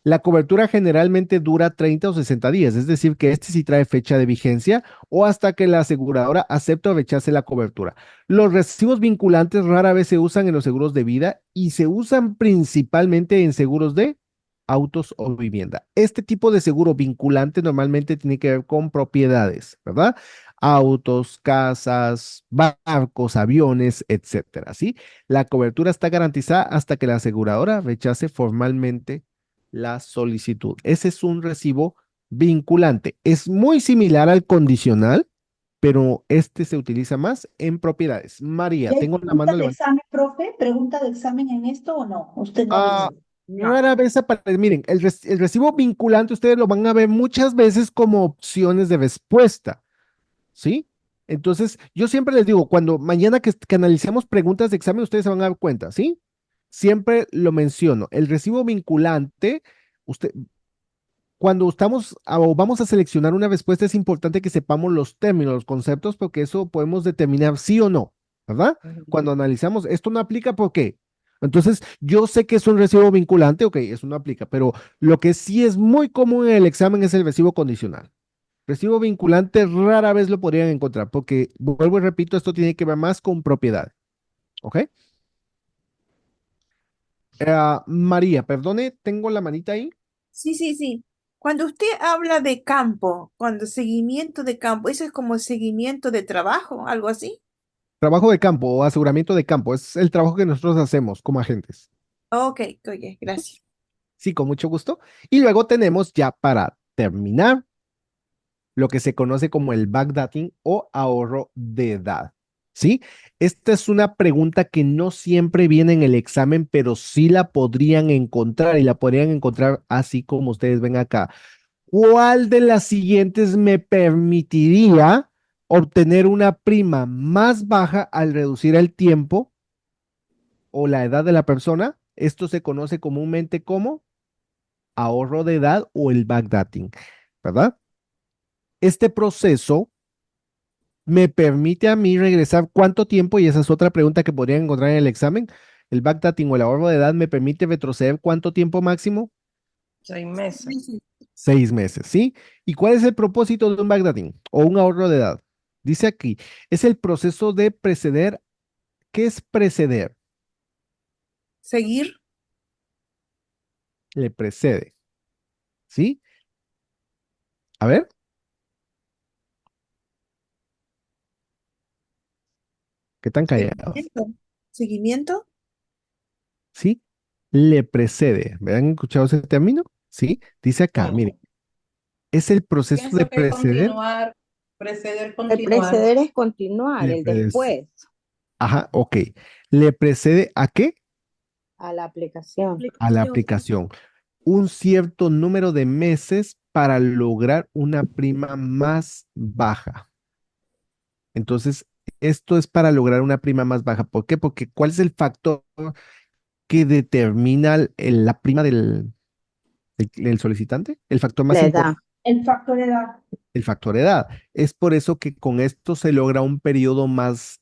La cobertura generalmente dura 30 o 60 días, es decir, que este sí trae fecha de vigencia o hasta que la aseguradora acepte o rechace la cobertura. Los recibos vinculantes rara vez se usan en los seguros de vida y se usan principalmente en seguros de autos o vivienda. Este tipo de seguro vinculante normalmente tiene que ver con propiedades, ¿verdad? Autos, casas, barcos, aviones, etcétera, ¿sí? La cobertura está garantizada hasta que la aseguradora rechace formalmente la solicitud. Ese es un recibo vinculante. Es muy similar al condicional, pero este se utiliza más en propiedades. María, ¿Y hay tengo la pregunta mano de levantada. examen, profe? ¿Pregunta de examen en esto o no? Usted no ha visto. Rara vez aparece, miren, el recibo vinculante ustedes lo van a ver muchas veces como opciones de respuesta, ¿sí? Entonces, yo siempre les digo, cuando mañana que analicemos preguntas de examen, ustedes se van a dar cuenta, ¿sí? Siempre lo menciono. El recibo vinculante, usted, cuando estamos o vamos a seleccionar una respuesta, es importante que sepamos los términos, los conceptos, porque eso podemos determinar sí o no, ¿verdad? Cuando analizamos, esto no aplica, ¿por qué? Entonces, yo sé que es un recibo vinculante, ok, eso no aplica, pero lo que sí es muy común en el examen es el recibo condicional. Recibo vinculante rara vez lo podrían encontrar, porque, vuelvo y repito, esto tiene que ver más con propiedad, ¿ok? María, perdone, tengo la manita ahí. Sí, sí, sí. Cuando usted habla de campo, cuando seguimiento de campo, eso es como seguimiento de trabajo, algo así. Trabajo de campo o aseguramiento de campo es el trabajo que nosotros hacemos como agentes. Ok, oye, gracias. Sí, con mucho gusto. Y luego tenemos ya para terminar lo que se conoce como el backdating o ahorro de edad. ¿Sí? Esta es una pregunta que no siempre viene en el examen, pero sí la podrían encontrar y la podrían encontrar así como ustedes ven acá. ¿Cuál de las siguientes me permitiría obtener una prima más baja al reducir el tiempo o la edad de la persona? Esto se conoce comúnmente como ahorro de edad o el backdating, ¿verdad? Este proceso me permite a mí regresar cuánto tiempo, y esa es otra pregunta que podrían encontrar en el examen. El backdating o el ahorro de edad me permite retroceder cuánto tiempo máximo. 6 meses. 6 meses, ¿sí? ¿Y cuál es el propósito de un backdating o un ahorro de edad? Dice aquí, es el proceso de preceder. ¿Qué es preceder? Seguir. Le precede, ¿sí? A ver. ¿Qué tan callados? Seguimiento. ¿Sí? Le precede. ¿Me han escuchado ese término? ¿Sí? Dice acá, miren, es el proceso de Pienso que preceder. continuar, preceder, El continuar. preceder es continuar, Le el prece- después, Ajá, ok. ¿Le precede a qué? A la aplicación. a la aplicación. Un cierto número de meses para lograr una prima más baja. Entonces, esto es para lograr una prima más baja. ¿Por qué? Porque ¿cuál es el factor que determina la prima del solicitante? El factor más La importante, edad. El factor edad. el factor edad. Es por eso que con esto se logra un periodo más,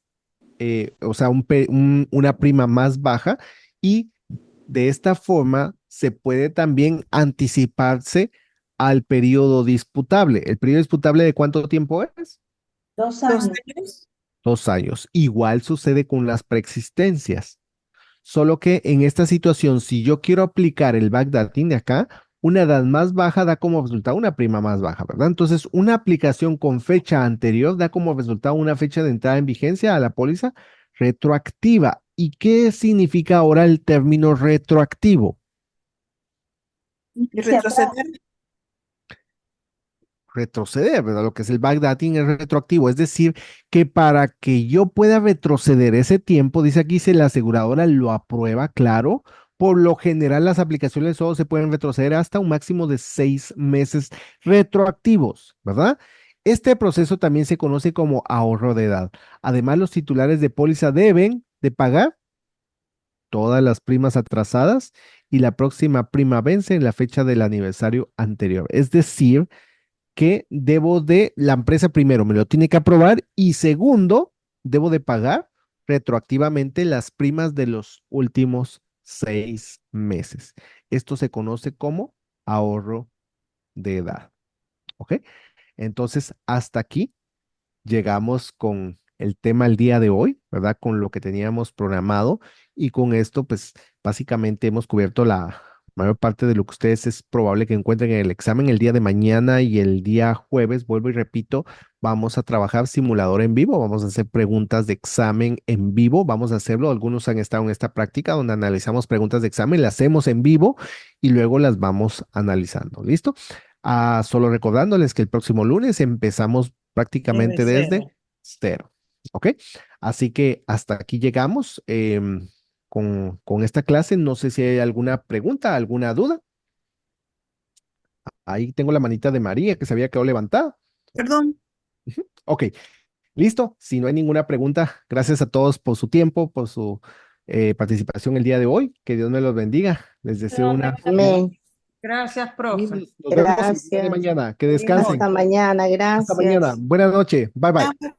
o sea, una prima más baja, y de esta forma se puede también anticiparse al periodo disputable. ¿El periodo disputable de cuánto tiempo es? 2 ¿2 años. años? 2 años. Igual sucede con las preexistencias. Solo que en esta situación, si yo quiero aplicar el backdating de acá, una edad más baja da como resultado una prima más baja, ¿verdad? Entonces, una aplicación con fecha anterior da como resultado una fecha de entrada en vigencia a la póliza retroactiva. ¿Y qué significa ahora el término retroactivo? ¿Y Hacia atrás. retroceder? Retroceder, ¿verdad? Lo que es el backdating es retroactivo, es decir, que para que yo pueda retroceder ese tiempo, dice aquí, si la aseguradora lo aprueba, claro, por lo general las aplicaciones solo se pueden retroceder hasta un máximo de 6 meses retroactivos, ¿verdad? Este proceso también se conoce como ahorro de edad. Además, los titulares de póliza deben de pagar todas las primas atrasadas y la próxima prima vence en la fecha del aniversario anterior. Es decir, que la empresa primero me lo tiene que aprobar, y segundo, debo de pagar retroactivamente las primas de los últimos 6 meses. Esto se conoce como ahorro de edad. ¿Ok? Entonces, hasta aquí llegamos con el tema el día de hoy, ¿verdad? Con lo que teníamos programado, y con esto, pues básicamente hemos cubierto la mayor parte de lo que ustedes es probable que encuentren en el examen el día de mañana. Y el día jueves, vuelvo y repito, vamos a trabajar simulador en vivo, vamos a hacer preguntas de examen en vivo, vamos a hacerlo, algunos han estado en esta práctica donde analizamos preguntas de examen, las hacemos en vivo y luego las vamos analizando, ¿listo? Solo recordándoles que el próximo lunes empezamos prácticamente Desde desde cero. cero. ¿Ok? Así que hasta aquí llegamos con esta clase. No sé si hay alguna pregunta, alguna duda. Ahí tengo la manita de María que se había quedado levantada. Perdón. Ok, listo. Si no hay ninguna pregunta, gracias a todos por su tiempo, por su participación el día de hoy. Que Dios me los bendiga. Les deseo una Amén. Gracias, profe. Nos vemos el día de Gracias. mañana. Que descansen. Hasta mañana. Hasta mañana. Gracias. Buenas noches. Bye bye.